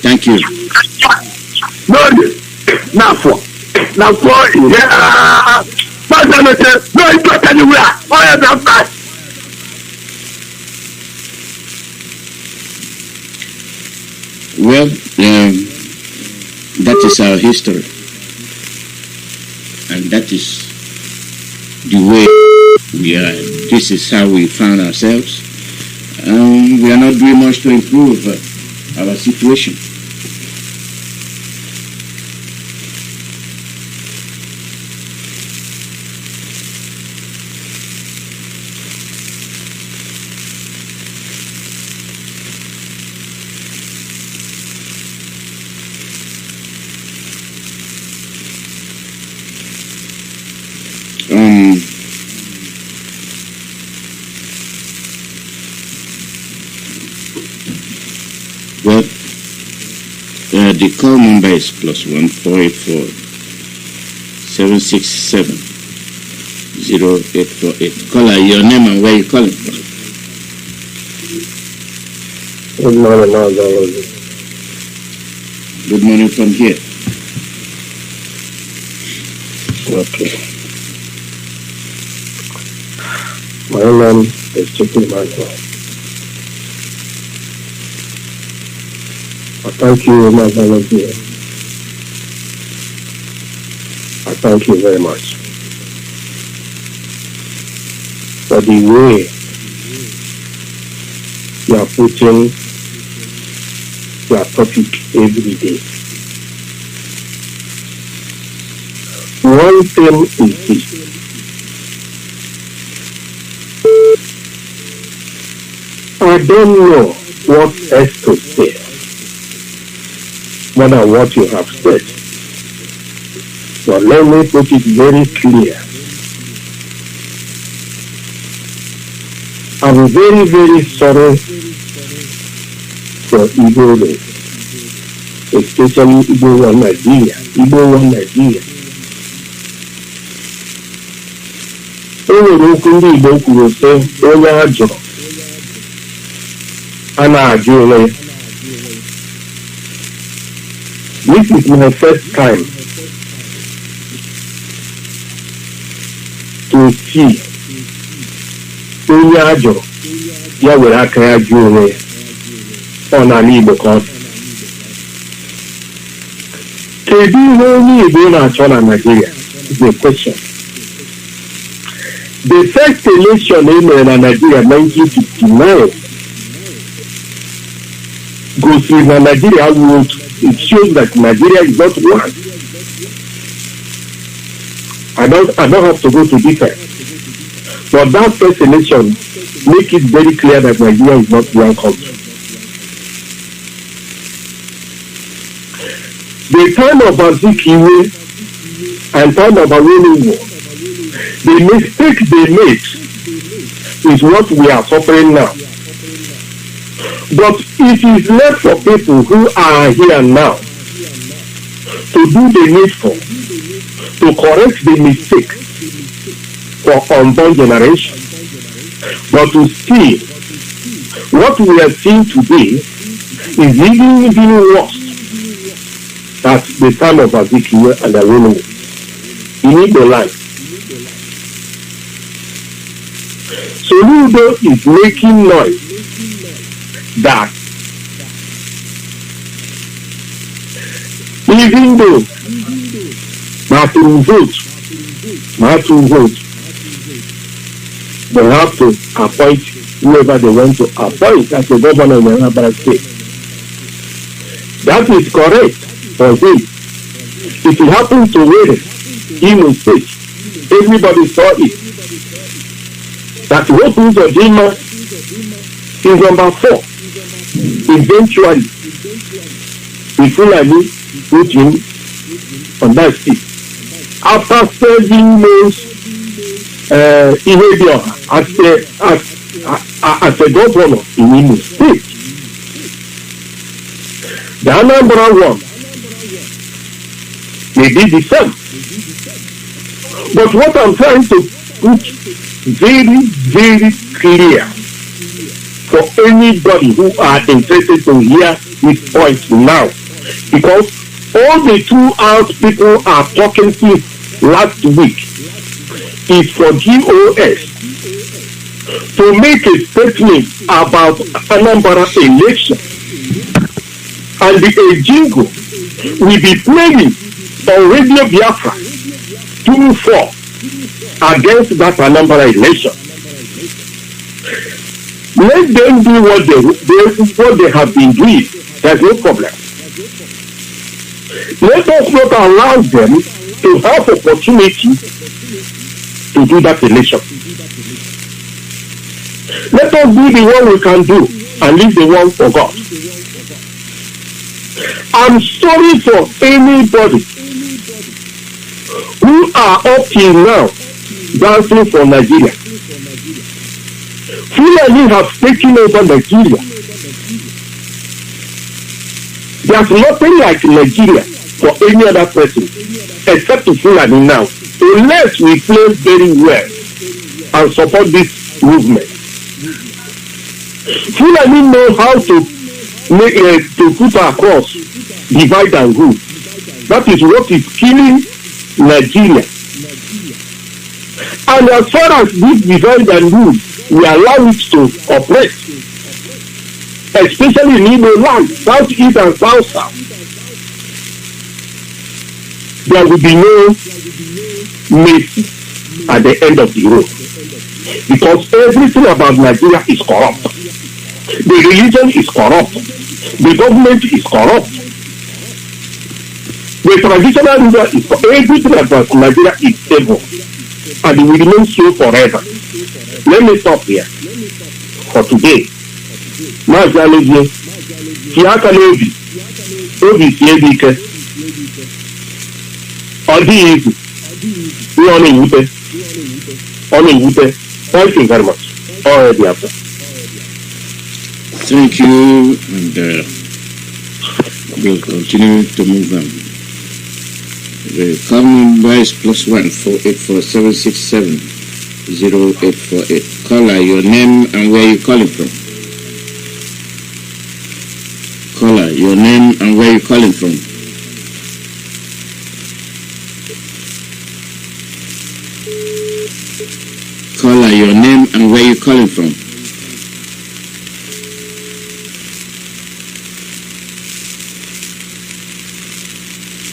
Thank you. Now for yeah. No, it's not anywhere. I am that. Well, that is our history, and that is the way we are. This is how we found ourselves. We are not doing much to improve our situation. Well, the call number is +1 484 767 0848. Caller, your name and where you calling from? Good morning, Mazi. Good morning from here. Okay. My name is Chicken Michael. I thank you, Mazi. I thank you very much for the way you are putting your topic every day. One thing is this. I don't know what else to say more than what you have said. But let me put it very clear. I'm very, very sorry for Igbo race, especially Igbo One Nigeria. Igbo One Nigeria. Onye okwu ndị Igbo kwuru sị onye ajọ a na-ajụ onwe ya. This is my first time to see onye ajọ ya were aka ya jụọ onwe ya. Ọ n'ala Igbo ka ọ dị. Kedu ihe onye Igbo na-achọ na Nigeria? Is the question. The first election in Nigeria 1959 goes with Nigeria vote. It shows that Nigeria is not one. I don't have to go to detail. But that first election make it very clear that Nigeria is not one country. The time of Mazi IYKE and time of Awolowo, the mistake they made is what we are suffering now. But it is left for people who are here now to do the needful, to correct the mistake for unborn generation. But to see what we are seeing today is even worse than the time of Mazi IYKE and Awolowo. You need the line. Soludo is making noise that even though Martin vote, they have to appoint whoever they want to appoint as a governor in another state. That is correct for him. If it happened to Wele, Imo State, everybody saw it. That what was Odima is number 4. Eventually, the Fulani put him on that seat. After 7 months, behavior as a governor in Imo State. The Anambra one may be the same. But what I'm trying to put very, very clear for anybody who are interested to hear this point now, because all the 2 hours people are talking since last week is for GOS to make a statement about Anambra election, and the jingle will be playing on Radio Biafra 2-4 against that Anambra election. Let them do what they have been doing. There's no problem. Let us not allow them to have opportunity to do that election. Let us do the one we can do and leave the one for God. I'm sorry for anybody who are up till now dancing for Nigeria. Fulani have taken over Nigeria. There's nothing like Nigeria for any other person except Fulani now, unless we play very well and support this movement. Fulani know how to put across divide and rule. That is what is killing Nigeria. And as far as this divide and rule, we allow it to operate, especially in Igbo land, southeast and south. There will be no mercy at the end of the road, because everything about Nigeria is corrupt. The religion is corrupt. The government is corrupt. The traditional ruler is corrupt. Everything about Nigeria is evil, and it will remain so forever. Let me stop here for today. Mazi Nnamdi Kanu, Obi Siebike, Odi Izu, Thank you very much. Already after. Thank you, and we'll continue to move on. The call number is +1 484 0848. Caller, your name and where you calling from. Caller, your name and where you calling from. Caller, your name and where you calling from.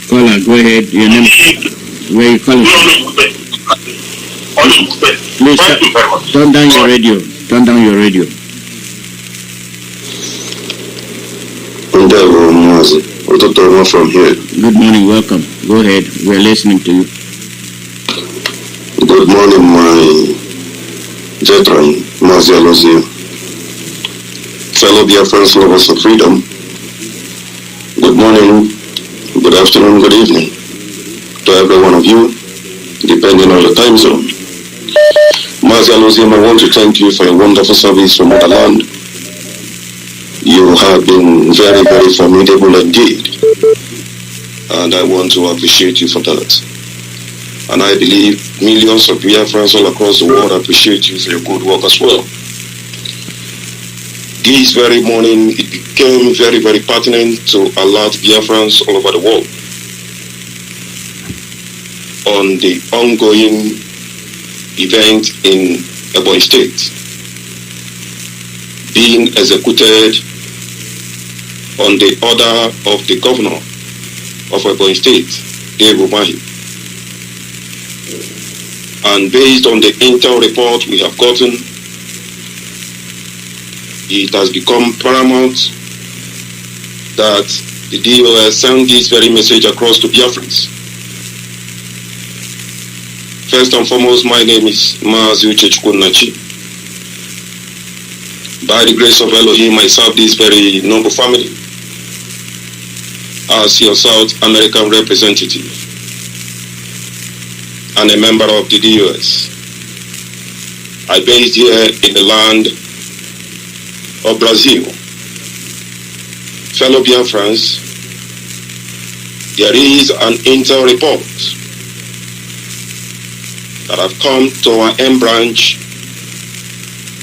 Caller, go ahead. Your name, where you calling from. Please turn down your radio. Turn down your radio. From here. Good morning. Welcome. Go ahead. We're listening to you. Good morning, my Jetran, Mazi Nnamdi, fellow Biafrans, lovers of freedom. Good morning, good afternoon, good evening to every one of you, depending on your time zone. Mazi Nnamdi, I want to thank you for your wonderful service for motherland. You have been very, very formidable indeed, and I want to appreciate you for that. And I believe millions of Biafrans all across the world appreciate you for your good work as well. This very morning, it became very, very pertinent to alert Biafrans all over the world on the ongoing event in Ebonyi State. being executed on the order of the governor of Ebonyi State, Dave Umahi. And based on the intel report we have gotten, it has become paramount that the DOS send this very message across to Biafrans. First and foremost, my name is Mazi IYKE. By the grace of Elohim, I serve this very noble family as your South American representative and a member of the DOS. I based here in the land of Brazil. Fellow Biafrans, there is an intel report that have come to our M branch,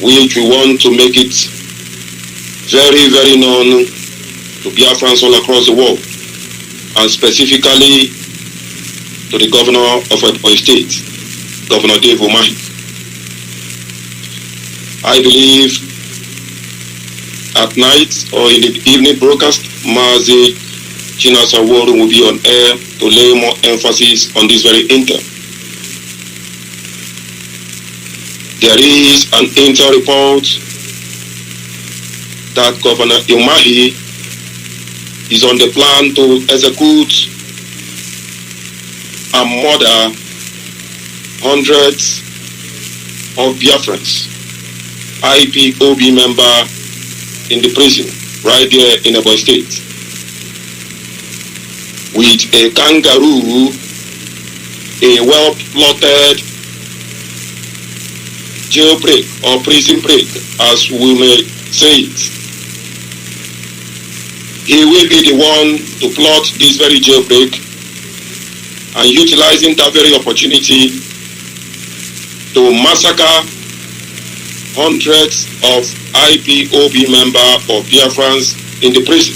which we want to make it very, very known to Biafrans all across the world, and specifically to the governor of Ebonyi State, Governor Dave Umahi. I believe at night or in the evening broadcast, Mazi Nnamdi will be on air to lay more emphasis on this very intel. There is an intel report that Governor Umahi is on the plan to execute and murder hundreds of Biafrans, IPOB member in the prison right there in Ebonyi State, with a kangaroo, a well-plotted jailbreak or prison break, as we may say it. He will be the one to plot this very jailbreak, and utilizing that very opportunity to massacre hundreds of IPOB members of Biafrans in the prison.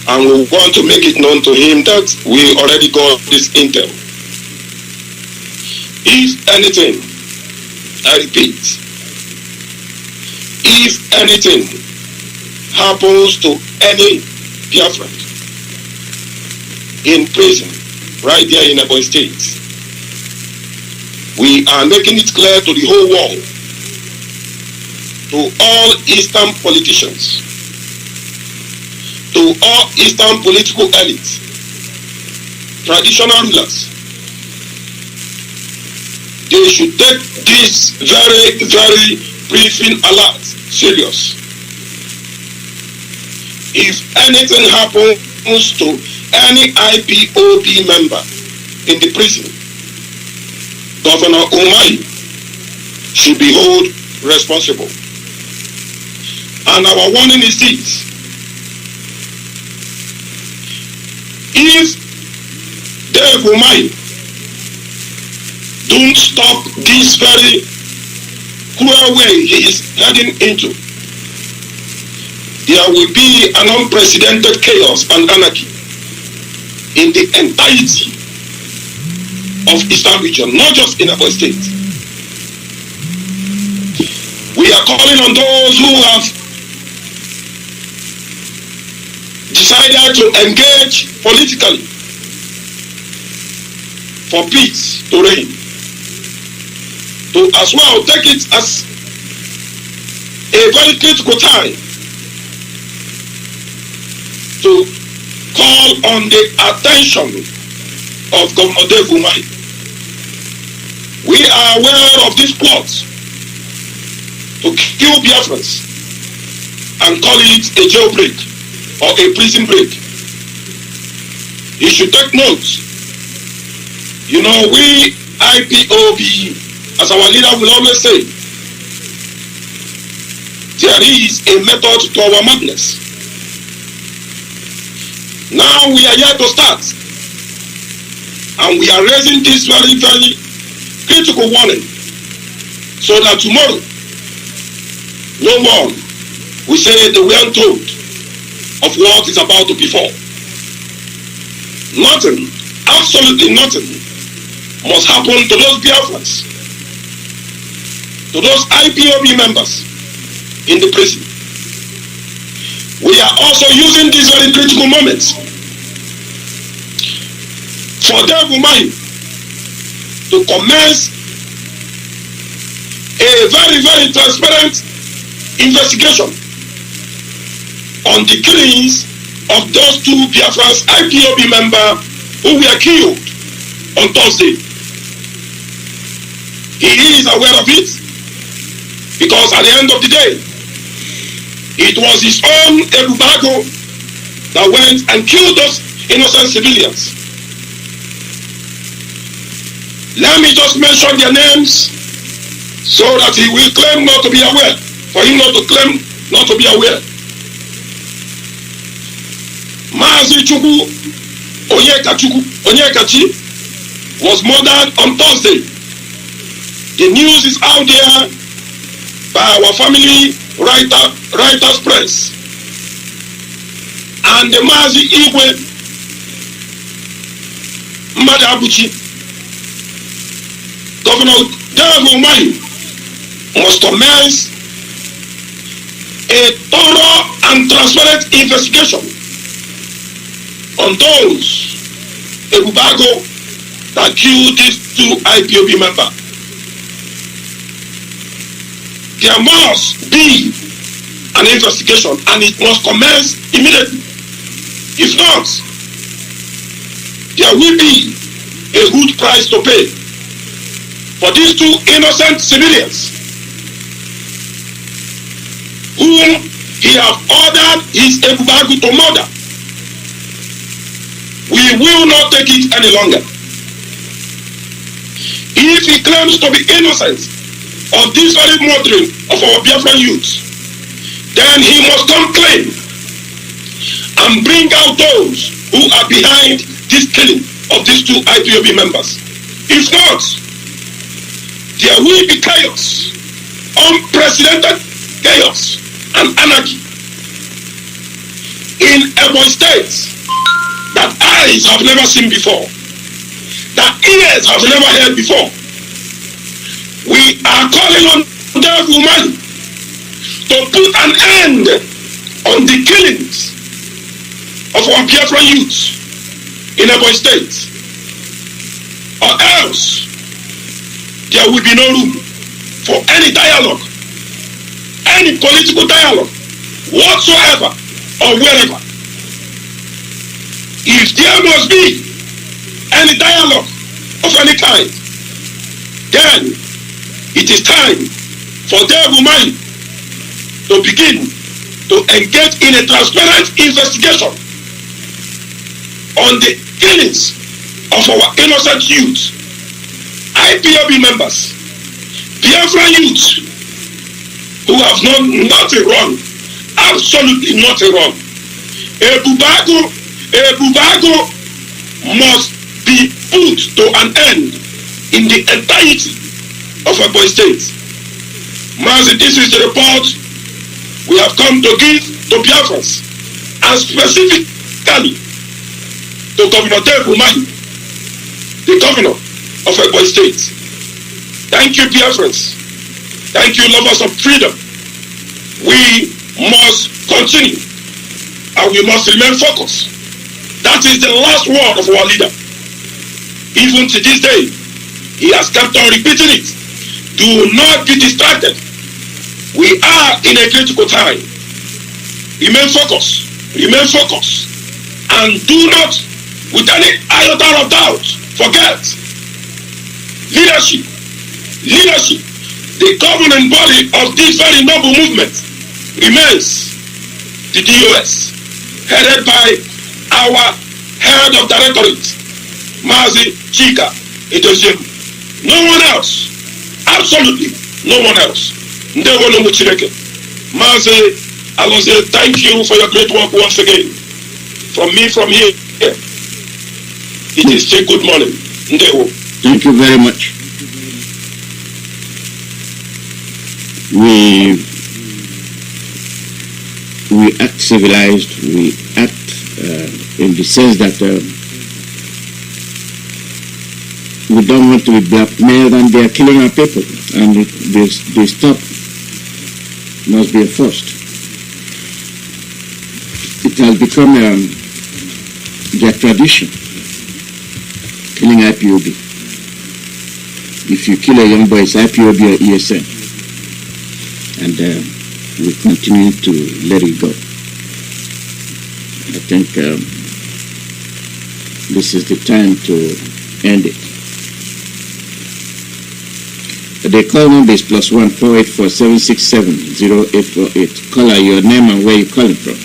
And we want to make it known to him that we already got this intel. If anything, I repeat, if anything happens to any Biafran in prison right there in Ebonyi State, we are making it clear to the whole world, to all Eastern politicians, to all Eastern political elites, traditional rulers, they should take this very, very briefing alert serious. If anything happens to any IPOB member in the prison, Governor Umahi should be held responsible. And our warning is this: if Dave Umahi don't stop this very cruel way he is heading into, there will be an unprecedented chaos and anarchy in the entirety of Eastern region, not just in Ebonyi State. We are calling on those who have decided to engage politically for peace to reign, to as well take it as a very critical time to call on the attention of Governor Dave Umahi. We are aware of this plot to kill Biafrans and call it a jailbreak or a prison break. He should take note. You know, we IPOB, as our leader will always say, there is a method to our madness. Now we are here to start, and we are raising this very, very critical warning, so that tomorrow no one will say they weren't told of what is about to befall. Nothing, absolutely nothing, must happen to those Biafrans, to those IPOB members in the prison. We are also using these very critical moments for Dave Umahi to commence a very, very transparent investigation on the killings of those two Biafran's IPOB members who were killed on Thursday. He is aware of it because at the end of the day, it was his own Ebubago that went and killed those innocent civilians. Let me just mention their names so that he will claim not to be aware, for him not to claim not to be aware. Mazi Onyekachi was murdered on Thursday. The news is out there by our family writers press. And the Mazi Nnamdi Governor Dave Umahi must commence a thorough and transparent investigation on those Ebubago that killed these two IPOB members. There must be an investigation and it must commence immediately. If not, there will be a huge price to pay for these two innocent civilians whom he has ordered his Ebubago to murder. We will not take it any longer. If he claims to be innocent of this very murdering of our Biafran youth, then he must come clean and bring out those who are behind this killing of these two IPOB members. If not, there will be chaos, unprecedented chaos and anarchy in Ebonyi State that eyes have never seen before, that ears have never heard before. We are calling on Dave Umahi to put an end on the killings of our Biafran youth in Ebonyi State, or else there will be no room for any dialogue, any political dialogue whatsoever or wherever. If there must be any dialogue of any kind, then it is time for Dave Umahi to begin to engage in a transparent investigation on the killings of our innocent youth, IPOB members, Biafran youth who have done nothing wrong, absolutely nothing wrong. Ebubago must be put to an end in the entirety of Ebonyi State. Mazi, this is the report we have come to give to Biafrans, and specifically to Governor Dave Umahi, the governor of Ebonyi State. Thank you, Biafrans. Thank you, lovers of freedom. We must continue and we must remain focused. That is the last word of our leader. Even to this day, he has kept on repeating it. Do not be distracted. We are in a critical time. Remain focused. Remain focused. And do not, with any iota of doubt, forget leadership. Leadership. The governing body of this very noble movement remains the DOS, headed by our head of directorate, Mazi IYKE. No one else. Absolutely no one else. Mazi, I will say thank you for your great work once again. From me, from here, it is still good morning. Thank you very much. We act civilized. We act in the sense that we don't want to be blackmailed, and they are killing our people, and they stop. must be enforced. It has become their tradition, killing IPOB. If you kill a young boy, it's IPOB or ESN. And we continue to let it go. I think this is the time to end it. The call number is +1 484 767 0848. Caller, your name and where you calling from.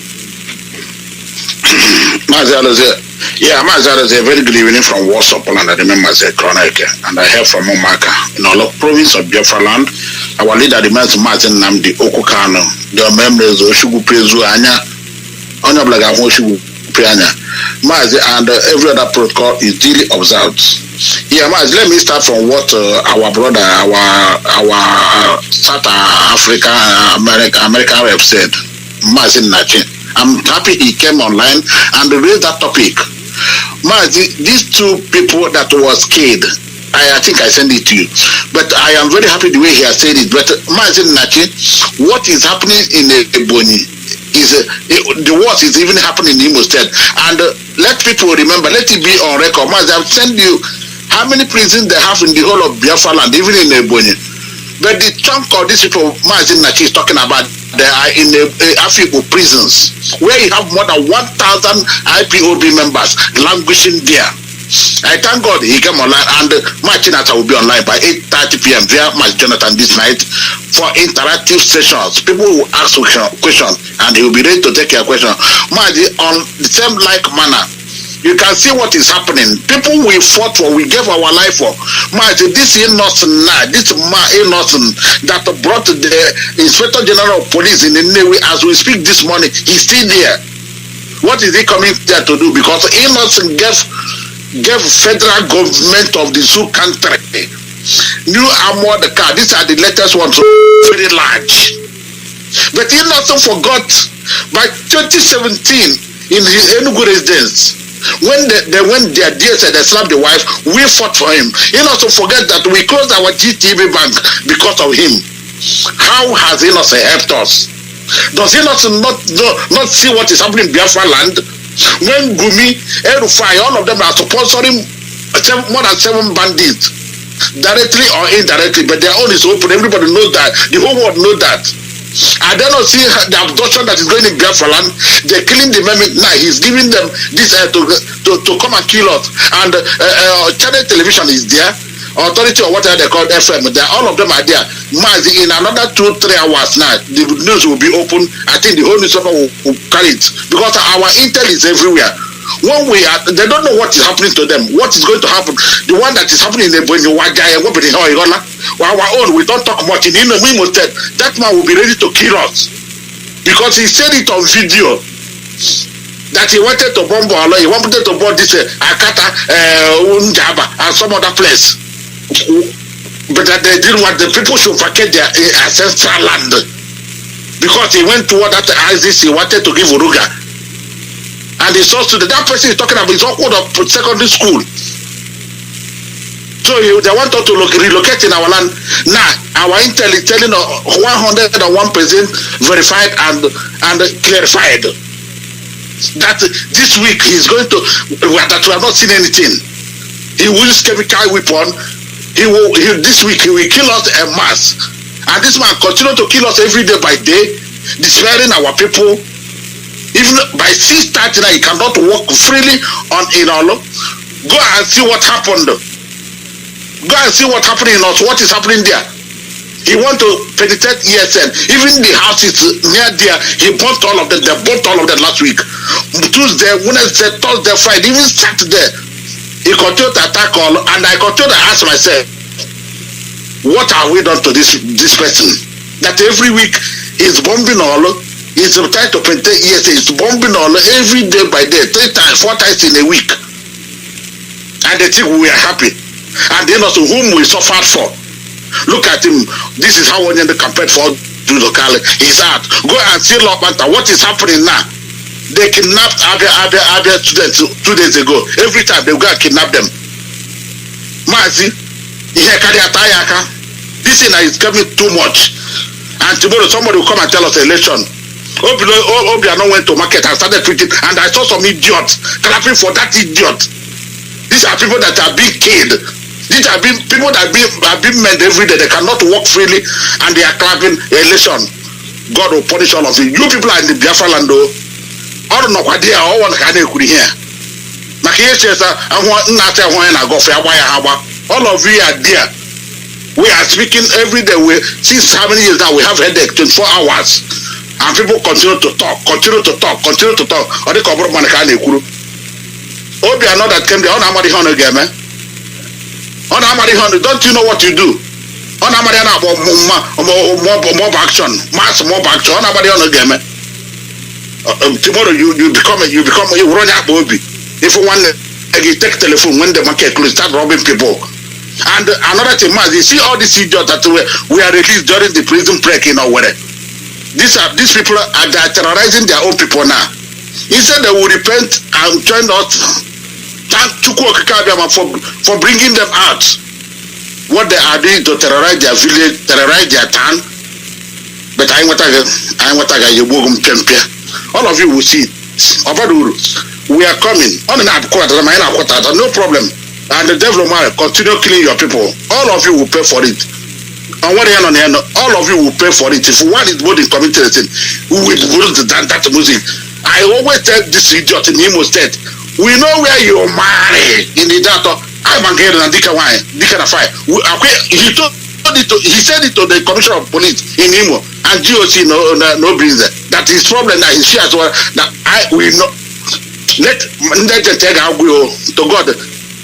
Mazi Nnamdi, very good evening from Warsaw, Poland. I remember Mazi IYKE, and I hear from Omaka. In our province of Biafra land, our leader remains Mazi Nnamdi Kanu. Their members of Shugu Prezu Anya, Onablaga Shugu Pianya. Mazi and every other protocol is duly observed. Yeah, Mazi, let me start from what our brother, our South Africa, American rep said, Mazi Nnamdi. I'm happy he came online and raised that topic. Mazi, these two people that was killed, I think I sent it to you. But I am very happy the way he has said it. But Mazi Nnamdi, what is happening in Ebonyi is the worst is even happening in Imo State. And let people remember, let it be on record. Mazi, I've sent you how many prisons they have in the whole of Biafra land, even in Ebonyi. But the chunk of these people Mazi Nnamdi is talking about, they are in the Afibo prisons, where you have more than 1,000 IPOB members languishing there. I thank God he came online, and Machinata will be online by 8:30 p.m. via Mazi Jonathan this night for interactive sessions. People will ask questions, and he will be ready to take your question. Mazi, on the same like manner, you can see what is happening. People we fought for, we gave our life for. Mazi, this innocent now, this innocent that brought the Inspector General of Police in the Navy, as we speak this morning, he's still there. What is he coming there to do? Because innocent gave federal government of the Sioux country new armored car. These are the latest ones, so very large. But innocent forgot by 2017 in his Enugu residence. When they went there, they said they slapped the wife, we fought for him. He also forget that we closed our GTB bank because of him. How has Innocent helped us? Does Innocent not see what is happening in Biafra land? When Gumi, Erufai, all of them are sponsoring more than 7 bandits, directly or indirectly, but their own is open. Everybody knows that. The whole world knows that. I don't see the abduction that is going in Biafra land. They're killing the men now. He's giving them this to come and kill us. And channel television is there. Authority or whatever they call FM. All of them are there. Mazi, in another 2-3 hours now, the news will be open. I think the whole newspaper will carry it. Because our intel is everywhere. When we are, they don't know what is happening to them. What is going to happen? The one that is happening in the our own, we don't talk much. In Imo State, that man will be ready to kill us. Because he said it on video. That he wanted to bomb Allah, he wanted to bomb this Akata, Unjaba, and some other place. But that they didn't want the people should vacate their ancestral land. Because he went toward that ISIS, he wanted to give Uruga. And he saw to that person is talking about his own of secondary school. So they want us to relocate in our land. Now, our intel is telling us 101% verified and clarified. That this week he's going to, that we have not seen anything. He will use chemical weapon. This week he will kill us en masse. And this man continue to kill us every day by day, despairing our people. Even by 6:30 now, he cannot walk freely in Olo. Go and see what happened. Go and see what happened in us. What is happening there? He want to penetrate ESN. Even the houses near there, he burnt all of them. They burnt all of them last week. Tuesday, Wednesday, Thursday, Friday, even Saturday. He continued to attack all, and I continue to ask myself, what have we done to this person? That every week he's bombing all. He's trying to penetrate ESN. He's bombing all every day by day, 3 times, 4 times in a week. And they think we are happy. And then also whom we suffered for. Look at him. This is how one end compared for local. He's out. Go and see Lopanta. What is happening now? They kidnapped Abia students 2 days ago. Every time they go and kidnap them. Mazi, this thing is coming too much. And tomorrow somebody will come and tell us election. Obiano went to market and started tweeting, and I saw some idiots clapping for that idiot. These are people that are being killed. These are people that are being made every day. They cannot walk freely, and they are clapping election. God will punish all of you. You people are in the Biafra land, though. I don't know what they are. All one can hear. All of you are there. We are speaking every day. Since how many years now? We have headache 24 hours. And people continue to talk. Or the corporate man can hear. Obi are not that came there. Don't you know what you do? Mob action. Mass mob action. Tomorrow you become run up Obi. If you take telephone when the market close, start robbing people. And another thing, you see all these idiots that we are released during the prison break in our way. These people are terrorizing their own people now. Instead they will repent and join us. Thank Chukwuokikabiama for bringing them out. What they are doing to terrorize their village, terrorize their town. But all of you will see it. We are coming. No problem. And the devil will continue killing your people. All of you will pay for it. And what all of you will pay for it. If one is both in committing a thing, who will do that music? I always tell this idiot in Imo State, we know where you marry in the data. I'm a girl and Dika Fire. He said it to the commissioner of police in Imo, and GOC no brings that. That is problem that he shares well. That I will not let the tag out to God.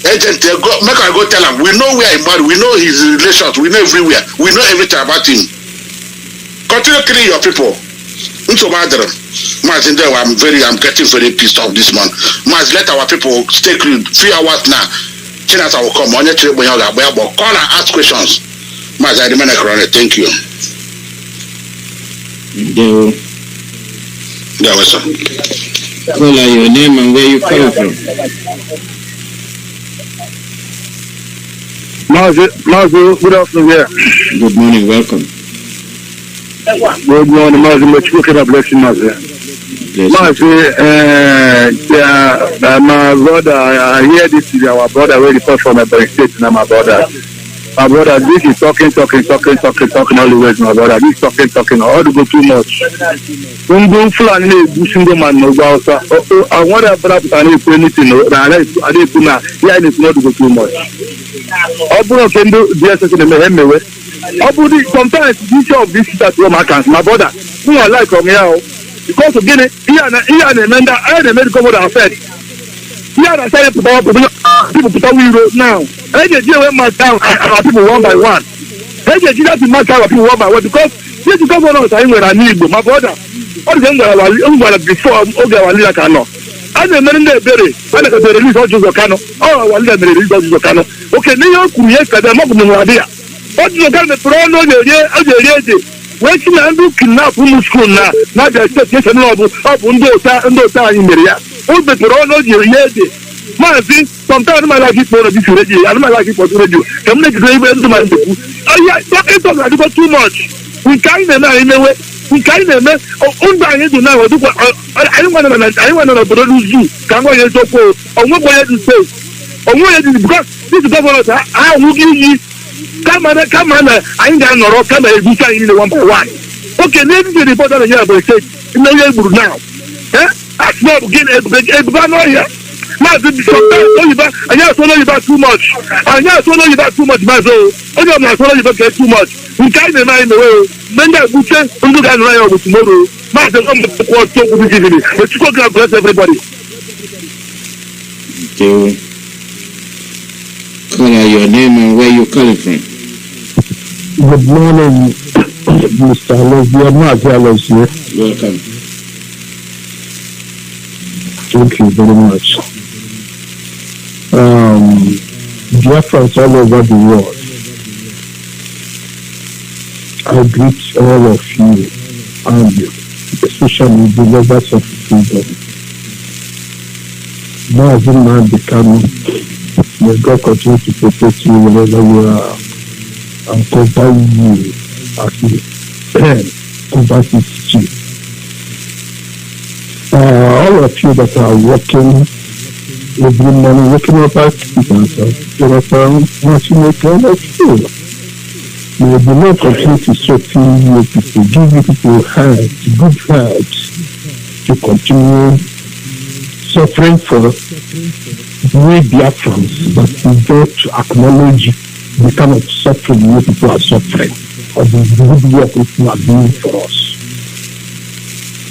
Agent, make I go tell him. We know where he married. We know his relations. We know everywhere. We know everything about him. Continue killing your people. I'm getting very pissed off this month. Must let our people stay clean. 3 hours now. Chinas will come on. Call and ask questions. Must I remain a thank you. Yeah, sir. Call your name and where you come from. Mazi, good afternoon. Yeah. Good morning, welcome. Good morning, Mazi. Much bless you, Mazi. Mazi, my brother, I hear this is our brother where he comes from, Ebonyi State, now my brother. My brother, this is talking all the way, my brother. This is talking, all to go too much. Single man, no doubt. I want to put up anything, I didn't put now. Yeah, it's not to go too much. Sometimes this of this that my brother, who I like from here, because again, here and Amanda, I had a medical board affect. Here I started people put away now. I just deal with my town our people one by one. I just do that in my town people one by one because this is one of the time when I need my brother. All the things before Oga Kano. I never bury. When I can release all Joe Kano. Oh, I will never release all Joe Kano. Okay, now you create the Mokum idea. What you can throw on the when she and kidnap school now the station of Undo in Maria. All the Toronto, you Mazi, sometimes I like it for this radio. I don't like it for the radio. Can make it into my book. Oh, yeah, talking about too much. We can't in a way. We can't now. I don't want to produce you. Can go to go. I'm not going to say. Because this government, I will give you. Come on. I ain't got no rock. Come on, you can't in the 1 by 1. Okay, let's do the report on the year by state. In the year now. That's not again a here. I just told you about too much. I just told you about too much, Mazo. I just told you about too much. We can't deny the way. Then that we can do that right over tomorrow. Mazo, I'm going to talk with you. But you can't bless everybody. Okay. Call out your name and where you're calling from. Good morning, Mr. Alozie. Welcome. Thank you very much. Biafrans all over the world, I greet all of you and especially the lovers of freedom. Mazi Nnamdi Kanu, may God continue to protect you wherever you are and cover you as pen over his cheek. All of you that are working every morning, waking up at Jonathan, watching it all of you. May the Lord continue to strengthen you people, give you people hearts, good hearts, to continue suffering for we Biafrans, but we got to acknowledge the kind of suffering you people are suffering, or the good work people are doing for us.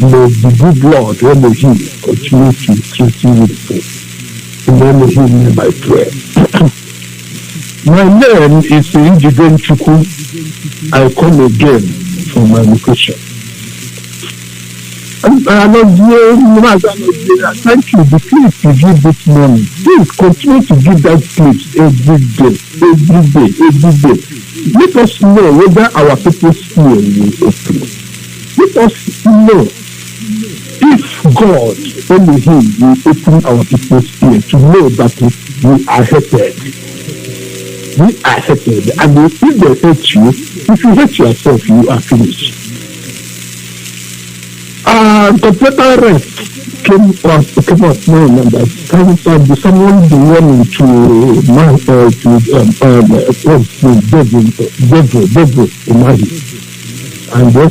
May the good Lord, Elohim, continue to strengthen you people. In Elohim name I pray. My name is Njigen Chukwu. I come again for my location. And thank you, the clips you give this morning. Please continue to give that clips every day. Let us know whether our people's ear will open. Let us know if God, only Him, will open our people's ear to know that we are hated. We are hated, and if they hate you, if you hate yourself, you are finished. Computer rest came out now, and that someone belonging to devil Mazi. And my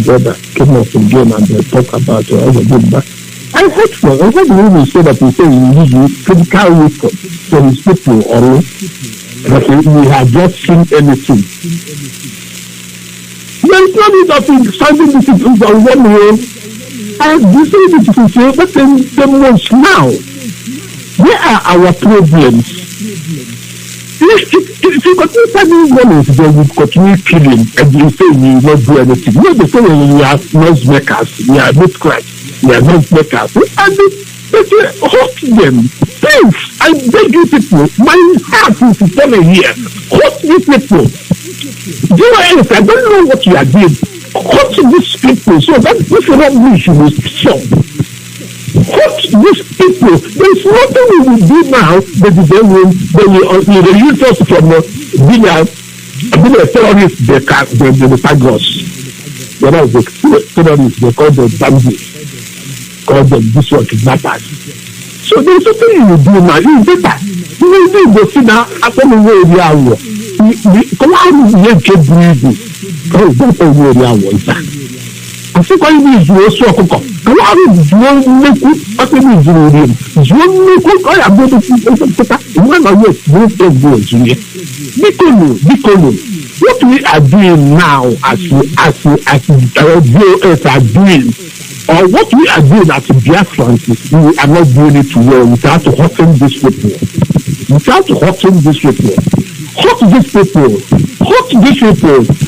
brother came up again and they talk about all the good back. I heard the woman say that we say we use physical weapon for his people only, but we have just seen anything. There is no need of standing the citizens on one way and using the citizens, but then ones now. Where are our problems? If you continue telling women they will continue killing and you say we will not do anything. No, they say we are noise makers, we are not Christ, we are noise makers. And they say, host them. Please, I beg you people, my heart is telling here. Host these people. Do you know anything? I don't know what you are doing. Host these people so that this rubbish will stop. Host these people. There is nothing we will do now that they will release us from being a terrorist. They tag us. When I was the terrorists, they call them bandits, call them this one kidnappers. So there is something you will do now. You better. You will do the thing now after the way we are. Come on, you get breathing. Oh, that's the way we are. I think I need to also come. Come on, you make it. What do you do? You make it. I am going to put one of your most of those here. Because what we are doing now, as DOS are doing, or what we are doing as Biafrans, we are not doing it well without hurting these people. Hurt these people.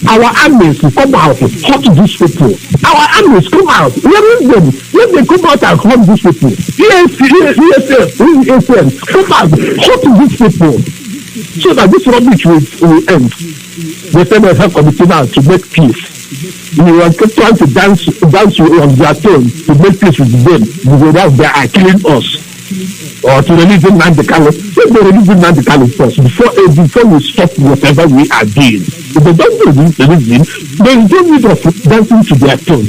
Our armies come out, hurt these people. Our armies come out, let them come out and hurt these people. ESN, come out, hurt these people. So that this rubbish will end. They say they have committee now to make peace. We were trying to dance on their tone to make peace with them because they are killing us. Or to release Nnamdi Kanu. Let them release Nnamdi Kanu first before we stop whatever we are doing. If they don't release him, there is no need of dancing to their tone.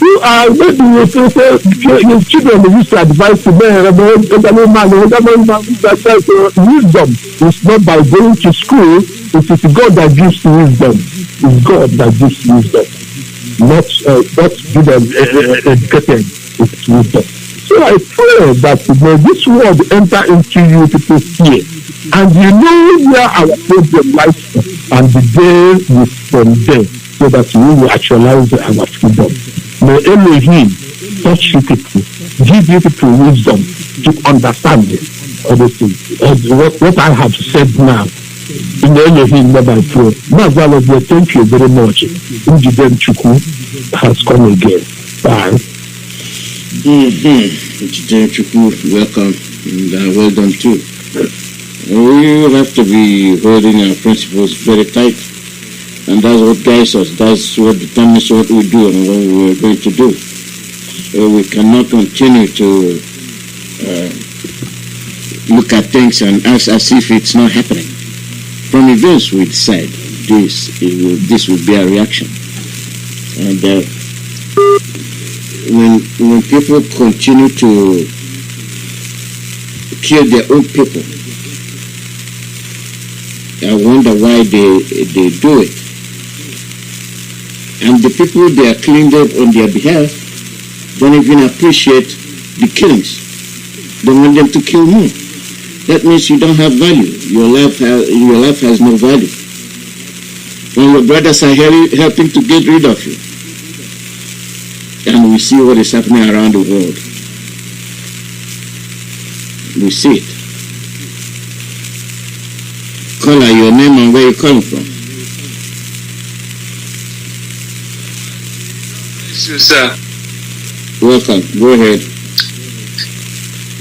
You are maybe your children used to advise to them wisdom is not by going to school, it is God that gives wisdom. It's God that gives wisdom. Not give them educated, it's wisdom. So I pray that this word enter into you people's ear, and you know where our problem lies, and the day is from there, so that we will actualize our freedom. May Elohim touch you people, give you people wisdom to understand all these things. What I have said now, in Elohim never pray. Mazi, thank you very much. Njigen Chukwu has come again. Bye. Welcome and well done too. We have to be holding our principles very tight, and that's what guides us. That's what determines what we do and what we're going to do. We cannot continue to look at things and act as if it's not happening. From events we decide. this will be a reaction. And when people continue to kill their own people, I wonder why they do it. And the people they are killing them on their behalf don't even appreciate the killings. They want them to kill more. That means you don't have value. Your life has no value. When your brothers are helping to get rid of you, and we see what is happening around the world. We see it. Caller, your name and where you calling from? Yes, sir. Welcome. Go ahead.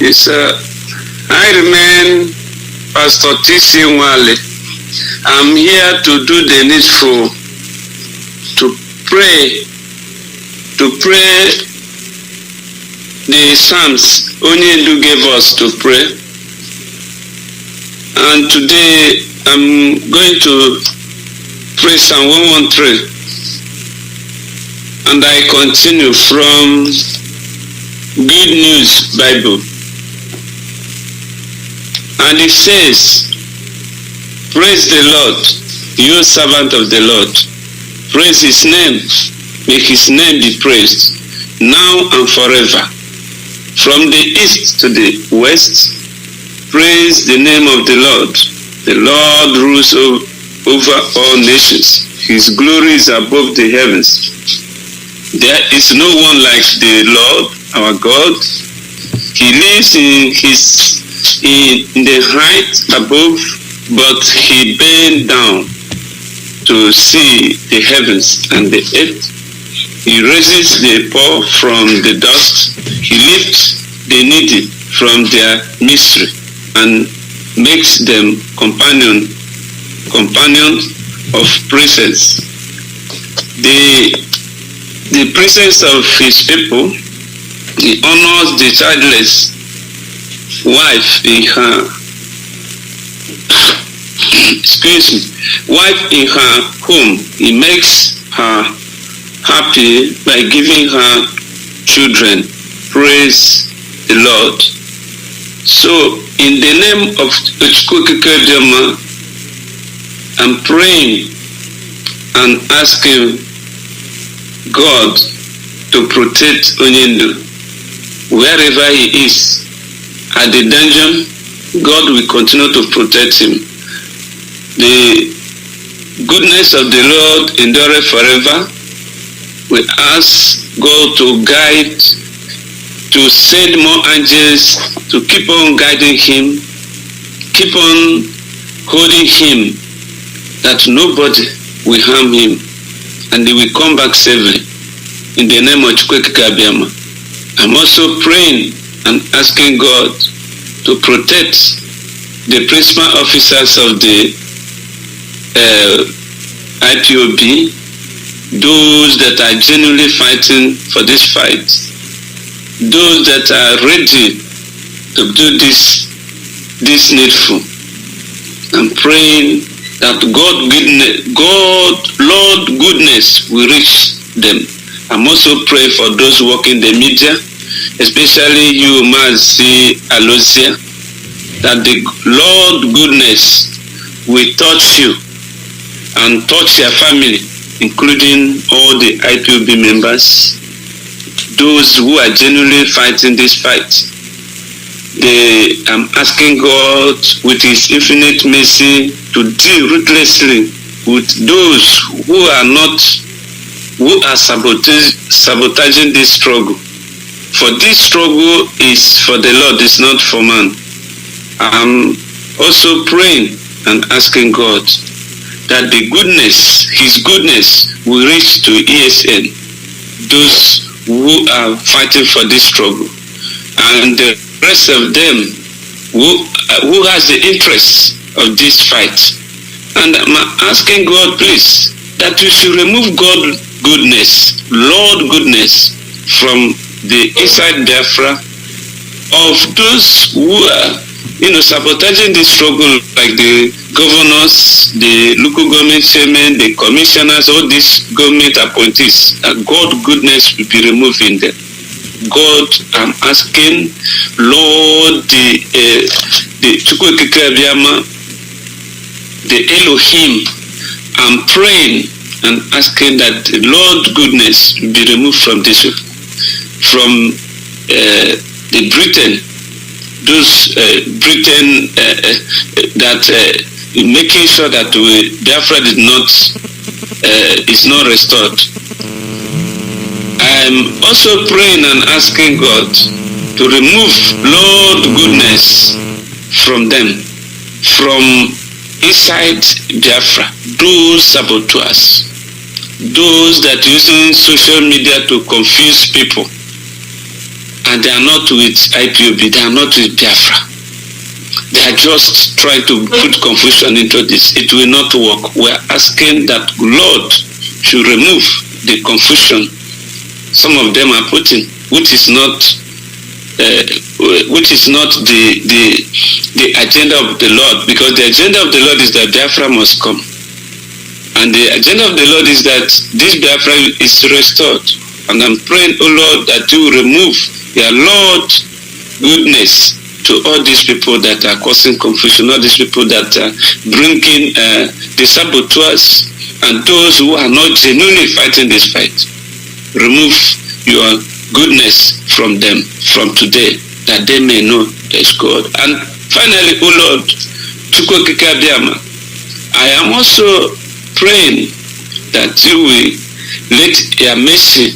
Yes, sir. I remain Pastor T.C. Nwale. I'm here to do the needful, to pray the Psalms Onyendu gave us to pray. And today I'm going to pray Psalm 113. And I continue from Good News Bible. And it says, praise the Lord, you servant of the Lord. Praise his name. May his name be praised, now and forever. From the east to the west, praise the name of the Lord. The Lord rules over all nations. His glory is above the heavens. There is no one like the Lord, our God. He lives in the height above, but he bent down to see the heavens and the earth. He raises the poor from the dust. He lifts the needy from their misery and makes them companions of princes. The presence of his people, he honors the childless wife in her wife in her home. He makes her happy by giving her children. Praise the Lord. So in the name of Uchukukikedioma, I'm praying and asking God to protect Onyendu wherever he is. At the dungeon, God will continue to protect him. The goodness of the Lord endureth forever. We ask God to guide, to send more angels to keep on guiding him, keep on holding him, that nobody will harm him, and he will come back safely. In the name of Chukwuka. I'm also praying and asking God to protect the principal officers of the IPOB, those that are genuinely fighting for this fight, those that are ready to do this needful. I'm praying that Lord goodness will reach them. I'm also praying for those working the media, especially you, Mazi Alosia, that the Lord goodness will touch you and touch your family, including all the IPOB members, those who are genuinely fighting this fight. I'm asking God with his infinite mercy to deal ruthlessly with those who are sabotaging this struggle. For this struggle is for the Lord, it's not for man. I'm also praying and asking God that his goodness will reach to ESN, those who are fighting for this struggle, and the rest of them who has the interest of this fight. And I'm asking God, please, that we should remove Lord goodness, from the inside Biafra of those who are sabotaging this struggle, like the governors, the local government chairmen, the commissioners, all these government appointees, God goodness will be removed in them. God, I'm asking, Lord, the Chukwuekike Abiyama, the Elohim, I'm praying and asking that the Lord goodness will be removed from this, from the Britain, those Britain that making sure that Biafra is not restored. I'm also praying and asking God to remove Lord goodness from them, from inside Biafra, those saboteurs, those that using social media to confuse people, and they are not with IPOB, they are not with Biafra. They are just trying to put confusion into this. It will not work. We are asking that Lord should remove the confusion some of them are putting, which is not the agenda of the Lord, because the agenda of the Lord is that Biafra must come, and the agenda of the Lord is that this Biafra is restored. And I'm praying, oh Lord, that you remove your Lord goodness to all these people that are causing confusion, all these people that are bringing the saboteurs and those who are not genuinely fighting this fight. Remove your goodness from them from today, that they may know there's God. And finally, oh Lord, Chukwuekike Abiyama, I am also praying that you will let your mercy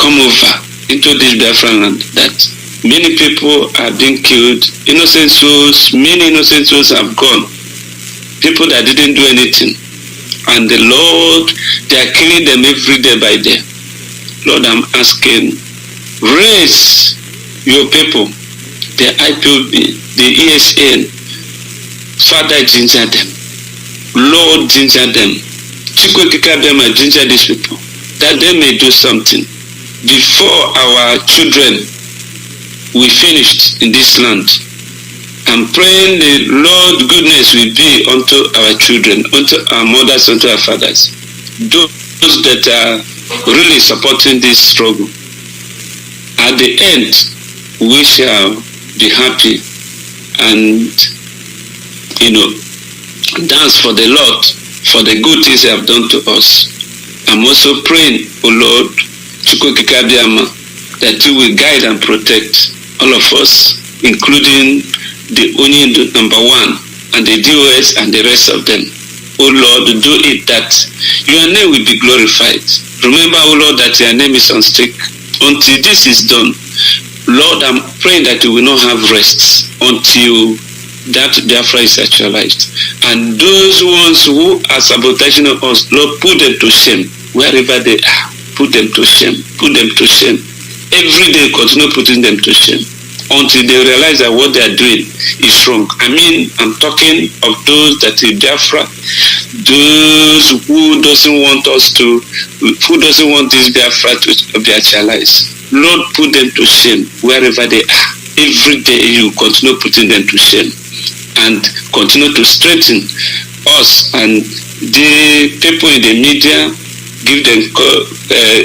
come over into this Biafran land, that many people are being killed, innocent souls, many innocent souls have gone, people that didn't do anything, and the Lord, they are killing them every day by day. Lord, I'm asking, raise your people, the IPOB, the ESN, Father, ginger them. Lord, ginger them. Chukwuekike Abiyama, ginger these people, that they may do something before our children will finished in this land. I'm praying the Lord goodness will be unto our children, unto our mothers, unto our fathers, those that are really supporting this struggle. At the end, we shall be happy and, dance for the Lord, for the good things they have done to us. I'm also praying, O Lord, Chukwuekike Abiyama, that you will guide and protect all of us, including the Onyendu #1 and the DOS and the rest of them. O Lord, do it that your name will be glorified. Remember, O Lord, that your name is on stake. Until this is done, Lord, I'm praying that you will not have rest until that Biafra is actualized. And those ones who are sabotaging us, Lord, put them to shame wherever they are. Put them to shame. Put them to shame. Every day, continue putting them to shame until they realize that what they are doing is wrong. I mean, I'm talking of those that in Biafra, those who doesn't want this Biafra to be actualized. Lord, put them to shame wherever they are. Every day you continue putting them to shame and continue to strengthen us and the people in the media. Give them,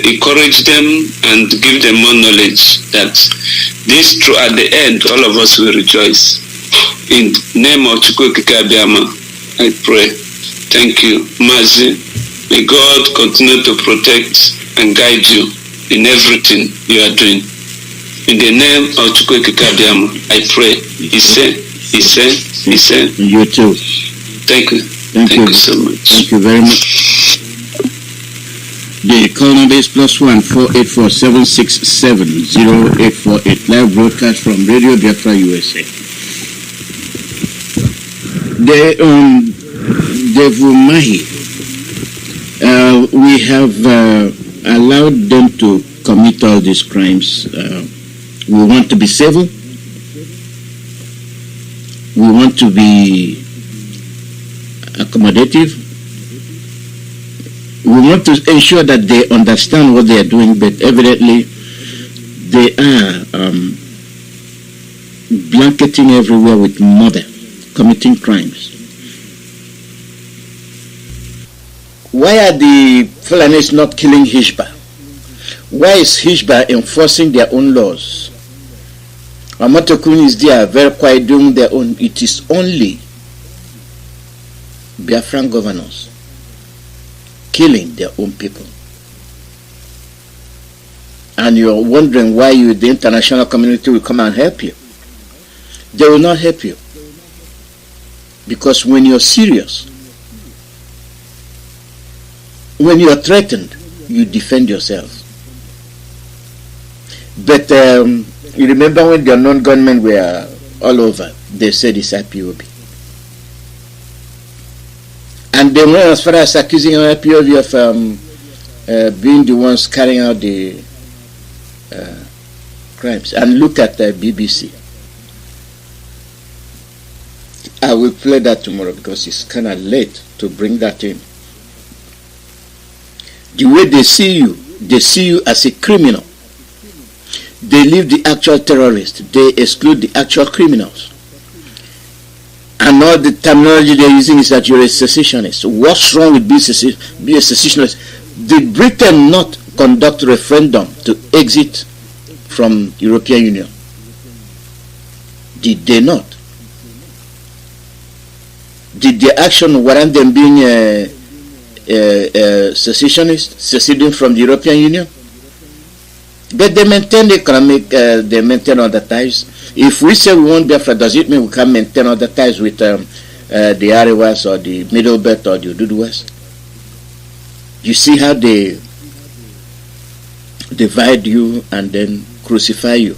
encourage them, and give them more knowledge that this true at the end, all of us will rejoice. In the name of Chukwuekike Abiyama, I pray. Thank you, Mazi. May God continue to protect and guide you in everything you are doing. In the name of Chukwuekike Abiyama, I pray. He said. You too. Thank you. Thank you so much. Thank you very much. The call number is +1 484 767 0848. Live broadcast from Radio Biafra USA. The Devil Mahi, we have allowed them to commit all these crimes. We want to be civil. We want to be accommodative. We want to ensure that they understand what they are doing, but evidently they are blanketing everywhere with murder, committing crimes. Why are the Fulanis not killing Hishba? Why is Hishba enforcing their own laws? Amatokun is there, very quiet, doing their own. It is only Biafran governors killing their own people. And you're wondering why the international community will come and help you. They will not help you. Because when you're serious, when you're threatened, you defend yourself. But you remember when the unknown gunmen were all over, they said it's IPOB. And they went as far as accusing IPOB of being the ones carrying out the crimes. And look at the BBC. I will play that tomorrow because it's kind of late to bring that in. The way they see you as a criminal. They leave the actual terrorists. They exclude the actual criminals. And all the terminology they're using is that you're a secessionist. What's wrong with being a secessionist? Did Britain not conduct a referendum to exit from European Union? Did they not? Did their action warrant them being a secessionist, seceding from the European Union? But they maintain the economic, they maintain other ties. If we say we want Biafra, does it mean we can maintain other ties with the Arewas or the Middle Belt or the Ududu West? You see how they divide you and then crucify you.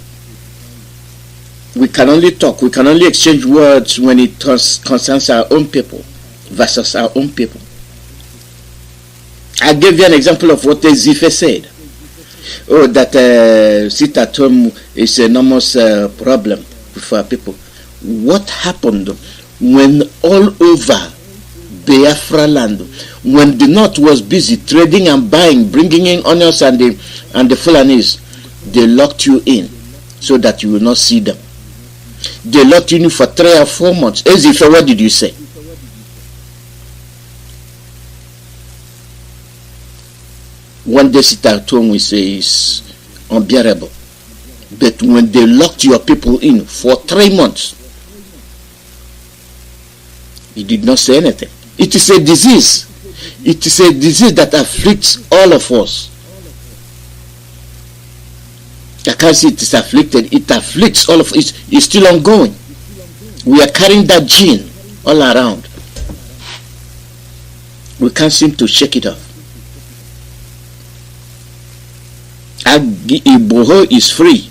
We can only talk, we can only exchange words when it concerns our own people versus our own people. I gave you an example of what the Zife said. Oh, that sit at home is an enormous problem for people. What happened when all over Biafra land, when the North was busy trading and buying, bringing in onions and the Fulanis, they locked you in so that you will not see them. They locked you in for 3 or 4 months. Zife, what did you say? One day sit at home, we say is unbearable. But when they locked your people in for 3 months, you did not say anything. It is a disease. It is a disease that afflicts all of us. I can't say it is afflicted. It afflicts all of us. It's still ongoing. We are carrying that gene all around. We can't seem to shake it off. Iboho is free,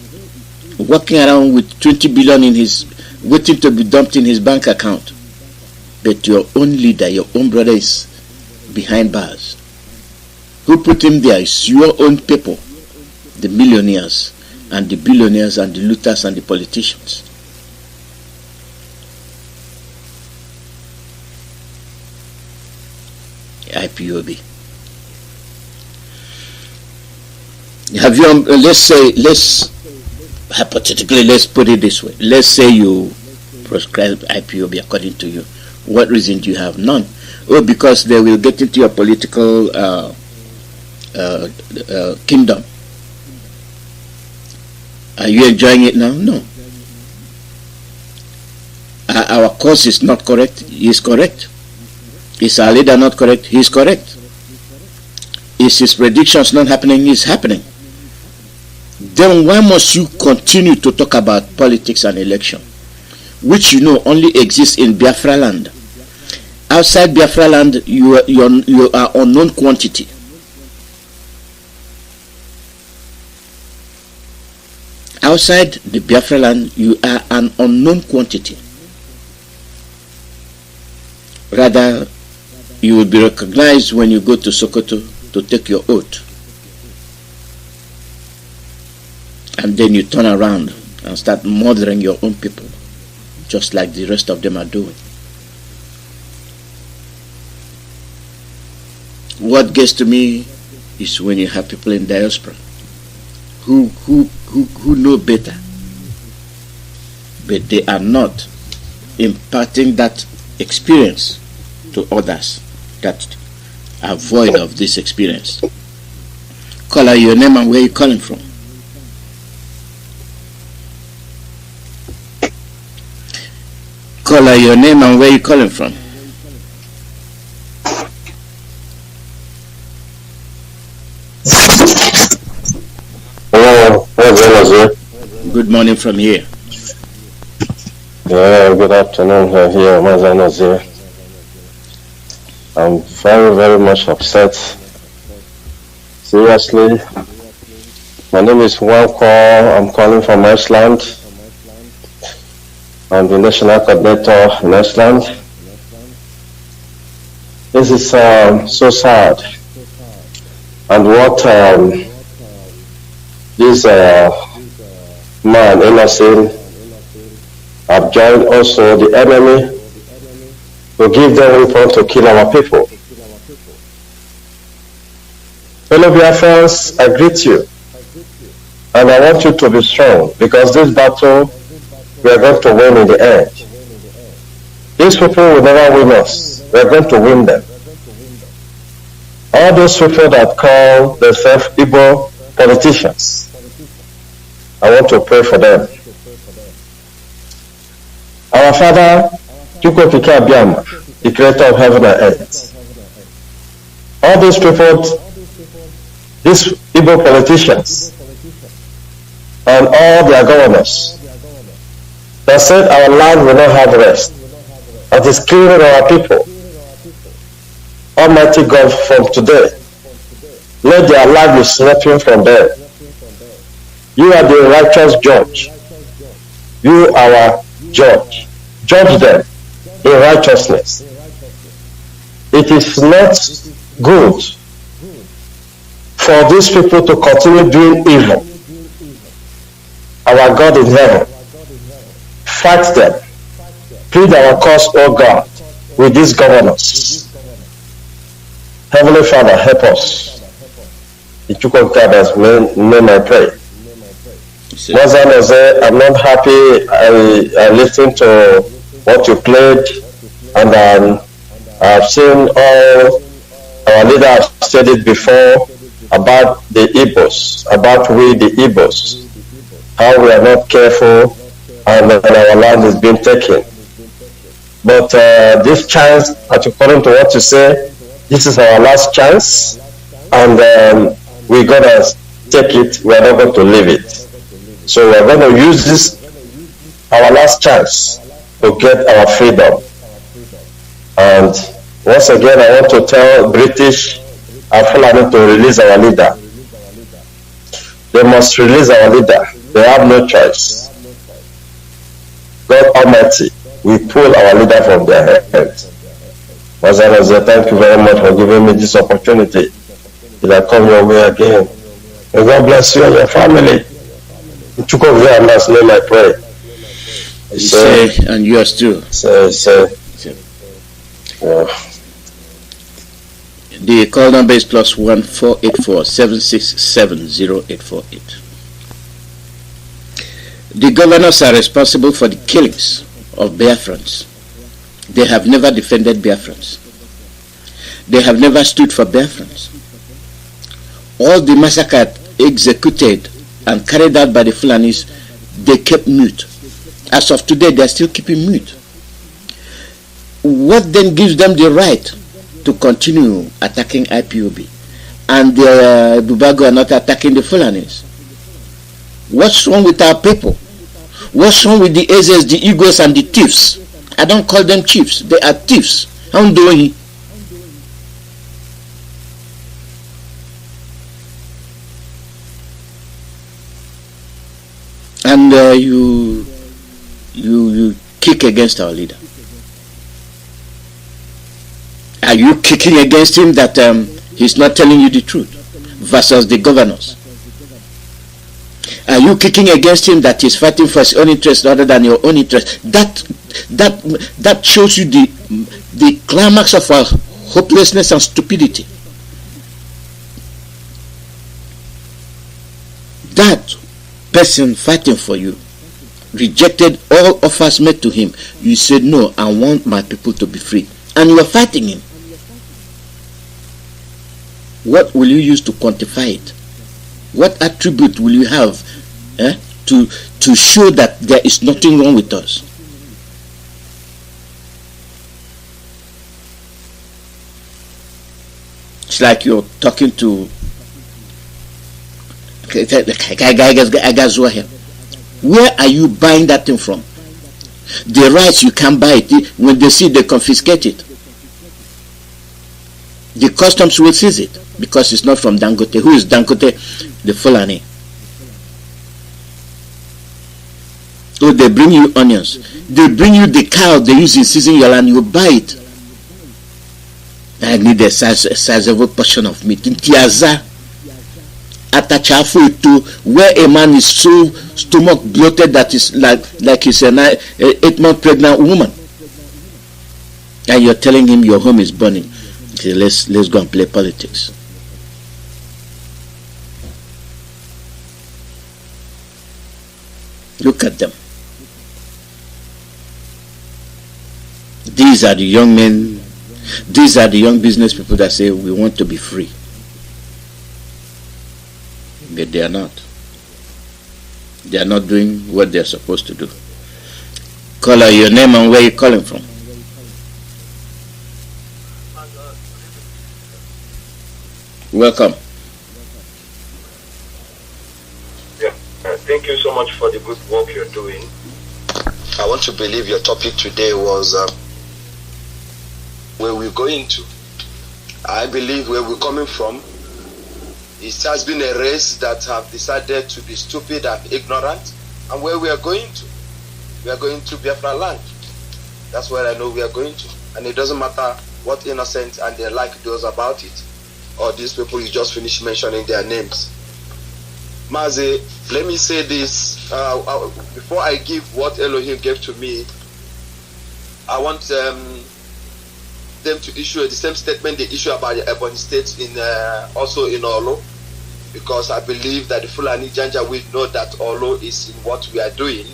walking around with 20 billion in his, waiting to be dumped in his bank account. But your own leader, your own brother is behind bars. Who put him there is your own people, the millionaires and the billionaires and the looters and the politicians. IPOB. Have you, let's hypothetically, let's put it this way. Let's say you prescribe IPOB according to you. What reason do you have? None. Oh, because they will get into your political kingdom. Are you enjoying it now? No. Our course is not correct. He is correct. Is our leader not correct? He is correct. Is his predictions not happening? He is happening. Then why must you continue to talk about politics and election, which you know only exists in Biafra land? Outside Biafra land, you are unknown quantity. Outside the Biafra land, you are an unknown quantity. Rather, you will be recognized when you go to Sokoto to take your oath. And then you turn around and start murdering your own people, just like the rest of them are doing. What gets to me is when you have people in diaspora who know better but they are not imparting that experience to others that are void of this experience. Call out your name and where you're calling from. Call out your name and where you're calling from. Hello, good morning from here. Yeah, good afternoon here, Mazi Nnamdi. I'm very, very much upset. Seriously, my name is Wanko. I'm calling from Iceland. I'm the national coordinator in Iceland. This is so sad. And what this man, innocent, have joined also the enemy to give them weapons to kill our people. Fellow Biafrans, I greet you. And I want you to be strong, because this battle we are going to win in the end. These people will never win us. We are going to win them. All those people that call themselves Igbo politicians, I want to pray for them. Our Father, Chukwuokike Abiama, the creator of heaven and earth. All these people, these Igbo politicians, and all their governors, that said our land will not have rest, that is killing our people. Almighty God, from today, let their life be snapping from them. You are the righteous judge. You are our judge. Judge them in righteousness. It is not good for these people to continue doing evil. Our God in heaven, fight them. Plead our cause, O God, with these governors. Heavenly Father, help us. In Chukwuokike's name I pray. Mazi Nnamdi, I'm not happy. I listened to what you played, and I've seen all our leaders have said it before about the Igbos, about we the Igbos, how we are not careful and our land is being taken. But this chance, according to what you say, this is our last chance, and we're gonna take it. We're not going to leave it. So we're going to use this, our last chance, to get our freedom. And once again, I want to tell British and Fulani to release our leader. They must release our leader. They have no choice. God Almighty, we pull our leader from their hands. Mazi Nnamdi, thank you very much for giving me this opportunity. Till I come your way again. And God bless you and your family. In Chukwuokike's name I pray. Say, and yours too. The call number is +1 484 767 0848. The governors are responsible for the killings of Biafrans. They have never defended Biafrans. They have never stood for Biafrans. All the massacre executed and carried out by the Fulanis, they kept mute. As of today, they are still keeping mute. What then gives them the right to continue attacking IPOB? And the Bubago are not attacking the Fulanis? What's wrong with our people? What's wrong with the Azes, the Igos, and the thieves? I don't call them chiefs. They are thieves. How am I doing? And you kick against our leader. Are you kicking against him that he's not telling you the truth versus the governors? Are you kicking against him that he's fighting for his own interest rather than your own interest? That shows you the climax of our hopelessness and stupidity. That person fighting for you rejected all offers made to him. You said, no, I want my people to be free. And you are fighting him. What will you use to quantify it? What attribute will you have to show that there is nothing wrong with us? It's like you're talking to where are you buying that thing from? The rights, you can't buy it. When they see, they confiscate it. The customs will seize it because it's not from Dangote. Who is Dangote? The Fulani. So they bring you onions. They bring you the cow they use in seasoning your land. You buy it. I need a sizable portion of meat. In Tiaza, Atachafu to where a man is so stomach bloated that is like he's an 8-month pregnant woman, and you're telling him your home is burning. Okay, let's go and play politics. Look at them. These are the young men. These are the young business people that say we want to be free. But they are not. They are not doing what they are supposed to do. Call out your name and where you're calling from. Welcome. Yeah, thank you so much for the good work you're doing. I want to believe your topic today was where we're going to. I believe where we're coming from, it has been a race that have decided to be stupid and ignorant, and where we are going to. We are going to Biafra land. That's where I know we are going to. And it doesn't matter what innocent and the like does about it, or these people you just finished mentioning their names. Mazi, let me say this, before I give what Elohim gave to me, I want them to issue the same statement they issue about the Ebony State in also in Olo, because I believe that the Fulani Janja will know that Olo is in what we are doing.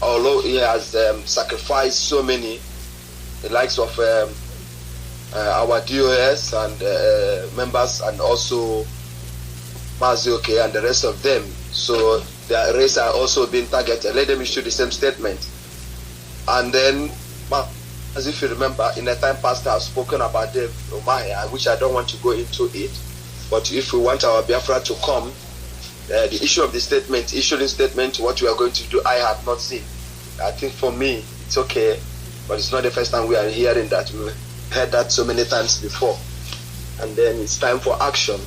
Olo he has sacrificed so many, the likes of our DOS and members, and also Mazi IYKE and the rest of them. So their race are also being targeted. Let them issue the same statement. And then, as if you remember, in the time past I have spoken about Dave Omaya, which I don't want to go into it. But if we want our Biafra to come, the issue of the statement, issuing statement, what we are going to do, I have not seen. I think for me, it's okay, but it's not the first time we are hearing that. We've heard that so many times before. And then it's time for action.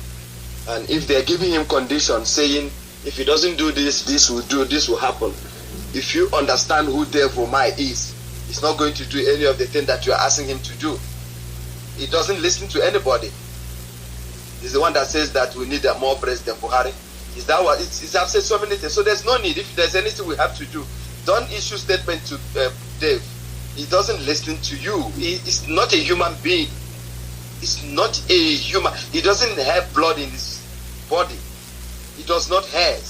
And if they're giving him conditions, saying, if he doesn't do this, this will happen. If you understand who Dave Omaya is, he's not going to do any of the things that you are asking him to do. He doesn't listen to anybody. He's the one that says that we need a more President Buhari. Is that what it's I've said so many things. So there's no need. If there's anything we have to do, don't issue statement to Dave. He doesn't listen to you. He is not a human being. He's not a human. He doesn't have blood in his body. He does not have.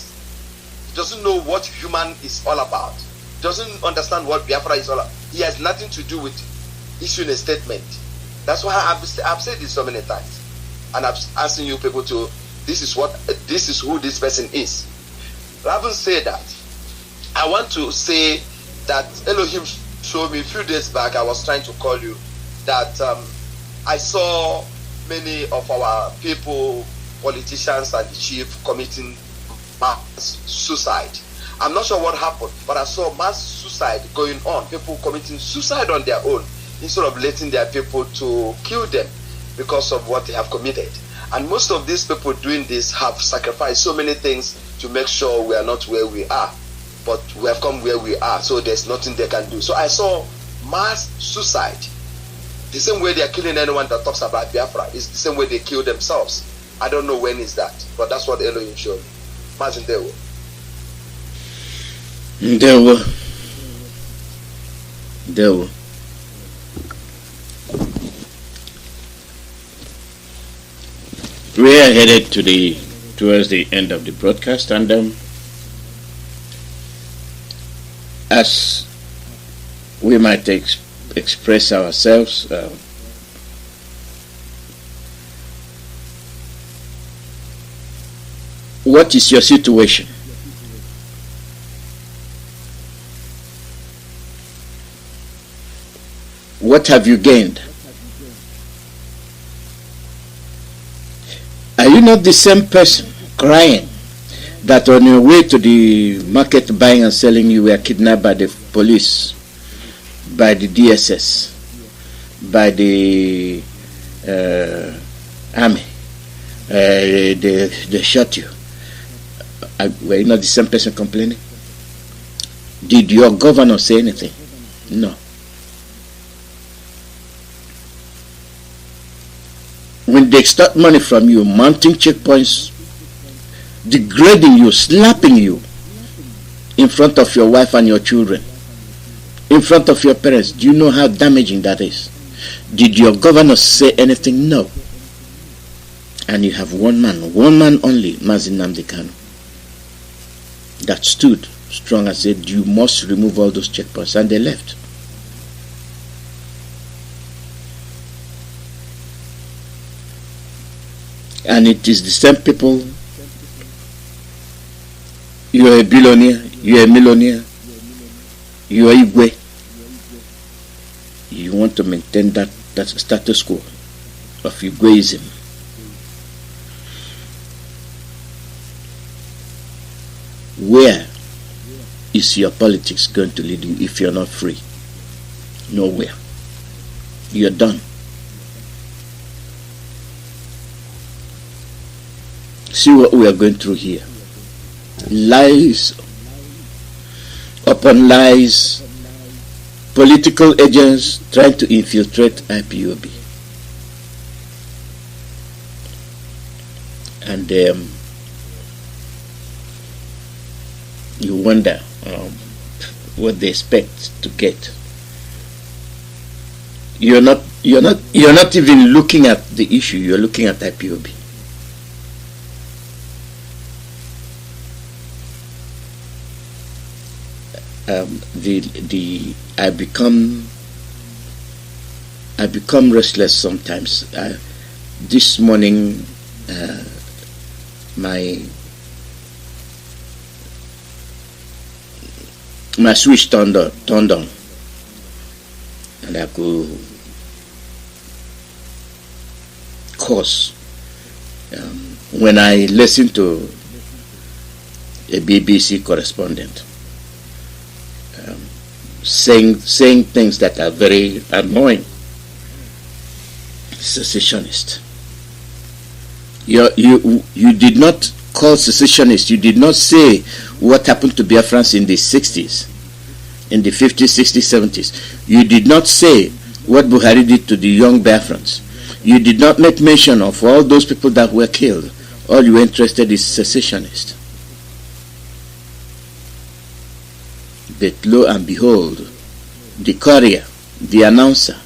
He doesn't know what human is all about. He doesn't understand what Biafra is all about. He has nothing to do with issuing a statement. That's why I've said this so many times. And I'm asking you people to, this is who this person is. I haven't said that. I want to say that Elohim showed me a few days back, I was trying to call you, that I saw many of our people, politicians and the chief committing mass suicide. I'm not sure what happened, but I saw mass suicide going on, people committing suicide on their own, instead of letting their people to kill them because of what they have committed. And most of these people doing this have sacrificed so many things to make sure we are not where we are. But we have come where we are, so there's nothing they can do. So I saw mass suicide. The same way they are killing anyone that talks about Biafra is the same way they kill themselves. I don't know when is that, but that's what Elohim showed me. Mazi Ndewo. We are headed towards the end of the broadcast, and as we might express ourselves. What is your situation? What have you gained? Are you not the same person crying that on your way to the market buying and selling you were kidnapped by the police, by the DSS, by the army? They shot you. Were you not the same person complaining? Did your governor say anything? No. When they extort money from you, mounting checkpoints, degrading you, slapping you in front of your wife and your children, in front of your parents, do you know how damaging that is? Did your governor say anything? No. And you have one man only, Mazi Nnamdi Kanu, that stood strong and said, you must remove all those checkpoints, and they left. And it is the same people. You are a billionaire, you are a millionaire, you are Igwe. You want to maintain that status quo of Igweism. Where is your politics going to lead you if you're not free? Nowhere. You're done. See what we are going through here. Lies upon lies, political agents trying to infiltrate IPOB. And you wonder what they expect to get. You're not even looking at the issue, you're looking at IPOB. I become restless sometimes. This morning, my switch turned on, and I could curse when I listened to a BBC correspondent saying things that are very annoying. Secessionist. You did not call secessionist. You did not say what happened to Biafrans in the 60s, in the 50s, 60s, 70s. You did not say what Buhari did to the young Biafrans. You did not make mention of all those people that were killed. All you were interested is secessionist. But lo and behold, the courier, the announcer,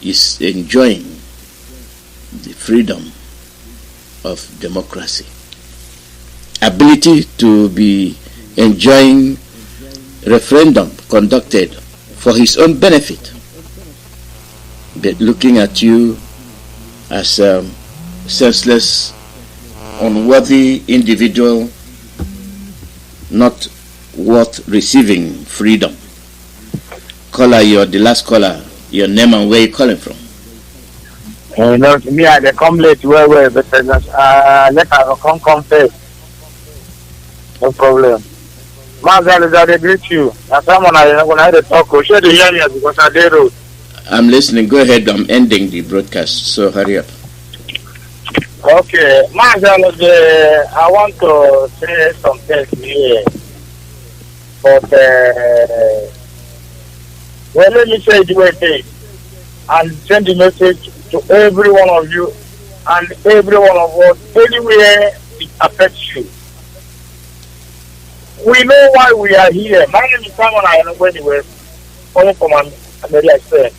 is enjoying the freedom of democracy. Ability to be enjoying referendum conducted for his own benefit. But looking at you as a senseless, unworthy individual, not worth receiving freedom. Caller, you're the last caller. Your name and where you calling from? No, to me, I come late, well, but let us come first. No problem. Mazi, I greet you. As someone I had a talk, share the hear me because I did road. I'm listening. Go ahead. I'm ending the broadcast, so hurry up. Okay, Mazi, I want to say some things here. But, well, let me say the way it is and send the message to every one of you and every one of us, anywhere it affects you. We know why we are here. My name is Simon. I know anywhere. Coming from America.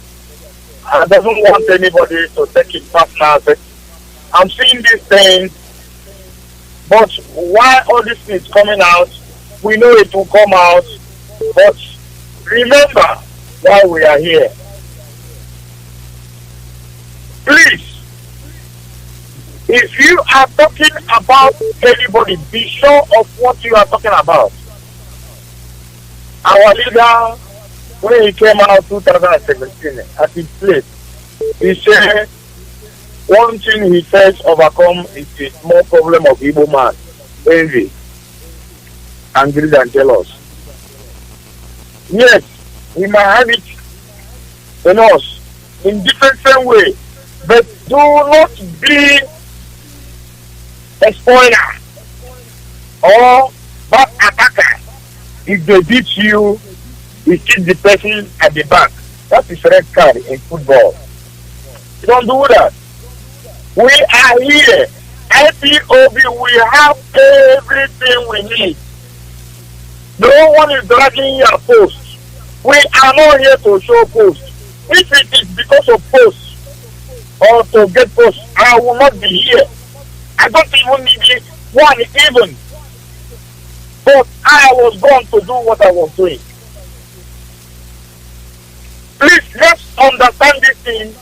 I don't want anybody to take it personal. But I'm seeing these things, but why all this is coming out? We know it will come out. But remember why we are here. Please, if you are talking about anybody, be sure of what you are talking about. Our leader, when he came out 2017 at his place, he said one thing he first overcome is the small problem of Igbo man, envy, angry and jealous. Yes, we might have it in us in different way, but do not be a spoiler or bad attacker. If they beat you, you kick the person at the back. That is red card in football. You don't do that. We are here. IPOB, we have everything we need. No one is dragging your post. We are not here to show post. If it is because of post or to get post, I will not be here. I don't even need one even. But I was going to do what I was doing. Please, let's understand this thing.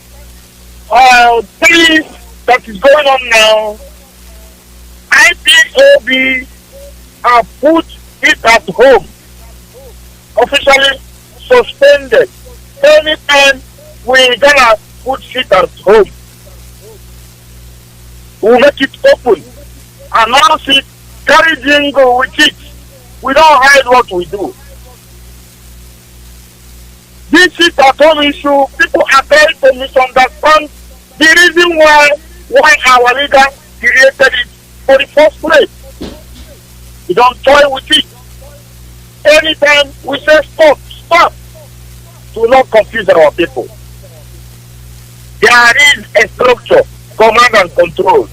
Things that is going on now. IPOB have put it at home. Officially suspended. Anytime we're gonna put it at home, we'll make it open. Announce it. Carry jingle with it. We don't hide what we do. This is at home issue. People are trying to misunderstand the reason why our leader created it for the first place. We don't toy with it. Anytime we say stop, to not confuse our people. There is a structure, command and control.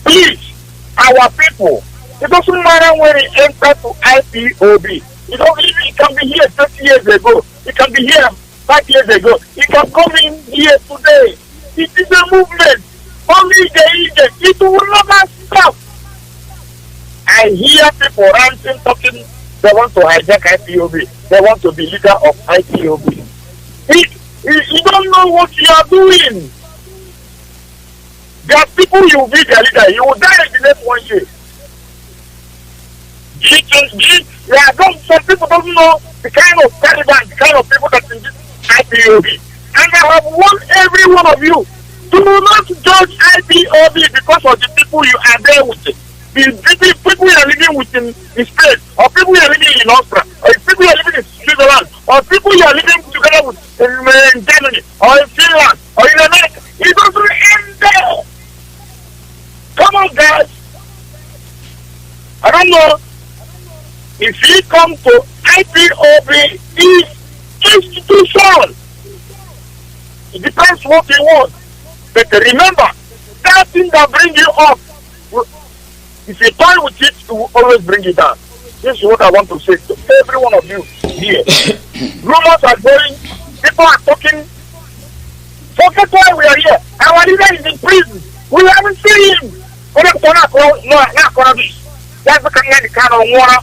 Please, our people, it doesn't matter when it enters to IPOB. It can be here 30 years ago. It can be here 5 years ago. It can come in here today. It is a movement. Only it will never stop. I hear people ranting, talking, they want to hijack IPOB. They want to be leader of IPOB. You don't know what you are doing. There are people you will be their leader. You will die in the next 1 year. Some people don't know the kind of Taliban, the kind of people that in this IPOB. And I have warned every one of you, do not judge IPOB because of the people you are there with. The people you are living with in Spain, or people you are living in Austria, or people you are living in Switzerland, or people you are living together with in Germany, or in Finland, or in America. It doesn't end there. Come on, guys. I don't know if you come to IPOB is institution. It depends what you want. But remember, that thing that brings you up, if you toy with it, it will always bring you down. This is what I want to say to every one of you here. Rumors are going, people are talking. Forget why we are here. Our leader is in prison. We haven't seen him. That's the kind of water.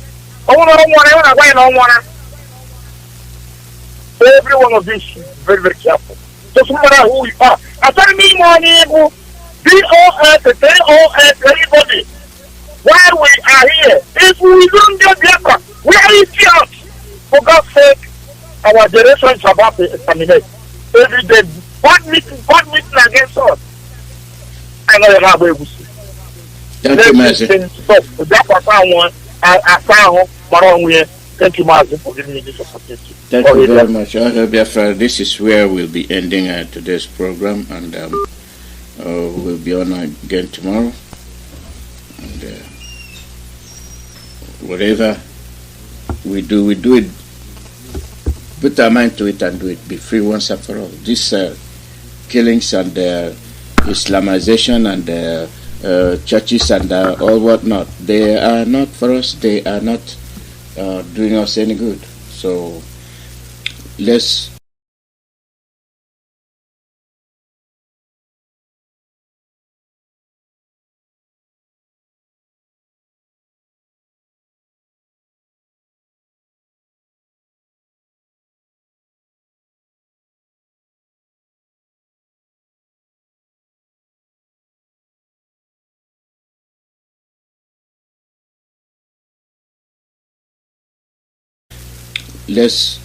Every one of these is very, very careful. Doesn't matter who you are. I tell me money, DOS, anybody. While we are here, if we don't get Biafra, we are idiots. For God's sake, our generation is about to exterminate. Every day, God meeting against us. I know you're not able to see. Thank you, Mazi. Thank you, Mazi, for giving me this opportunity. Thank you very much. Radio Biafra, this is where we'll be ending today's program, and we'll be on again tomorrow. And whatever we do it. Put our mind to it and do it. Be free once and for all. These killings and Islamization and churches and all whatnot, they are not for us. They are not doing us any good. So let's let's